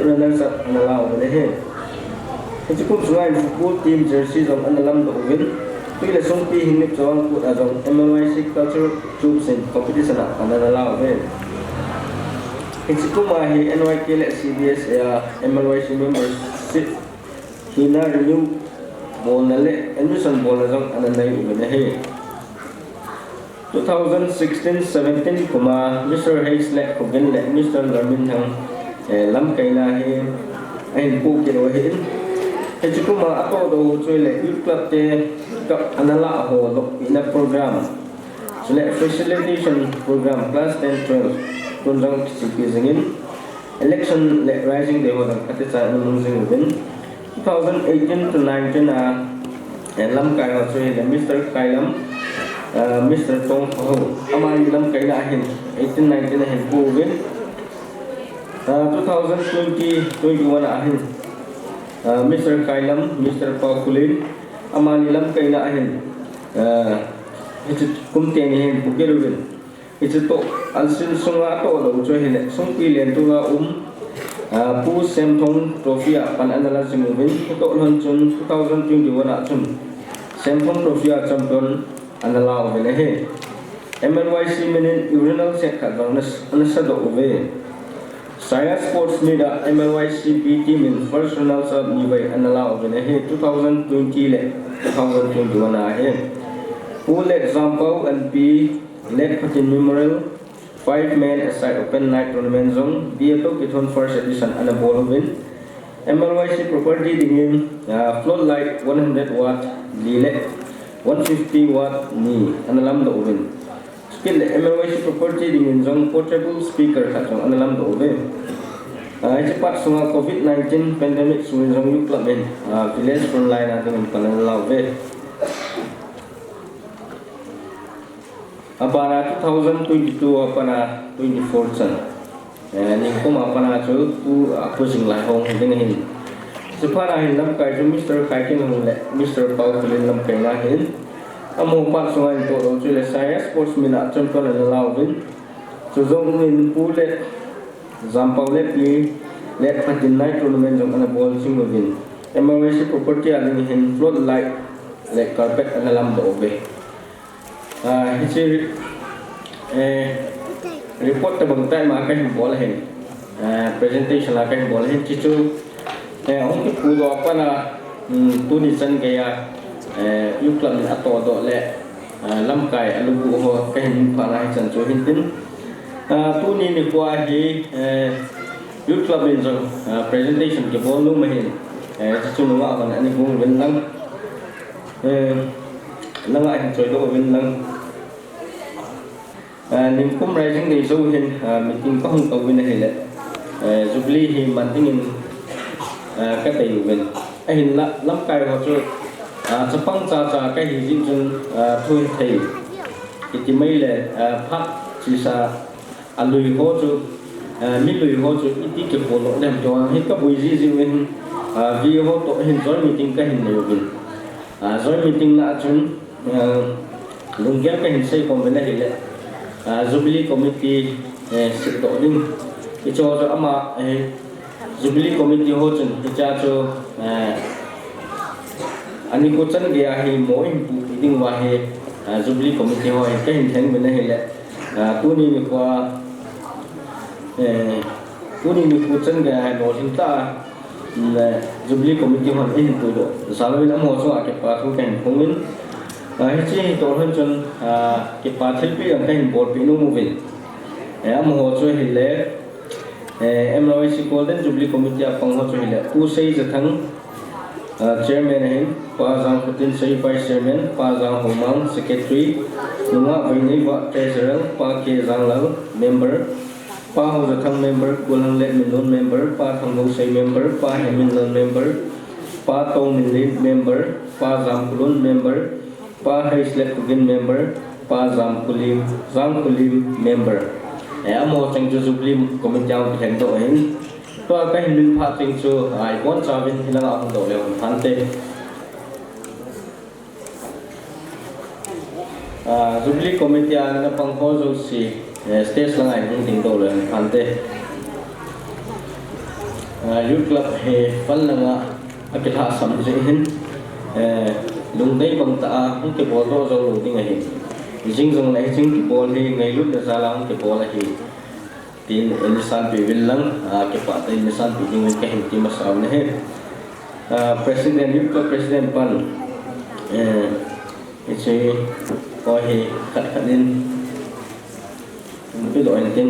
runners up and allow over the head. It's a good football team jerseys of Analam to win. Tuy là sung pi hình cho anh cụ đã dùng MLYC culture troops in competition at Analao về. Hình sự cũng mà hi NYK lệ CBS MLYC membership hi na renew ball na lệ admission ball na dùng Analay về này hi. 2016-17 kuma Mr. Hayes lệ của bên lệ Mr. Larmin thằng lắm cây na hi anh phụ kia rồi hin. Hình sự cũng mà ako đồ chơi lệ youth club te Anala ho in a program. So let facilitation program class 10-12 Kunjang Ccpur election let rising day hodang katisa nung win 2018-19 lam kai ho so Mr. Kailam Mr. Tong ho amani lam kai na hin 18-19 hin pu win 2020-21 ahin Mr. Kailam Mr. Paukulin Amani lam kai na ahin it's kum te ni hen pukeruin it's to alsin sunga to lo cho hin sung pi len tu ga pu sem thong trophy pan anala singubin to lon chun 2021 a chun sem thong trophy champion anala ovele he MLYC menin urinal set ka bonus anasa do ove Science Sports Media MLYC B team in first runners up Nibai Anala of the 2020 2021 ahead. Who led Zampau and B led Patin Memorial 5 men aside open night tournament zone B2 Kiton first edition and a ball win. MLYC property dingin floodlight 100 watt Lile 150 watt ni Analam the oven. Skill MLYC property dingin zone portable speaker katong Analam the oven. It's part of COVID-19 pandemic suwin zong youth club in village frontline natin ng Pananalaw ve. Apara 2022 apana 24 san. Ning kuma apana chu tu pusing lai hong dingin. Sepana hin lam kai chu Mr. Kaikin hong le Mr. Paul Kulin lam kai na hin. Amo part sungai to ro chu le saya sports mina champion Pananalaw vin. Chu zong min pu le Zampau let me let Patin night tournament of an ball single win. MLYC property adding in floodlight like carpet and alarm the obey. It's a report about time I can ball hen. Presentation I can ball hen. Chichu only pull up on a two nisan gaya you club in a todo let Lamkai and Lubu can parai and so hintin. Tu ni kwa hi youth club in presentation ke bolu mahin chu nu wa kan ani bung win lang lang ai choi do win lang nim kum rising day so hin meeting ko hong ko win hele Jubilee hi manting in ka tay win hình lâm cài họ cho chấp băng cha cái gì chung thôi thầy thì mấy là phát chỉ sa lùi họ cho mi lùi họ cho ít ít cái bộ lộ đem cho hết các buổi gì mình vì họ tổ hình rồi meeting cái hình nhiều bình rồi meeting là chung lùng kéo cái hình xây còn vấn đề là Jubilee committee sự tổ đình cái cho ama Jubilee committee ho chun cha cho ani ko chan gaya hi mo ding wa he Jubilee committee ho cái hình thành vấn đề là tu ni mi ko chan gaya no hin ta Jubilee committee ho hin tu do sa lo lam ho so cái pa thu cái không min chi tổ hơn chun cái pa thil pi ang cái hình board pi no moving am ho cho hi le MLYC Golden Jubilee Committee apang ho cho hi le tu sei je thang chairman hai pa jang putin sei vice chairman pa jang homang secretary nunga vaini wa treasurer pa ke jang lau member pa ho je thang member kulang let min non member pa thang ho sei member pa hemin non member pa to min lead member pa jam kulun member pa haislet kugin member pa jam kulim member amo chang Jubilee committee ang theng do hin to ka hin min pha ting chu ai kon cha vin hilanga ang do le han te Jubilee committee ang na pang ho zo si stage lang ai hung ting do le han te youth club he fal langa akitha sam je hin lung dei bang ta hung ke bo do zo lu ting a hin jing jong lai jing ki bol hi ngai lut da salang ke bol hi tin enisan pi villang ke pa ta enisan pi ding ke hin ti masam ne he president yup ko president pan che ko hi khat din pi do en tin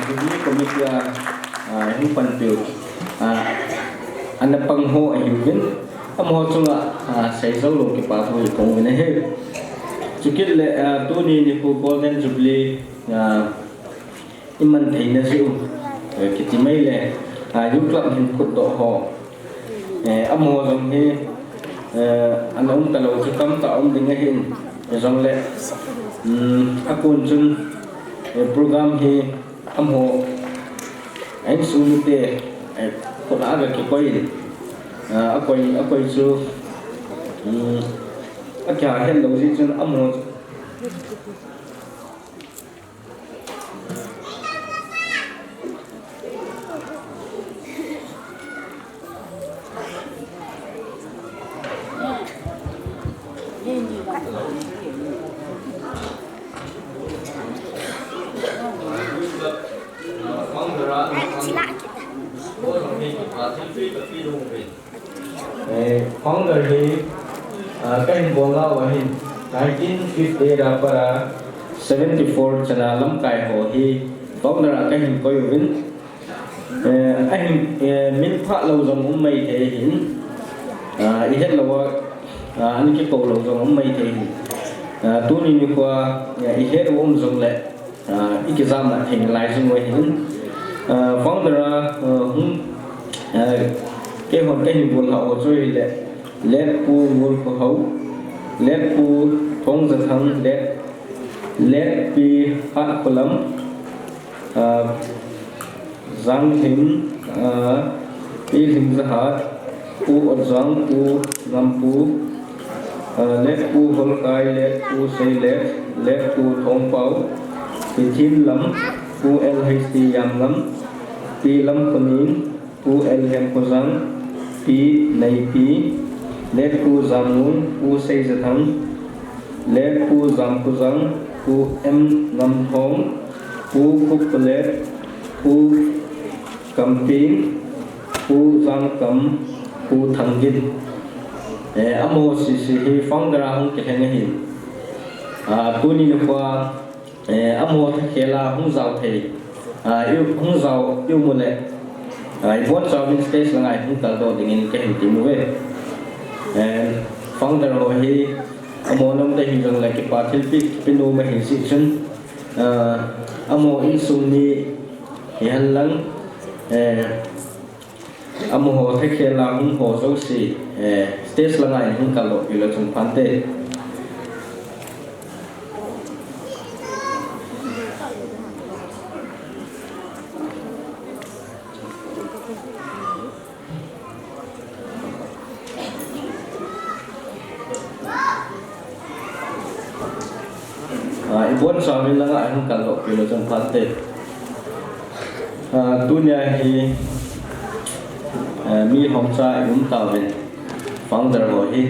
Jubilee committee hin pan piu ana pang ho a hivin am ho chunga sei zo lo ki pa thui kong ne he chukit le tu ni ku Golden Jubilee iman theina siu ki ti mai le youth club hin khut do ho am ho jong he anom ta lo chu kam ta om ding hin jong le akun chun program hi am ho anh xuống te có đã được cái quay chu cả hiện đầu gì chân âm hồ founder hi kan bola wahin 1950 ra para 74 chana lam kai ho hi founder kan hin koi win min pha lo jong mai the hin i het lo an ki ko lo jong mai the hin tu ni kwa i het jong le i ki zam na thing lai jong mai hin founder cái hồn cái hình buồn hậu rồi lệ lệ pu buồn của hậu lệ pu thong giật thằng lệ pi phát của lắm giang thím pi thím giật hạt pu ozang pu ngam pu lek pu hol kai lek pu sei lek pu thong pau pi thim lam pu LHC yam lam pi lam konin pu LM kozang pi nei pi lek pu zamun pu sei zathang lek pu zam kozang pu em ngam thong pu kukulet pu kamping pu zang kam pu thangin amo si hi founder hung ke heng hi tu ni kwa amo khela hung zau thei yu hung zau yu mu le bon zau in stage la ngai hung tal do ding in ke hin ti mu ve founder ho hi amo nam de hi jang la ki pa thil pi pinu ma hin si chen amo in sung ni han lang amo ho the khela hung ho zo si stage la ngai hung kal lo pi lo chung phan te bon sa min la ngai hung kal lo pi lo chung phan te dunia hi mi hong sa yum ta ven founder ho hi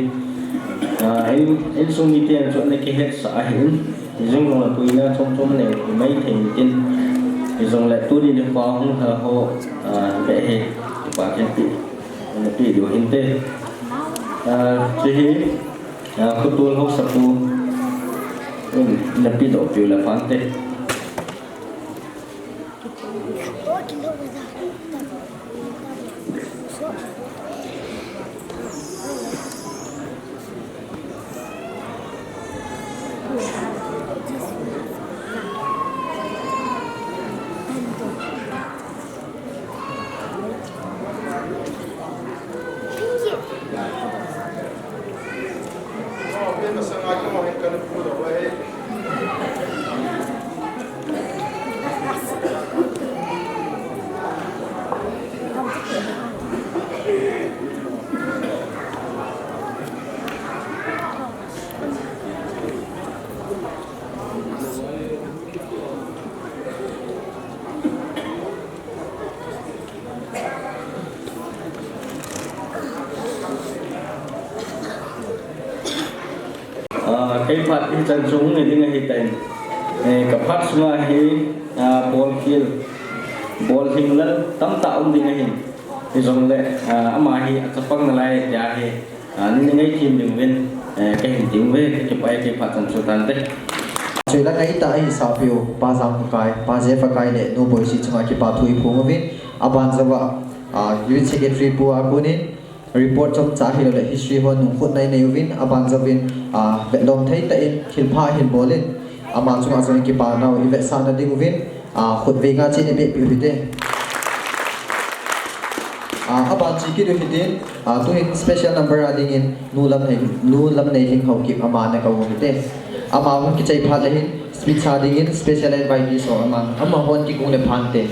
in sung ni tian cho ne ke het sa hin jong lo pui na chom ne mai thing tin jong la tu ni le pa hong ha ho be he pa ken pi do hin te chi hi ko tu ho sa pu na pi do pi la fan te cái phát in chân súng này đi ngay tên cái phát súng hi ball hình lên tấm tạo đi ngay hình thì giống lệ mà hi tập băng lại giá hi nên ngay team đường viên cái hình tiếng về cái phát chân súng tan đấy chơi là ngay tại sao phiêu ba giang cái ba dễ phải cái này nô bồi sĩ trong cái ba thui phù mà viên aban zawa unit secretary pu akunin report trong cha hi le history ho nu khut nai neuvin aban zawin ve lom thei ta in khilpha hin bolin ama chunga zon ki pa naw i ve sa na dinguvin khut ve nga chi ne be pi bi te aban chi ki do hitin tu in special number ading in nu lam nei hing hau ki ama na ka wo te ama hon ki chai pha le hin speech sa ding in special invite so ama hon ki kung le phan te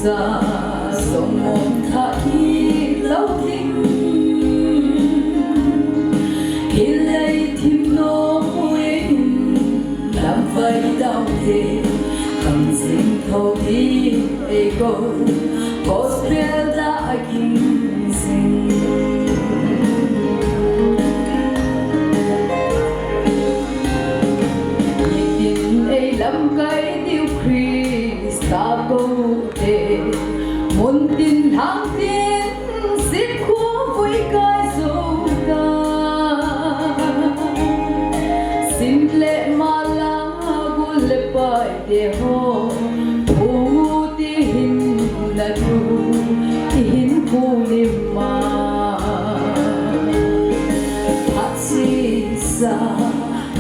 sa sông mộng thả khi lâu thinh khi lấy thêm nỗi làm vây đau thề thầm xin thâu thi ego gospel đã kinh sinh nhìn tin ấy lắm cái điều khi lima Ahsi sa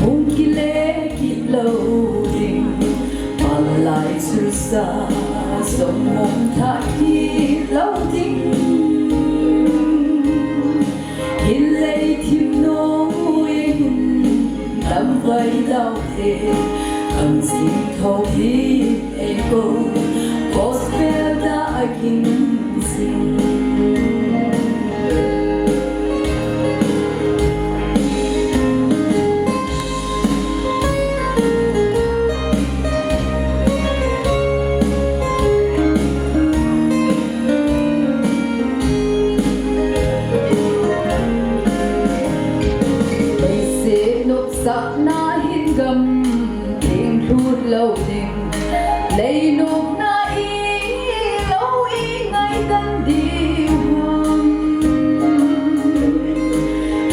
hung kile lâu đình mà lại sự xa sông mong thả khi lâu đình hin lấy thêm nỗi hình làm vây đau thế hằng xin thâu hi em cô gospel đã kinh sinh sắc na hin gầm tiếng rút lâu đình lấy nụ na y lâu y ngày gần đi hoang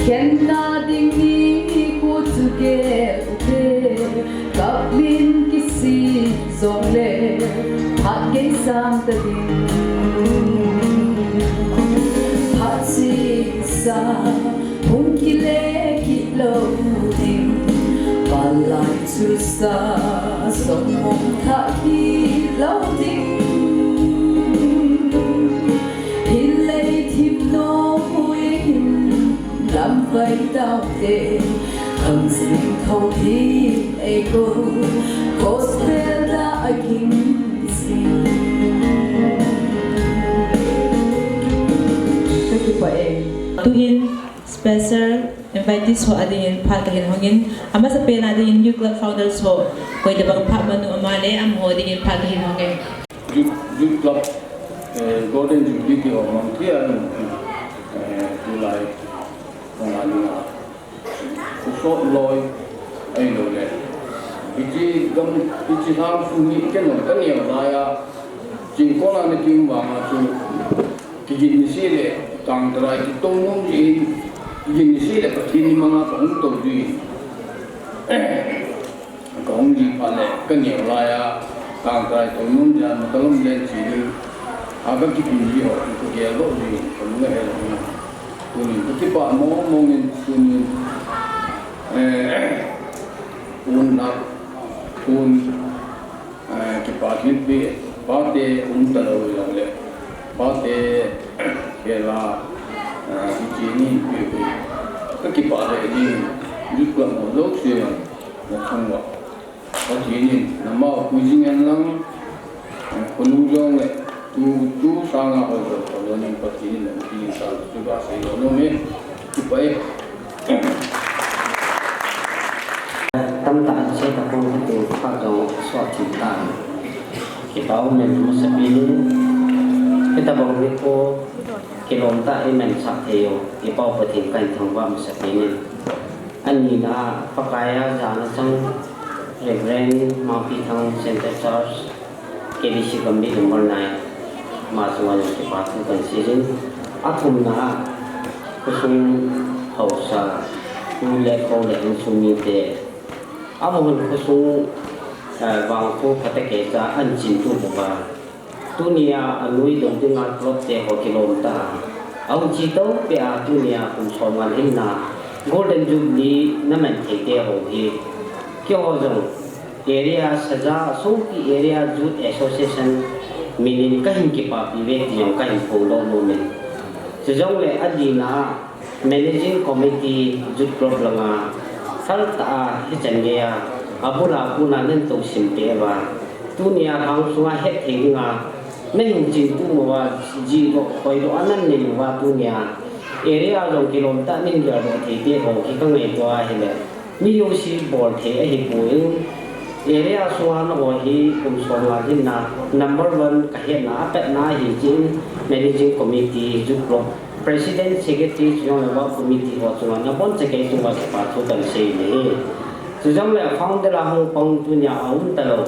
khen na đình đi của tu kê uke các bên kisi dòng lệ hát gây sang ta đình hát si sa hung kile lâu đình và lại chưa xa sông mong thả khi lâu đình thì lấy thêm nỗi hình làm vây đau tệ hằng xin thâu thêm ego gospel đã kinh sinh. Thank you for em. Tuhin Spencer invitees ho adin pha ka hin hongin ama sa pen adin youth club founders ho koi de bang pha manu amale am ho din pha ka hin hongin youth club golden jubilee ki omang thia July ngani so loy ai lo le biji gam biji ham su ni ken no kan ya la ya jing ko na ni kim wa ma chu ki ni si le tang tra ki tong mong ji yin si le ka tin mga kong to ji kong ji pa le kan ya la ya tang tra to mong ja ma talom le ji ni aga ki pi ji ho ko ge lo ji ko ne he lo ko ni ko ti pa mo mo ni su ni un na un ki pa hin pe pa te un ta lo ya le pa te ke la ji ni pe pe ka ki pa le ni ju ko mo lo se mo thong wa ko ji ni na ma ku ji ngan lang ko nu jong le tu sa nga ho lo ni pa ti ni ti sa tu ba se lo me ki pa e tâm tạng sẽ tập trung từ phát đầu soát chỉnh tạng khi bảo mình một sự biến cái tập bóng biết cô cái lòng ta ấy mình sắp theo cái bảo vật hiện cảnh thằng vào một sự biến anh nhìn là phát cái giá nó trong Reverend Mapi thằng Center Church cái đi sự cầm biết được món này mà xung quanh cái phát cũng cần xây dựng áp dụng là cái sung hậu sa tu lệ câu lệ sung như thế Amun kusung wangku kata kita anjing tu bukan dunia anui dong dengan klub teh kilomita. Aku cita pia dunia kumsoman hina golden jubilee namen tete hogi. Kyo jong area saja soki area youth association minin kahin kipa piwek jong kahin polo momen. Sejong le adina managing committee youth club langa. Salta hicangya abula kuna nento simpewa dunia hang sunga het hinga neng jintu wa jigo koido anan ni wa dunia area lo kilomita ning ya lo thete ho ki kang nei to a hele mi yo si bol the a hi puing area sunga no ho hi kum songa hinna number 1 ka he na pet na hi jin managing committee ju club President Secretary General of Committee của chúng ta bốn cái chúng ta sẽ phát thu cần xây này. Chúng ta là phong để là hong phong tu nhà ông ta đâu,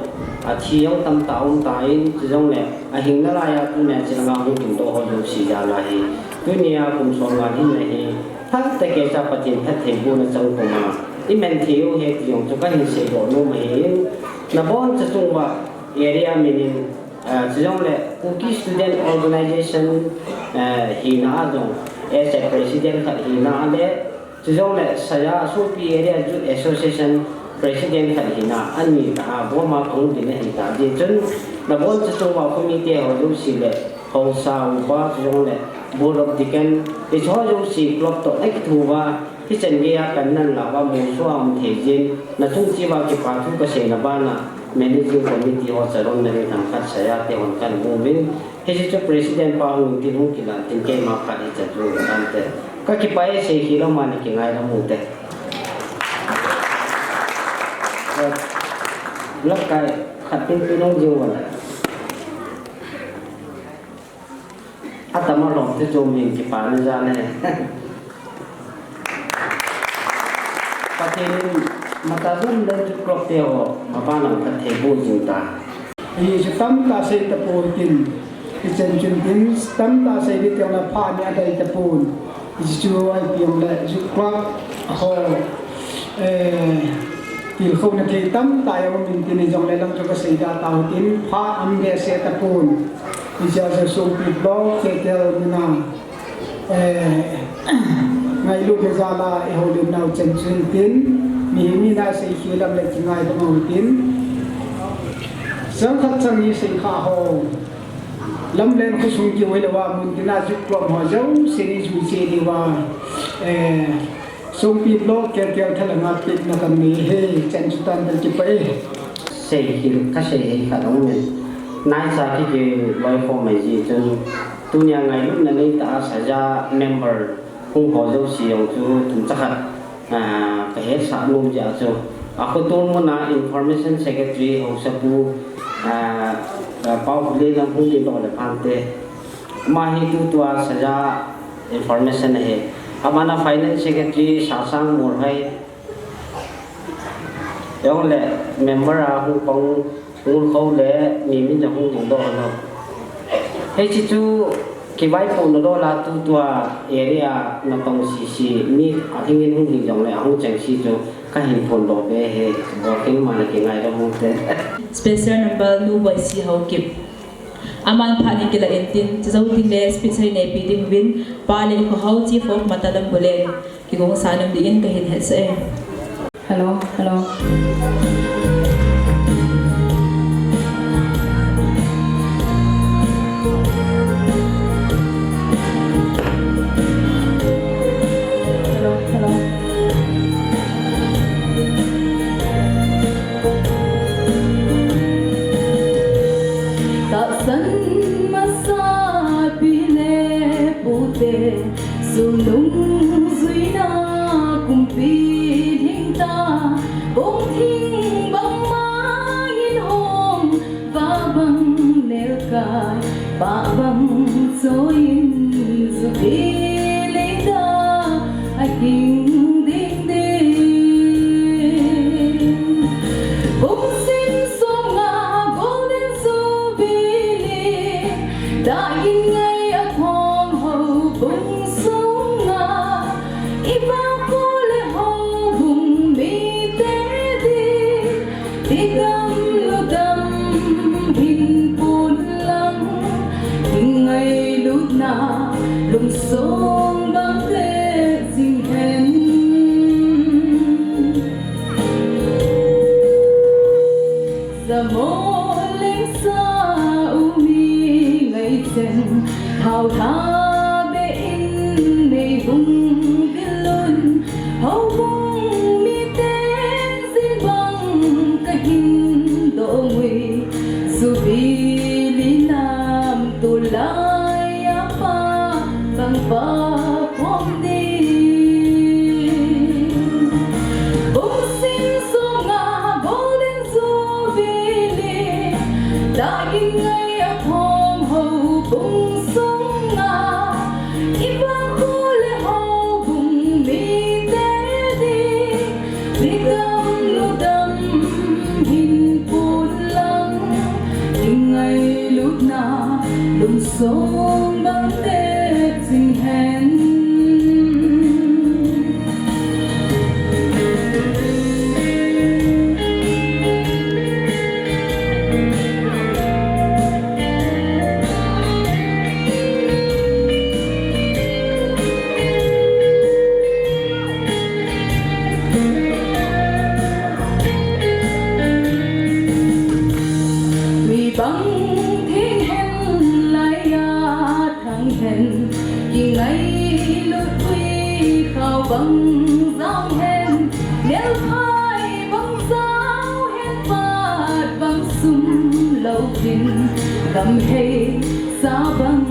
thi ông tâm tạo ông tài, chúng ta là hiện nay là tu nhà chỉ là hong chúng tôi họ dùng sử dụng là gì, tu nhà cũng sống là như này, hết tất cả các phát triển hết thành phố nó trong của mà, đi men thiếu hết dùng cho các hình sự đồ nó mới, là bốn chúng ta area mình chúng ta là Cookie Student Organization hina dong as a president khat hina le chujong le saya Sopi Area Youth Association president khat hina ani ta bo ma khong din he ta je chun na bon chu wa committee ho lu si le ho sa ba chujong le board of deacon e cho lu si club to ek thu waที่เจนเกียกันนั่นแหละว่ามูส่วนเทจินนั่นทุ่งจีบากิปาทุกเกษตรบ้านน่ะเมนิจิคอมมิตี้ว่าจะร่วมในทางการใช้ยาเทวันกันมูวินเฮจิจูประธานปาหุนที่หุ่นกิลันตินเกมาขัดที่จะรู้กันเตะก็คิดไปเสียฮีโร่มานี่กี่ไงละมูเตะลักไก่ขัดเป็นพี่น้องจิววันอาตมาหลงที่โจมยิงกิปานี่จานเนี่ยประเทศมาตาดุนเดินจุดกรอบเดียวมาบ้านหลังประเทศบูจิตายี่สิบตั้มตาเสตปูนกินที่เจนจุนกินตั้มตาเสตที่เราผ่านเนี่ยได้ตะปูนที่ช่วยเพียงและจุดกรอบเขาที่เขาเนี่ยที่ตั้มตายเอามินที่ในจังเลยลำจุกเสดาตาวกินผ่าอันเดียเสตปูนที่จะส่งปิดล้อเกเตลมินาไงลูกเจ้าละเอโฮลิมนาวเจนจุนกินมีได้สิ่งที่เราเล็กไงต้องเอากินสังฆังนี้สิ่งข้าหอลำเล่นคุสุงกิวเลยว่ามุนกินาจุกกลมหัวเจ้าสิ่งที่จุดเสียดีว่าส่งปีโลกเกี่ยวกับทางอาทิตย์นักมีเฮเจนจุตันเป็นจิไปสิ่งที่ข้าเสียข้าต้องเงินนายสักที่ลอยฟอร์ไม่จีจนตัวอย่างไงลูกนั่นนี่ตาสัจจะเมมเบอร์คงพอเจ้าเสียงจูถึงจะขัดก็เห็นสารลงจากจูaku tu mana information secretary Ccpur pau beli lampung di bawah depan te mah itu tua saja information he amana finance secretary sasang murhai yang le member aku pang ngun kau le mimin jang hung do no he chitu kibai pun do la tu tua area na pang si ni athingin hung jang le hung chang si tu Special number MLYC how keep aman phani kila entin chau ting le special ne piting win pale ko how chief of Matalambulane ki gong sanam di in kahin he se hello Sulung suina kumpi hingta bong thing bang mangin hong ba bang nelkai ba bang soin subi leda aking ding ding bong sim songa golden subili da in ngai a thong ho bong lung song bang te sing hen sa mo leng sa umi ngai chen hao tha be in nei bung dilun hao bung mi ten sin bang ka hin do ngui su bi li nam tu la ba phong đi bông xin songa golden Jubilee đã in ngay ở thong hậu bông songa ibang kule hậu bung mi te đi bigam ludam hin pun lang in ngay lúc na lung song bang te sing hen ngày lụt quy khao bằng dao hèn nếu ai bằng dao hèn phạt bằng súng lâu vinh cầm hay xa bằng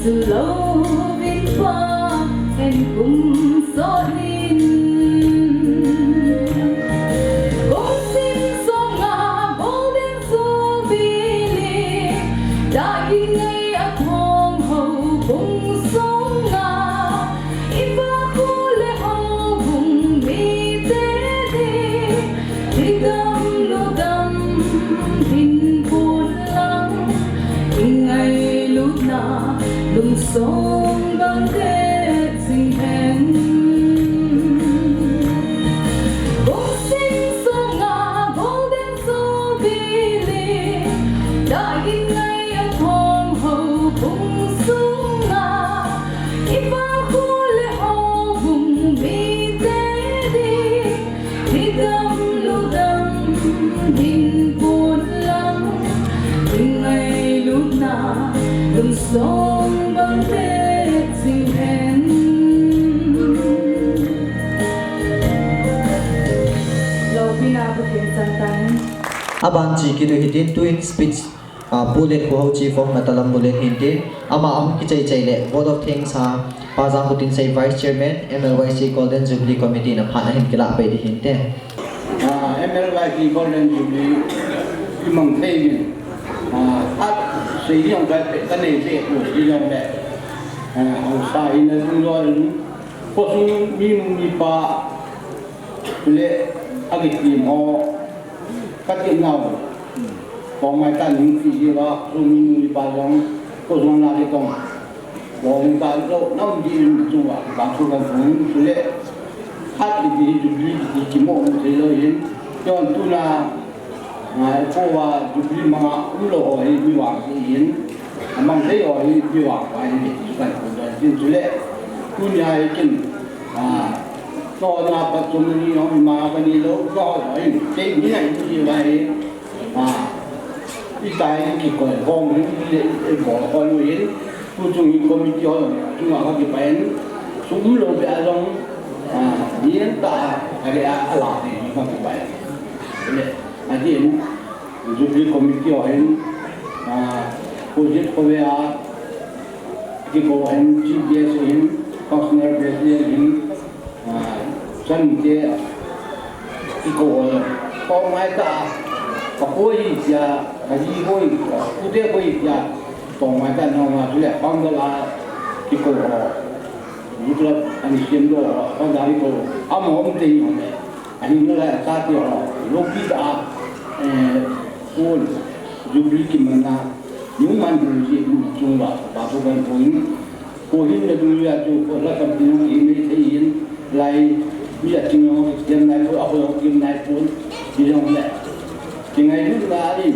từ lâu vinh qua em cùng gió hin cũng xin gió ngả golden jubilee đã đi ngay ở thong hậu cùng sống ngả iba khule hậu cùng mi tê đi đi gam lo gam hin buồn lắng ngày lúc nào lùng sống bằng kết sinh hẹn cũng xin sống ngả golden jubilee đã ghi ngay ở thong hậu cùng xuống ngả iba khule hậu cùng mi tê đi đi gam lu gam hin buồn lắng ngày lúc nào lùng sống bằng kết sinh hẹn lâu pina của thiên santan Aban chi kidu hitin twin speech bullet ko ho chief of Matalambulane hintin ama am ki chai le board of things ha pazang hutin say vice chairman MLYC Golden Jubilee committee na phana hin kila pe di hinte MLYC Golden Jubilee imong thay at sử dụng cái này sẽ của sử dụng để ông sai là chúng tôi có sự minh ba lệ ác tìm họ các chuyện nào còn mai ta những gì đó sự minh ba giống có giống là cái công còn ta đâu năm gì chúng ta bán số căn phòng lệ hát thì Jubilee chỉ một thế giới cho nên tôi là cô và Jubilee mà lộ ấy bị hoảng hiện mang thấy rồi bị hoảng phải bị phải còn trên dưới lệ tôi nhà kinh to là bắt chúng đi nó mà cái đi lâu to rồi cái như này như vậy đi tại cái coi con đi bỏ con nuôi hiện tôi chung những con mình cho chúng ta có cái bén súng lô bẹ giống biến ta cái là thì có cái bén hiện Jubilee committee orang project kau kita MGBS ini councillor president ini san dia kau mai ta koi dia kaji koi udah koi dia kau mai ta nama tu le panggilan kita itu ani siendo kau dari kau amom tinggi ani nela saat dia loki dah pun Jubilee ki mana những man du gì chung là bảo thủ quan phối là du lịch tu là cầm tiền gì mới thấy hiện lại bây giờ chính nó hiện nay tôi học được hiện nay phối thì trong này thì ngày lúc là đi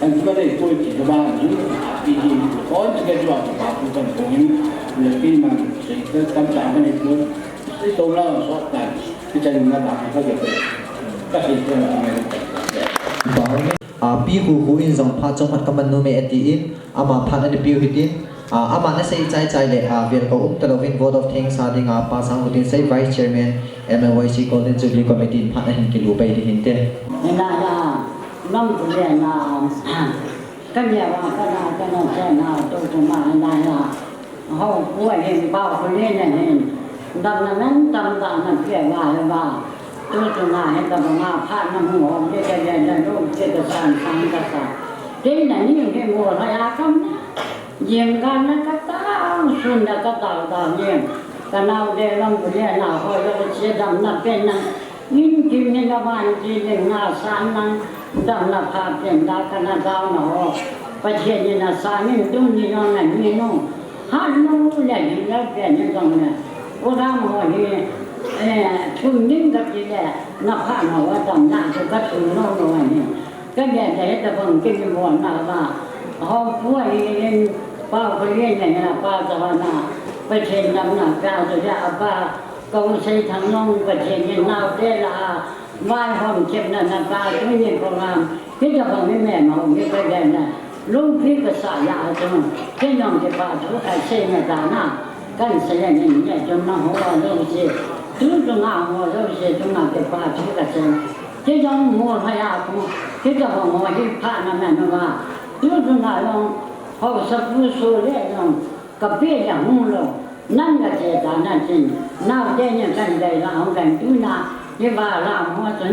anh cái này tôi chỉ cho ba những cái gì có những cái chuyện bảo thủ quan phối là khi mà sẽ cái tâm trạng cái này phối cái tôi là sót lại cái chân nó làm cái việc này các cái chuyện này pi hu in zong pha chong hat kaman no me ati in ama phan ani piu hitin ama na sei chai le ver ko talovin board of things ha dinga pa sang hutin sei vice chairman MLYC Golden Jubilee committee phan hin ki lu pai di hinte na nam tu le na kan ya wa kan na se na tu ma na ho ku hin ba ko le na hin dam na nan tam da na pye wa tôi na hết là bằng pha năm hồ cái là đâu cái sản cái sản thế là những cái mùa này không riêng gan nó cắt tao xuân là cắt tao riêng cái nào để làm cái nào hồi đó sẽ đâm là bên này những chim nên là ban chỉ để ngã sản năng đâm là phá tiền đã cái nào đau nó bây giờ như là sản những东西nó là như nó hát nó là những cái chuyện như vậy này có ra mà thì chung những cái gì đấy nó khác nào ở trong nhà thì các thứ nó rồi này cái này để ta bằng cái món nào mà họ vui bao cái này là bao giờ nào bây giờ năm nào cao rồi ra ba công xây thằng nông bây giờ như nào đây là mai hôm chụp là ba cái gì còn làm cái giờ bằng cái mẹ mà cái này lúc khi cái xả nhà rồi cái nhóm cái ba chú phải xây nhà đá nào 干谁呀？你就那好啊，东西，就是那我东西就那个把这个事，这种我还要不，这个我去怕那么的嘛，就是那种好是不说那种个别的红了，那个这咱那是，那这人干的然后干就那，你把那我说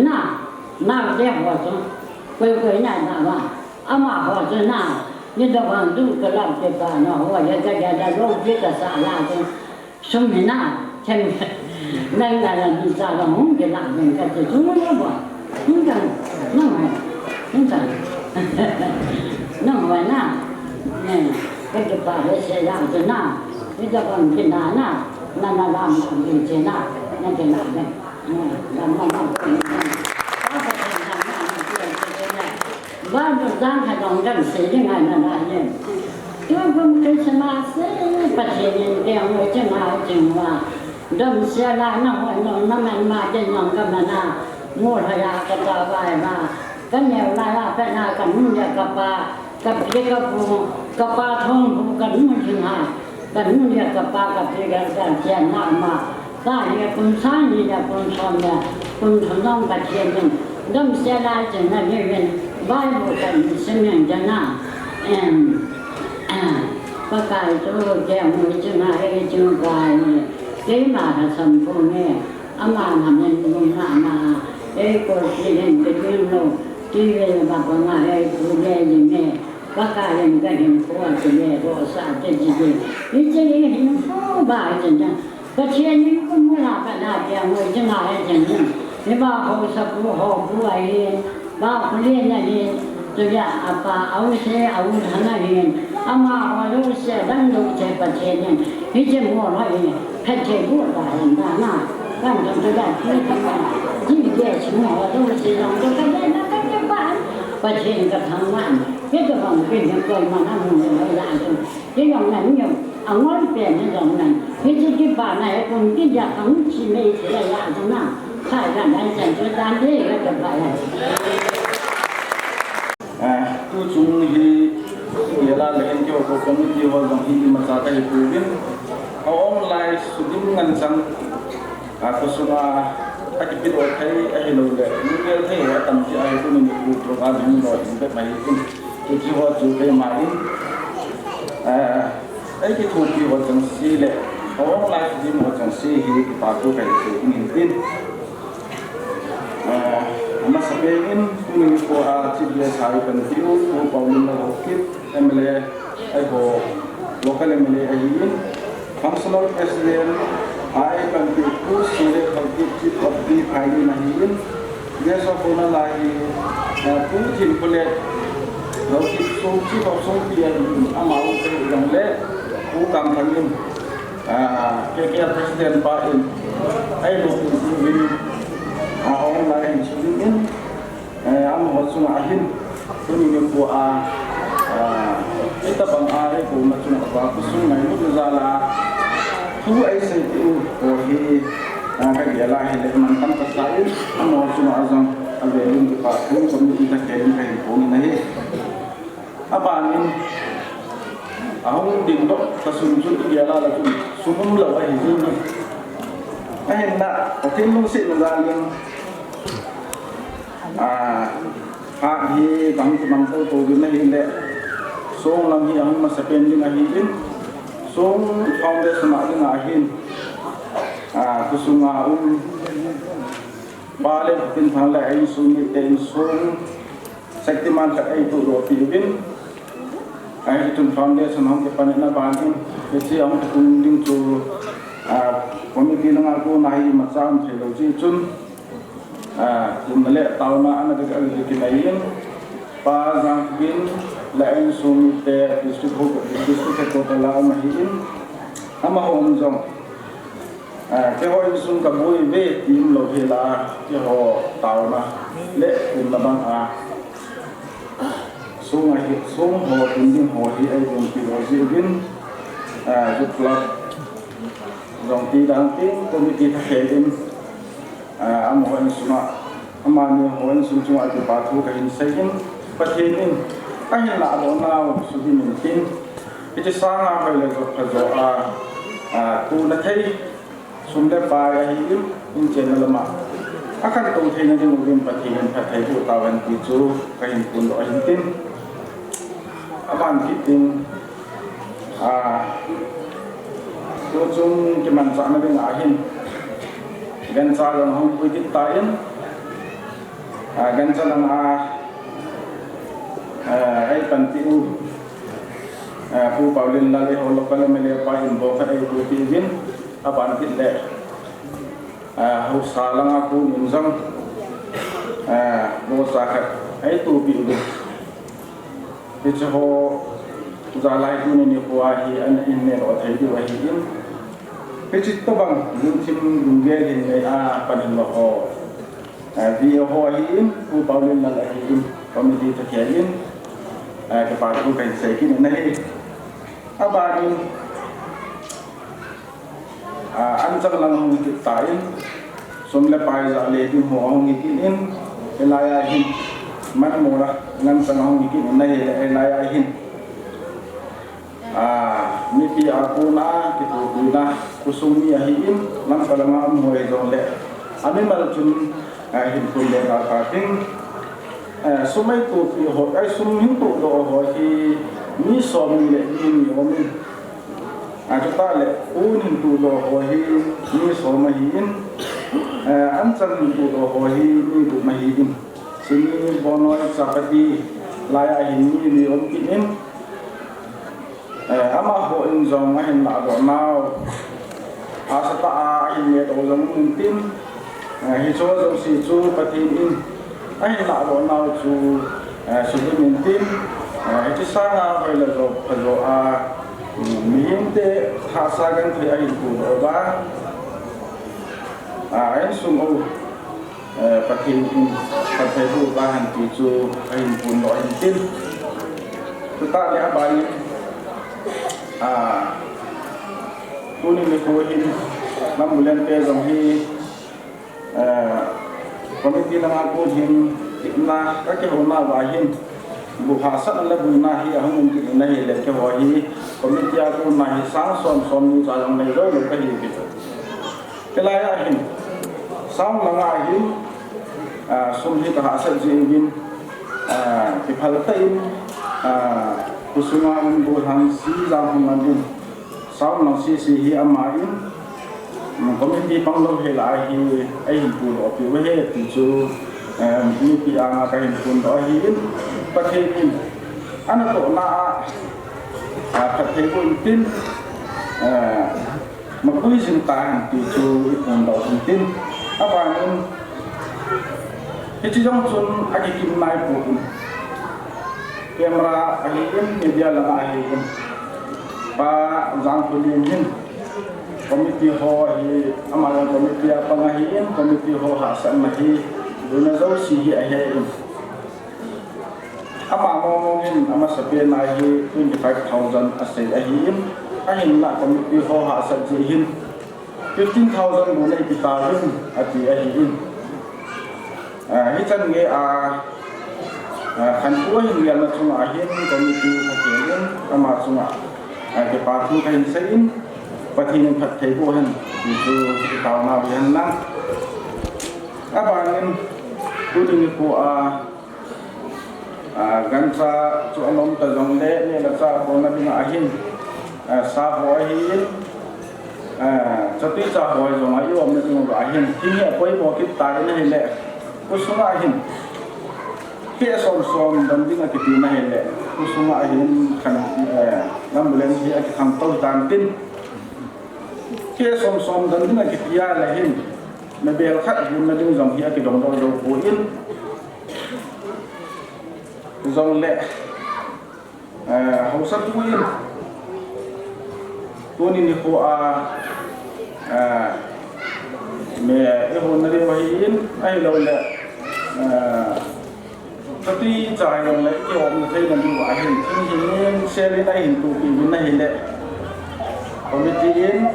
那这我说，乖那吧，阿妈我说那。你这帮都个老这帮呢，我也在家在老这个啥啦的，说明呐，前面那个人你咋个红的那人个是中国不？弄个弄个，弄完呐，这个把这些样子呐，你这帮去哪那拉拉去哪，那去哪的，拉。我就让他当人谁的爱那人，就不跟什么事，不听人讲我讲好讲话，人些啦那我弄那么嘛的弄个么那，我还要个大外嘛，跟牛来啦，跟那跟木也个巴，跟皮个布，个巴通布跟木听哈，跟木也个巴个皮个跟钱那嘛，大也工厂里的工厂的，工厂弄个钱的，人些啦就那里面。外部跟什么的那，不该做这样的就那个就该呢，给嘛他什么呢？阿妈他们弄那嘛，过去人个就弄，这个嘛不嘛不来的呢，不该人个人过去呢，多少这几个，你这个幸福吧真的，可钱你不没那个那这样我就那个真的，你把好是不好不爱的。把不练那些，这个阿爸熬些熬他那些，阿妈我都是人都在不钱呢，以前我那些拍车过来那，反正这个最近嘛，今天情况我都是让这个那个办，不钱个汤碗，这个方面就过嘛，他们就来着，这种人有啊，我变这种人，你自己把那个工地的风气没起来呀，就那。太让人感觉当这个怎么样？都中意也拉来研究个community或者一啲乜嘢嘅部分，我 online 屬於銀生，佢說話喺邊度睇喺路嘅，你嘅睇我當時喺嗰度你做做下邊度，唔得咪先，佢只可做俾買，喺佢做嘅我仲試咧，我 online 啲我仲試去打過嘅做面點。Mas sabihin kung po Jubilee sa ipan view po Pauline na hokit MLA ay po local MLA ay yun functional president ay pagkip po sila pagkip chief of the party na yun yes po na lahi po timpulit hokit so chief of so piyan amaw sa ilang le po kampanyun kaya president pa ay hokit online student am hosung ahin kuni ko ita bang are ko matuna ba kusung ngai mu zala tu ai sai tu ko hi ka gela hi le man tam ka sai am hosung azam ave lum ka ko community ta kain kai ko ni nahi abanin ahung din do ka sunjun gela la tu sumum la wa hi ni ahin na tin mu sit mazalin hak hi bang to gin na hin le song lam hi ang masapen din na hin song foundation ma din na hin kusunga bale tin thang la ai sung ni ten song saktiman ka ai to ro pi bin ai tun foundation hong ke pan na ban hin ke chi ang kun ding chu committee na ko na hi macham theology chun kung nale tao na ana daga kinayin pa jang bin lain sumite district ko tala mahin ama hom jong ke ho sum ka boi ve tim lo hela ke ho tao na le kun na bang sung ai sung ho tin din ho hi ai jong pi lo ji bin ju club jong ti dang tin committee tha he din am hoin suma amani hoin sum chung ati pathu ka hin sayin pathin ahin la do na su hin tin iti sanga ba le ko tu na thấy sum le pa hi in chen lama akan to thei na ding rim pa thei bu tawan ti chu ka hin pun do hin tin aban ki tin to chung ki man sa na ding a hin gan sa lang hong pu ti ta in gan sa lang ai pan ti u pu paulin la le ho lo pa me le pa in bo ka ai pu ti vin aban ki le ho sa lang a ku min zang bo sa khat ai tu pi u ti cho ho za lai tu ni ko a hi an in ne ro thai di wa hi in pe chi to bang lung chim lung ge hin ne a pan lo ho vi ho hi in pu paulin la hi in committee ta ke in ke pa ku kai sai ki ne hi abarin an chang lang hong ki ta in som le pai za le ti ho hong ki in elaya hin man mo ra nan chang hong ki ne hi elaya hin mi pi a ku na ki tu na ku sum mi hi in nam ka lang am hoi jong le ami mal chun hin ku le ka ting sumai tu pi ho ai sum hin tu do ho hi mi som le ni mi o min cho ta le u hin tu do ho hi mi som ma hi in an chan hin tu do ho hi mi bu ma hi in sini bonoi sapati laya hin ni om ki in ama ho in zong ma hin la do nau asata a hin ne do zong mun tin hi cho zong si chu patin in ai la do nau chu su min tin chi sa nga vai la do phazo a mi hin te tha sa gan thai ai ku do ba ai sum o patin in pathai bu ba han ti chu ai pun do hin tin ta le ba Kuni ni ko hin Matalambulane pe jong hi committee na ko hin na ka ke hona wa hin bu hasa la bu na hi ahun ki na hi le ke ho hi committee a ko na hi sang som ni cha lang nei ro ka hi ki ke la ya hin sang la nga hin sum hi ka hasa ji bin ki phal ta in kusuma bu han si za hum an sau nó si hi amain committee pang lo he lai hi ai pu lo pi we he ti chu mi pi anga ka hin pun do hi in pa the in ana to na pa the ko tin ma ko sin ta ti chu pun do tin apa in he chi jong chun a ki kim nai pu camera a hi in media la a hi in ba zang pulin hin committee ho hi amala committee apa ngahi in committee ho hasan mahi duna zo si hi ahe in ama mo in ama sape na hi 25,000 asai ahi in ahin la committee ho hasan ji hin 15,000 bunai pitarin ati ahi in hi chan nge khan ko hin ya na chung ahin committee ho kelin ama chunga ke pa thu kain sein pathin phat thei bo han ti chu taw na bi han na abanin kuning ko gan sa chu anom ta jong le ne la sa ko na ding a hin sa ho hi chati cha ho jong a yom na ding a hin ti ne koi bo ki ta ne le ko sunga hin ke som dan ding a ki ti na le ko sunga hin khan Matalambulane hi a ki kham to tan tin ke som dan ding a ki tia la hin na bel khat bun na ding jong hi a ki dong do ko in jong le ho sa tu in to ni ko me e ho na re wa in ai lo le tapi cai yang lagi orang saya nanti wahid ini saya lihat ini tu ini le komitiin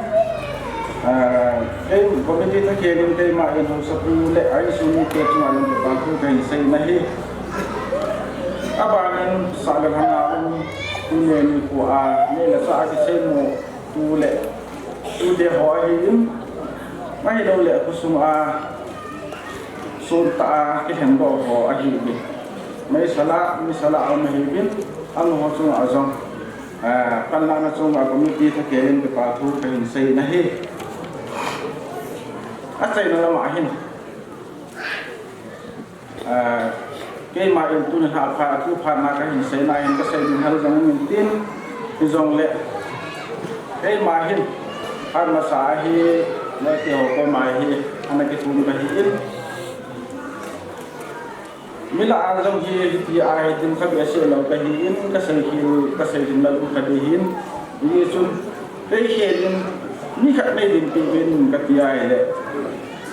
komiti tak kira kita main sesuatu le ai suni kita cuma nak bantu kai saya nahi abaran salah hana punya ni ni la sa saya mo tu le tu de ho hi mai lo le ku sum a so ta ke hen do ho a hi bi mai sala mi sala a mai bin ang ho chung a jong kan la na chung a committee tha ke len ke pa thu ke hin sei na hi a chai na ma hin cái mà em tu hạ phá tu phá na cái hình xây này cái xây mình hay giống mình tin cái dòng lệ cái mà hin ăn mà xả hi nói kiểu cái mà hi anh cái thùng cái hi mình là ăn dòng hi thì ai tin khác cái xây lâu cái hi cái xây hin lâu cái hi như chung cái hiện như khác này din tin bên cái ti ai lệ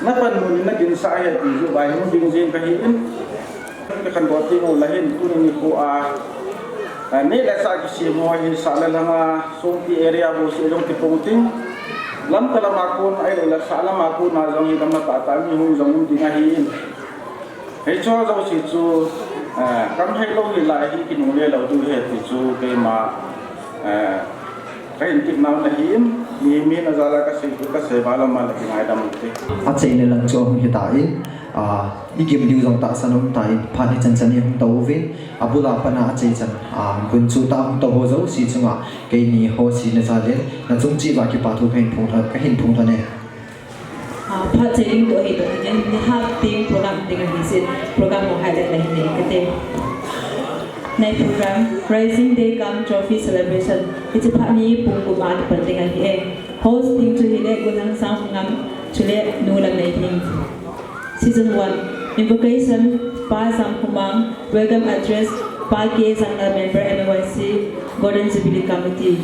nó phần mình nó din sai thì dụ bài nó din riêng cái hi cái khăn bọt thì ngồi lên tu nên cô này là sao cái gì mà hiện sao là mà xuống cái area bố sẽ trong cái phong tin lắm cái là mà cô ai là sao là mà cô nào trong cái mà tạ như hùng trong tiếng Anh hiện hay cho trong sự chú cắm hay lâu thì lại cái nông nghiệp lâu tu hết thì chú cái mà cái hình thức nào là hiếm mình là ra cái sự bảo làm mà là cái ngày đam mê à chạy lên lần cho hiện tại ý kiến điều dòng tạ sản ông tại phát hiện chân chân hiện tàu viên bula pana chạy chân quân chủ ta tàu hồ dấu xí chung cái ni hồ xí này ra lên là chúng chỉ là cái bảo thủ cái hình phung thôi này phát triển tuổi hiện tại nên hát team program dengan hisin program mau highlight lain ni kitaในโปรแกรม Rising Day Gum Trophy Celebration ที่จะพามีปุ่มกุมารเปิดงานที่เอง Hosting จุดที่เล็กกุนังสร้างงานจุดเล็กนูลังในทีม Season 1 Invocation ป้าสังคุมัง Welcome Address ป้าเกสังกัด Member MLYC Golden Jubilee Committee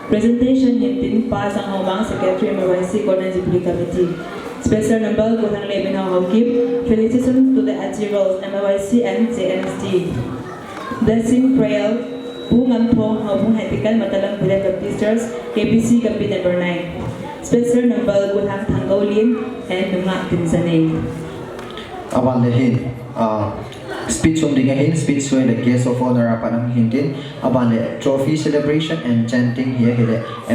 Presentation เห็นตินป้าสังหมัง Secretary MLYC Golden Jubilee Committee Special number กุนังเลเป็นหอกิฟ Felicitations to the achievers MLYC and JNST Blessing prayer, Bungan po, Habung Hatikan, Matalambulane Baptisters, KPC Gabi number 9. Special number, Gunhang Tanggolin, and Nunga Tinsanay. Awan lehin, speech on the speech when the guest of honor apanang hindin, aban le trophy celebration and chanting here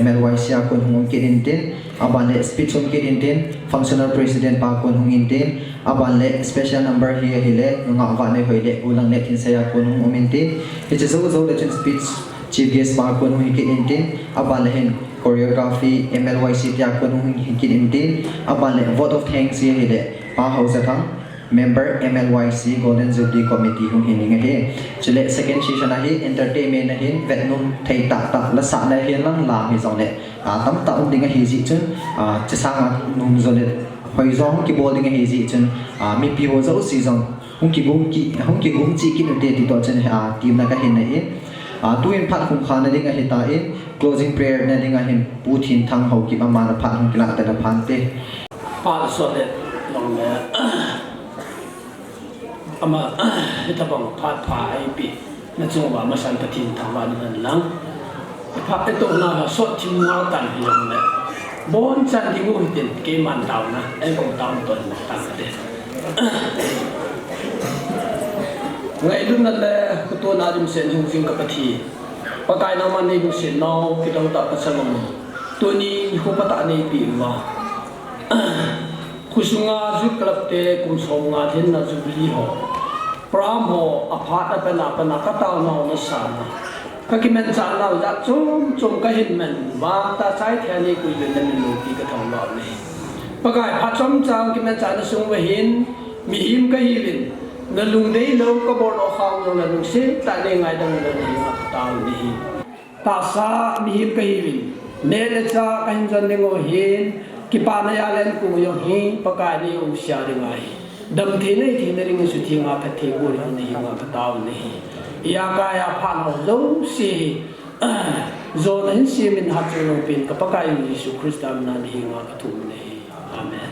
MLYC akon hung kidintin, aban le speech on kidintin, functional president pa akon hung intin, aban le special number here nga awan le hoile ulang le tin saya akon hung umintin, it is also the speech chief guest pa akon hung kidintin, aban le hin choreography MLYC akon hung kidintin, aban le vote of thanks here pa hausatang member MLYC Golden Jubilee Committee hung hining he chile second session hi entertainment hin vetnum thei ta la sa na hin lang la hi zong le tam ta ding hi ji chun chisang num zole hoi zong ki bol ding hi ji chun mi pi ho zo si zong hung ki gum chi ki te ti to chen team na ka hin nei tu in phat khum khan na ding hi ta in closing prayer na ding hin pu thin thang ho ki ma na phat hung ki la ta na phan te pa so le long le ama ita bang phat pha ai pi na chung ba ma san pathin thama nan lang pha pe to na so thim nga tan hi long le bon chan di ngu tin ke man taw na ai ko taw ton na ta de ngai lu na le ko to na dim sen hung fing ka pathi pa kai na man nei bu sen no ki dong ta pa salom to ni ko pata nei pi wa kusunga zu club te kum songa thin na Jubilee ho pram ho aphat apana kata na na sana ka ki men cha na ja chum ka hin men wa ta sai thani ku le na lu ki ka thong lo ni pakai phat chom chang ki men cha na sung we hin mi him ka hi lin na lung dei lo ka bor o khang lo na lung se ta le ngai dang le ni ma ta ni ta sa mi him ka hi lin ne le cha ka hin jan le ngo hin ki pa na ya len ku yo hi pakai ni u sha ri ngai dam the nei thi na ring su thi nga pha the go ri ni nga ka taw ni ya ka ya pha no zo si zo nan si min ha chu no pin ka pakai ni su Christam na ni nga ka thu ni amen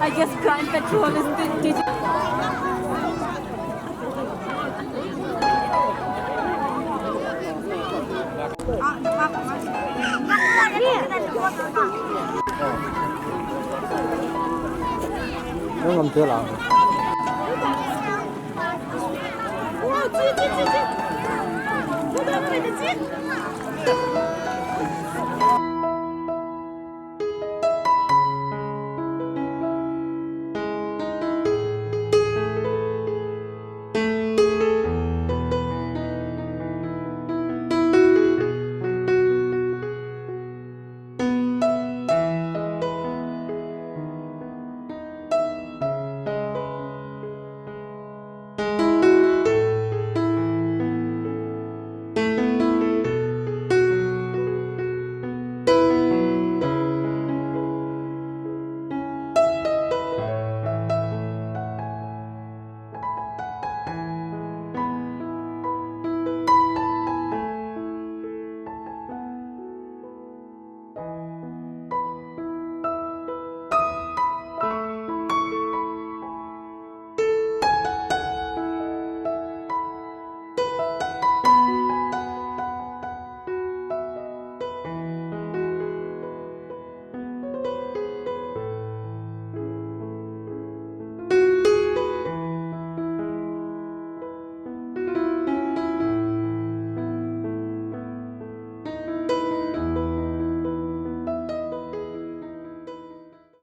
I guess crime petrol is the nó ngầm chưa lắm. Wow,